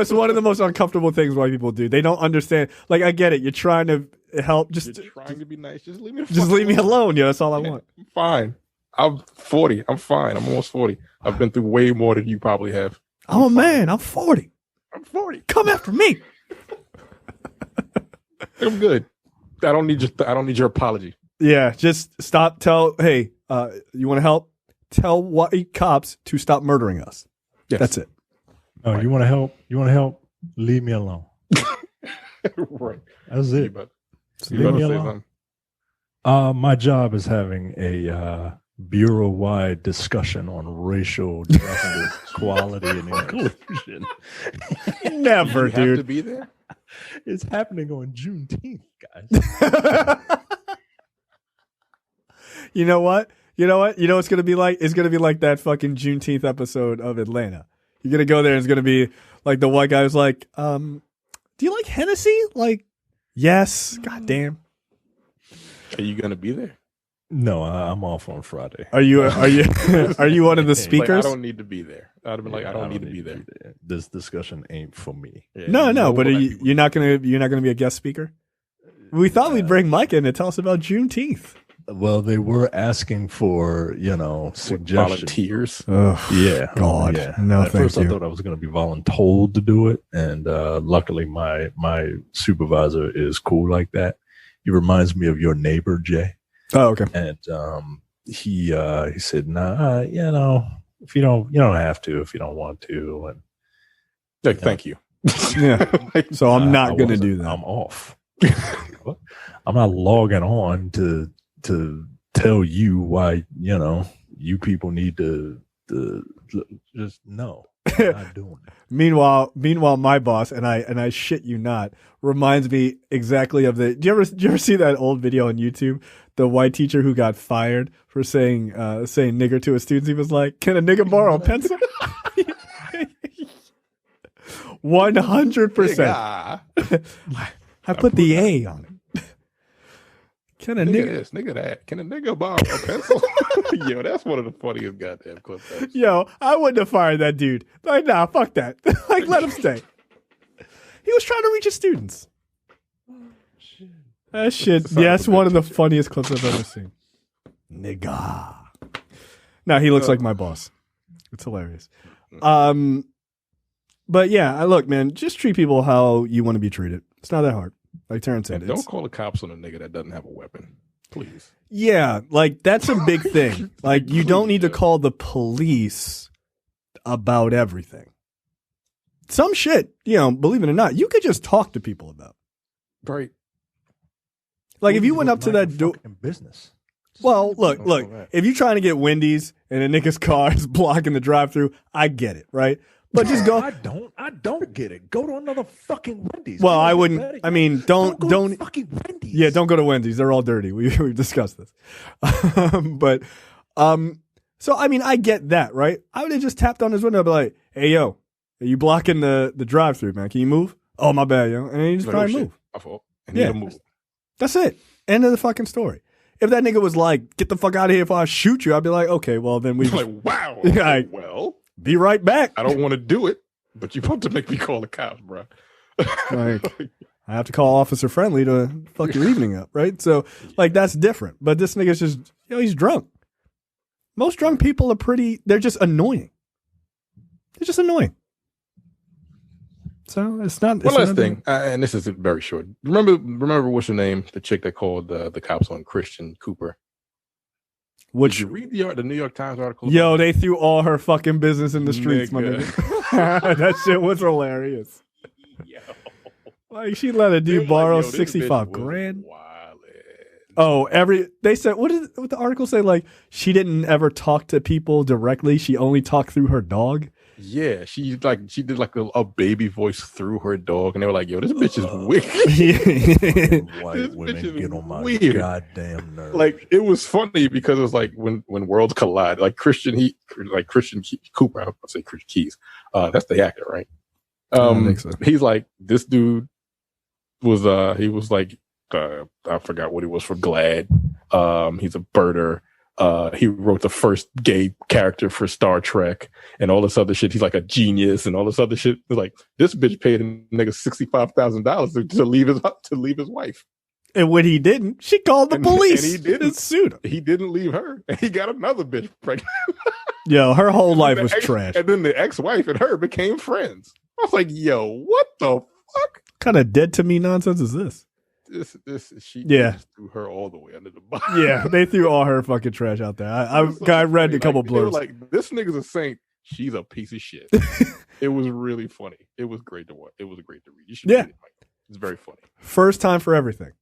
[SPEAKER 3] it's one of the most uncomfortable things white people do. They don't understand. Like, I get it. You're trying to help.
[SPEAKER 5] You're trying to be nice. Just leave me.
[SPEAKER 3] Leave me alone. Yeah, that's all I want.
[SPEAKER 5] I'm fine. I'm 40. I'm fine. I'm almost 40. I've been through way more than you probably have.
[SPEAKER 3] I'm a man. I'm 40.
[SPEAKER 5] I'm 40.
[SPEAKER 3] Come after me.
[SPEAKER 5] I'm good. I don't need your apology.
[SPEAKER 3] Yeah, just stop. Hey, you want to help? Tell white cops to stop murdering us. Yes. That's it.
[SPEAKER 4] Oh, right. You want to help? You want to help? Leave me alone.
[SPEAKER 5] Right.
[SPEAKER 4] That's it.
[SPEAKER 5] Leave me alone.
[SPEAKER 4] My job is having a bureau-wide discussion on racial justice, equality, and inclusion.
[SPEAKER 3] Never,
[SPEAKER 5] you
[SPEAKER 3] dude.
[SPEAKER 5] Have to be there.
[SPEAKER 4] It's happening on Juneteenth, guys.
[SPEAKER 3] You know what? You know what it's going to be like? It's going to be like that fucking Juneteenth episode of Atlanta. You're going to go there and it's going to be like the white guy who's like, do you like Hennessy? Like, yes. God damn.
[SPEAKER 5] Are you going to be there?
[SPEAKER 4] No, I'm off on Friday.
[SPEAKER 3] Are you are you one of the speakers?
[SPEAKER 5] Like, I don't need to be there. I'd have been like, I don't need to be there.
[SPEAKER 4] This discussion ain't for me.
[SPEAKER 3] Yeah, no, but you're not gonna be a guest speaker? We thought we'd bring Mike in to tell us about Juneteenth.
[SPEAKER 4] Well, they were asking for, suggestions.
[SPEAKER 5] Volunteers.
[SPEAKER 4] Yeah.
[SPEAKER 3] God.
[SPEAKER 4] Yeah.
[SPEAKER 3] No,
[SPEAKER 4] at first, I thought I was going to be voluntold to do it. And luckily, my supervisor is cool like that. He reminds me of your neighbor, Jay.
[SPEAKER 3] Oh, okay.
[SPEAKER 4] And he said, nah, if you don't have to, if you don't want to. And
[SPEAKER 5] like, thank you.
[SPEAKER 3] Yeah. So I'm not going to do that.
[SPEAKER 4] I'm off. I'm not logging on to tell you why, you people need to just know. I'm not doing it.
[SPEAKER 3] Meanwhile, my boss, and I shit you not, reminds me exactly of the. Do you ever see that old video on YouTube? The white teacher who got fired for saying nigger to his students. He was like, "Can a nigger borrow a pencil?" 100%. I put the A on it. Can a
[SPEAKER 5] nigga
[SPEAKER 3] nigga?
[SPEAKER 5] this, nigga that. Can a nigga borrow a pencil? Yo, that's one of the funniest goddamn clips.
[SPEAKER 3] Yo, I wouldn't have fired that dude. Like, nah, fuck that. Like, let him stay. He was trying to reach his students. That shit. Yeah, that's one of the funniest clips I've ever seen. Nigga. Now he looks like my boss. It's hilarious. But yeah, look, man, just treat people how you want to be treated. It's not that hard. Like Terrence said.
[SPEAKER 5] And don't call the cops on a nigga that doesn't have a weapon. Please.
[SPEAKER 3] Yeah, like that's a big thing. Like you don't need to call the police about everything. Some shit, believe it or not, you could just talk to people about.
[SPEAKER 5] Right.
[SPEAKER 3] Like if you went up to that door
[SPEAKER 4] business.
[SPEAKER 3] Well, look, if you're trying to get Wendy's and a nigga's car is blocking the drive-thru, I get it, right? But just go.
[SPEAKER 4] I don't get it. Go to another fucking Wendy's.
[SPEAKER 3] Well, I wouldn't. I mean, don't
[SPEAKER 4] go to fucking Wendy's.
[SPEAKER 3] Yeah, don't go to Wendy's. They're all dirty. We've discussed this. So I mean, I get that, right? I would have just tapped on his window and be like, "Hey, yo, are you blocking the drive-thru, man? Can you move? Oh, my bad, yo." And then you just try and move.
[SPEAKER 5] My fault. And he'll move.
[SPEAKER 3] That's it. End of the fucking story. If that nigga was like, "Get the fuck out of here if I shoot you," I'd be like, "Okay, well then we."
[SPEAKER 5] Like, wow.
[SPEAKER 3] Like,
[SPEAKER 5] well,
[SPEAKER 3] be right back.
[SPEAKER 5] I don't want to do it, but you about to make me call the cops, bro.
[SPEAKER 3] Like, I have to call Officer Friendly to fuck your evening up, right? So, like, that's different. But this nigga's just, he's drunk. Most drunk people are they're just annoying. They're just annoying. So it's not.
[SPEAKER 5] One last thing, and this is very short. Remember what's her name? The chick that called the cops on Christian Cooper. Did you read the New York Times article?
[SPEAKER 3] Yo, they threw all her fucking business in the streets, my nigga. That shit was hilarious.
[SPEAKER 5] Yo.
[SPEAKER 3] Like she let a dude borrow 65 grand. Oh, they said what the article say? Like she didn't ever talk to people directly. She only talked through her dog.
[SPEAKER 5] Yeah, she did like a baby voice through her dog, and they were like, "Yo, this bitch is wicked."
[SPEAKER 4] White women get on my goddamn nerves.
[SPEAKER 5] Like it was funny because it was like when worlds collide. Like Christian Cooper, I say Christian Keys. That's the actor, right?
[SPEAKER 3] I think so.
[SPEAKER 5] He's like this dude was he was like I forgot what he was for GLAAD. He's a birder. He wrote the first gay character for Star Trek and all this other shit. He's like a genius and all this other shit. Like this bitch paid a nigga $65,000 to leave his wife. And
[SPEAKER 3] when he didn't, she called the police.
[SPEAKER 5] And he didn't
[SPEAKER 3] sue him.
[SPEAKER 5] He didn't leave her. And he got another bitch pregnant.
[SPEAKER 3] Yo, her whole life was trash.
[SPEAKER 5] And then the ex-wife and her became friends. I was like, yo, what the fuck?
[SPEAKER 3] What kind of dead to me nonsense is this?
[SPEAKER 5] She just threw her all the way under the bus.
[SPEAKER 3] Yeah, they threw all her fucking trash out there. I read a couple blurbs.
[SPEAKER 5] Like, this nigga's a saint. She's a piece of shit. It was really funny. It was great to watch. It was great to read. You should read it, Mike. It's very funny.
[SPEAKER 3] First time for everything.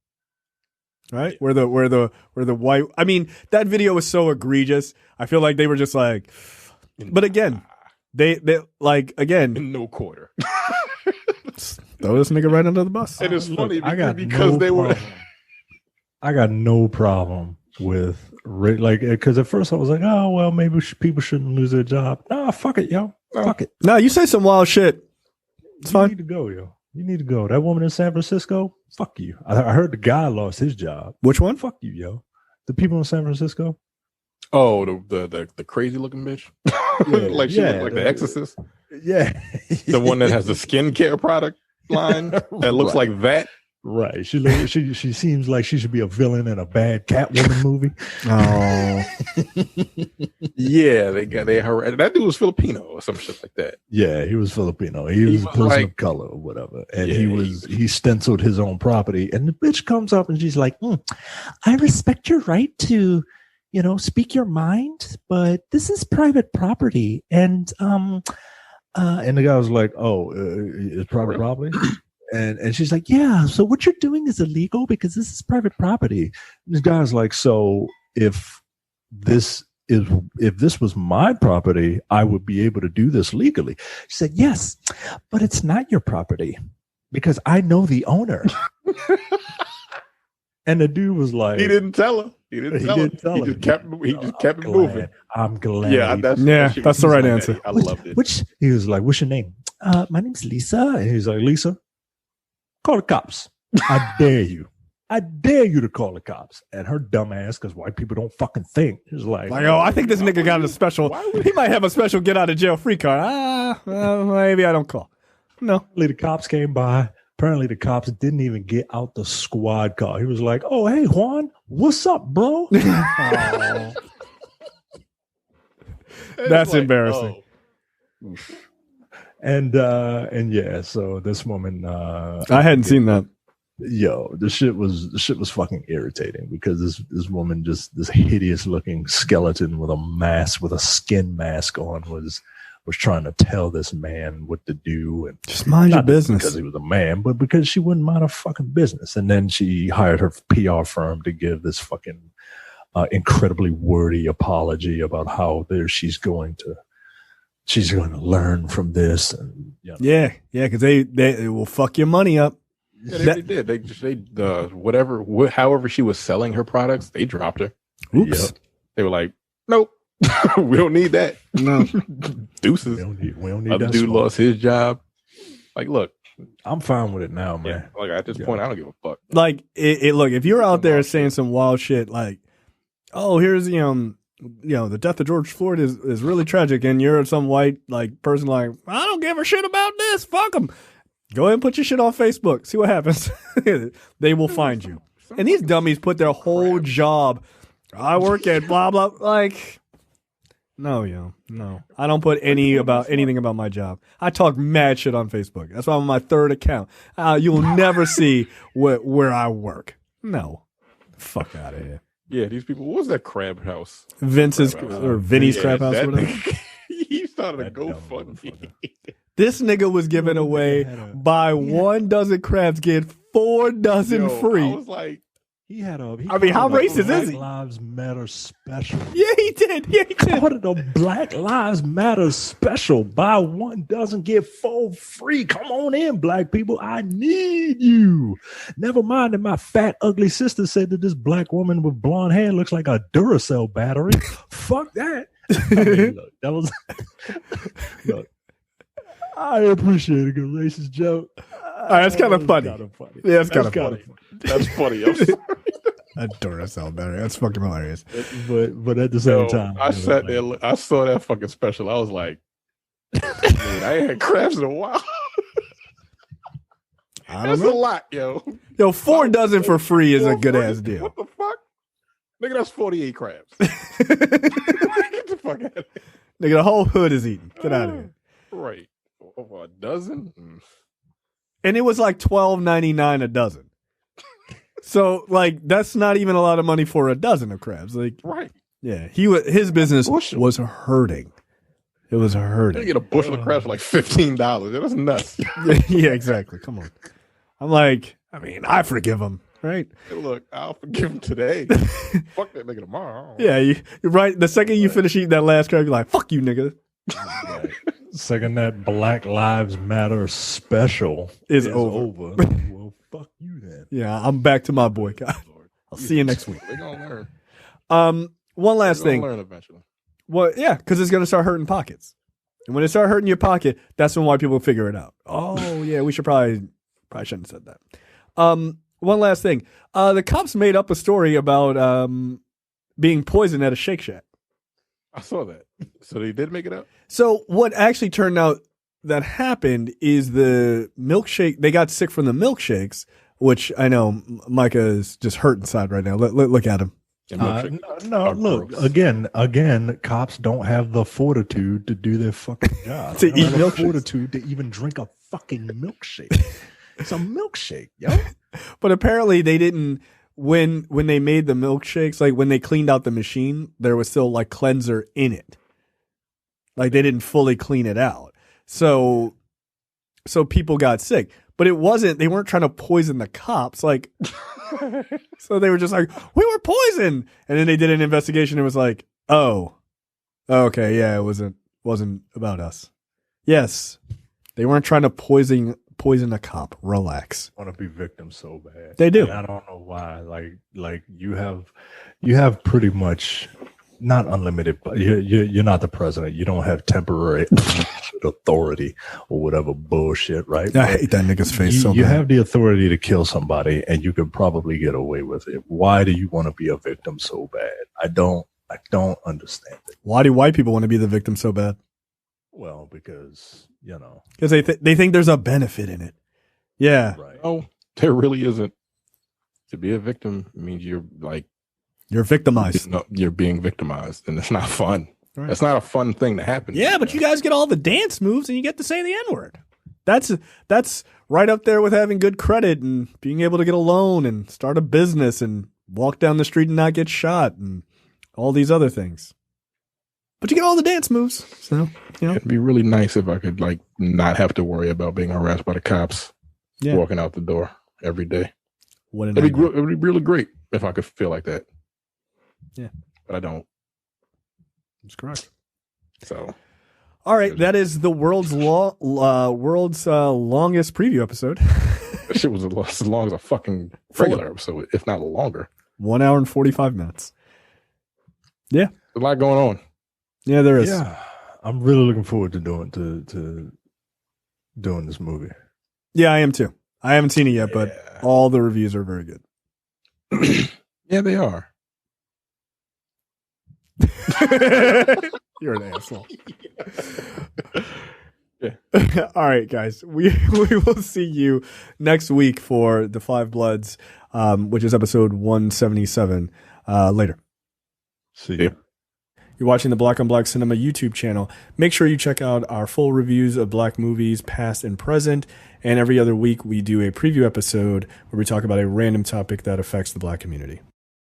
[SPEAKER 3] Right? Yeah. Where the white, I mean, that video was so egregious. I feel like they were just like, but again, they like, again.
[SPEAKER 5] In no quarter.
[SPEAKER 3] Throw this nigga right under the bus.
[SPEAKER 5] And it's funny because they were.
[SPEAKER 4] I got no problem with because at first I was like, oh well, maybe people shouldn't lose their job. Nah, fuck it, yo, fuck it.
[SPEAKER 3] No, you say some wild shit. It's fine.
[SPEAKER 4] You need to go, yo. You need to go. That woman in San Francisco, fuck you. I heard the guy lost his job.
[SPEAKER 3] Which one?
[SPEAKER 4] Fuck you, yo. The people in San Francisco.
[SPEAKER 5] Oh, the crazy looking bitch. Like she looked like the Exorcist.
[SPEAKER 4] Yeah,
[SPEAKER 5] the one that has the skincare product line that looks like that.
[SPEAKER 4] Right. She seems like she should be a villain in a bad Catwoman movie.
[SPEAKER 5] Oh. Yeah, that dude was Filipino or some shit like that.
[SPEAKER 4] Yeah, he was Filipino. He was a person of color or whatever. And he stenciled his own property. And the bitch comes up and she's like, I respect your right to, speak your mind, but this is private property. And the guy was like, oh, it's private property? And she's like, yeah, so what you're doing is illegal because this is private property. And the guy's like, so if this was my property, I would be able to do this legally. She said, yes, but it's not your property because I know the owner. And the dude was like,
[SPEAKER 5] he didn't tell her. He just kept it moving.
[SPEAKER 4] I'm glad.
[SPEAKER 5] Yeah, that's
[SPEAKER 3] the right answer.
[SPEAKER 5] I loved it.
[SPEAKER 4] He was like, what's your name? My name's Lisa. And he was like, Lisa, call the cops. I dare you. I dare you to call the cops. And her dumb ass, because white people don't fucking think, is like,
[SPEAKER 3] oh, I think this nigga got a special. He might have a special get out of jail free card. Maybe I don't call. No.
[SPEAKER 4] The cops came by. Apparently, the cops didn't even get out the squad car. He was like, "Oh, hey, Juan, what's up, bro?"
[SPEAKER 3] That's like, embarrassing.
[SPEAKER 4] Oh. And yeah, so this woman,
[SPEAKER 3] I hadn't seen that.
[SPEAKER 4] Yo, the shit was fucking irritating because this woman, just this hideous looking skeleton with a skin mask on, was trying to tell this man what to do, and
[SPEAKER 3] just mind your business
[SPEAKER 4] because he was a man, but because she wouldn't mind her fucking business. And then she hired her PR firm to give this fucking incredibly wordy apology about how she's going to learn from this, and
[SPEAKER 3] yeah, because they will fuck your money up.
[SPEAKER 5] Yeah, they did. However she was selling her products, they dropped her.
[SPEAKER 3] Oops.
[SPEAKER 5] Yep. They were like, nope. We don't need that.
[SPEAKER 3] No.
[SPEAKER 5] Deuces.
[SPEAKER 4] We don't need
[SPEAKER 5] Other
[SPEAKER 4] that.
[SPEAKER 5] dude lost his job. Like, look,
[SPEAKER 4] I'm fine with it now, man.
[SPEAKER 5] Yeah, like at this point, I don't give a fuck.
[SPEAKER 3] Like, look, if you're out there saying some wild shit, like, oh, here's the death of George Floyd is really tragic, and you're some white like person like, I don't give a shit about this. Fuck them. Go ahead and put your shit on Facebook. See what happens. They will find you. And these dummies put their whole job. I work at blah blah. Like, no. I don't put anything about my job. I talk mad shit on Facebook. That's why I'm on my third account. You'll never see where I work. No, fuck out of here.
[SPEAKER 5] Yeah, these people. What was that crab house?
[SPEAKER 3] Vinny's crab house. Or whatever.
[SPEAKER 5] He started a GoFundMe.
[SPEAKER 3] This nigga was giving away buy 1 dozen crabs, get 4 dozen free.
[SPEAKER 5] I was like,
[SPEAKER 3] how racist is he?
[SPEAKER 4] Black Lives Matter special.
[SPEAKER 3] Yeah, he did. He
[SPEAKER 4] called it a Black Lives Matter special. Buy 1 dozen, get 4 free. Come on in, black people. I need you. Never mind that my fat, ugly sister said that this black woman with blonde hair looks like a Duracell battery. Fuck that. I mean, look, that was look. I appreciate a good racist joke.
[SPEAKER 3] That's kind of funny. Yeah, it's kind of funny.
[SPEAKER 5] That's funny. I'm sorry.
[SPEAKER 3] A Duracell battery. That's fucking hilarious.
[SPEAKER 4] But at the same time,
[SPEAKER 5] I sat there. I saw that fucking special. I was like, man, I ain't had crabs in a while. That's a lot, yo.
[SPEAKER 3] Yo, 4 dozen for free is a good ass deal.
[SPEAKER 5] What the fuck? Nigga, that's 48 crabs. Get the fuck out of here.
[SPEAKER 3] Nigga, the whole hood is eaten. Get out of here.
[SPEAKER 5] Right. Over a dozen?
[SPEAKER 3] And it was like $12.99 a dozen. So, like, that's not even a lot of money for a dozen of crabs. Like,
[SPEAKER 5] right.
[SPEAKER 3] Yeah, his business was hurting. It was hurting.
[SPEAKER 5] You get a bushel of crabs for like $15. That's nuts.
[SPEAKER 3] Yeah, exactly. Come on. I'm like, I forgive him, right?
[SPEAKER 5] Hey, look, I'll forgive him today. Fuck that nigga tomorrow.
[SPEAKER 3] Yeah, you're right. The second you finish eating that last crab, you're like, fuck you, nigga.
[SPEAKER 4] Right. Second that Black Lives Matter special is over. Well, fuck you then.
[SPEAKER 3] Yeah, I'm back to my boycott. I'll see you next week.
[SPEAKER 5] They're gonna learn.
[SPEAKER 3] One last thing.
[SPEAKER 5] Learn eventually.
[SPEAKER 3] Well, yeah, because it's gonna start hurting pockets, and when it start hurting your pocket, that's when white people figure it out. Oh yeah, we should probably shouldn't have said that. One last thing. The cops made up a story about being poisoned at a Shake Shack.
[SPEAKER 5] I saw that. So they did make it up?
[SPEAKER 3] So what actually turned out that happened is the milkshake, they got sick from the milkshakes, which I know Micah is just hurt inside right now. Look at him.
[SPEAKER 4] No, look, again, cops don't have the fortitude to do their fucking job.
[SPEAKER 3] To eat milkshakes.
[SPEAKER 4] Fortitude to even drink a fucking milkshake. It's a milkshake, yo.
[SPEAKER 3] But apparently they didn't, when they made the milkshakes, like when they cleaned out the machine, there was still like cleanser in it. Like they didn't fully clean it out. So people got sick. But they weren't trying to poison the cops. Like, so they were just like, we were poisoned. And then they did an investigation and it was like, oh, okay. Yeah, it wasn't about us. Yes. They weren't trying to poison a cop. Relax.
[SPEAKER 4] I want to be victims so bad.
[SPEAKER 3] They do.
[SPEAKER 4] I don't know why. Like you have pretty much not unlimited, but you're not the president. You don't have temporary authority or whatever bullshit, right?
[SPEAKER 3] I hate that nigga's face so
[SPEAKER 4] You
[SPEAKER 3] bad.
[SPEAKER 4] have the authority to kill somebody, and you could probably get away with it. Why do you want to be a victim so bad? I don't understand it.
[SPEAKER 3] Why do white people want to be the victim so bad?
[SPEAKER 4] Well, because
[SPEAKER 3] Because they think there's a benefit in it. Yeah.
[SPEAKER 4] right?
[SPEAKER 5] No, there really isn't. To be a victim means you're
[SPEAKER 3] victimized.
[SPEAKER 5] you're being victimized, and it's not fun.
[SPEAKER 3] Right.
[SPEAKER 5] It's not a fun thing to happen.
[SPEAKER 3] Yeah, but you guys get all the dance moves and you get to say the N-word. That's right up there with having good credit and being able to get a loan and start a business and walk down the street and not get shot and all these other things. But you get all the dance moves. So,
[SPEAKER 5] It'd be really nice if I could not have to worry about being harassed by the cops walking out the door every day.
[SPEAKER 3] What an
[SPEAKER 5] It'd be
[SPEAKER 3] idea.
[SPEAKER 5] really great if I could feel like that.
[SPEAKER 3] Yeah.
[SPEAKER 5] But I don't.
[SPEAKER 3] That's correct.
[SPEAKER 5] So
[SPEAKER 3] All right, that is the world's longest preview episode.
[SPEAKER 5] that shit was as long as a fucking regular episode, if not longer.
[SPEAKER 3] 1 hour and 45 minutes. Yeah.
[SPEAKER 5] There's a lot going on.
[SPEAKER 3] Yeah, there is.
[SPEAKER 4] Yeah, I'm really looking forward to doing this movie.
[SPEAKER 3] Yeah, I am too. I haven't seen it yet, but all the reviews are very good.
[SPEAKER 5] Yeah, they are.
[SPEAKER 3] You're an asshole.
[SPEAKER 5] Yeah.
[SPEAKER 3] All right, guys. We will see you next week for The Five Bloods, which is episode 177. Later.
[SPEAKER 4] See ya.
[SPEAKER 3] You're watching the Black on Black Cinema YouTube channel. Make sure you check out our full reviews of black movies, past and present. And every other week, we do a preview episode where we talk about a random topic that affects the black community.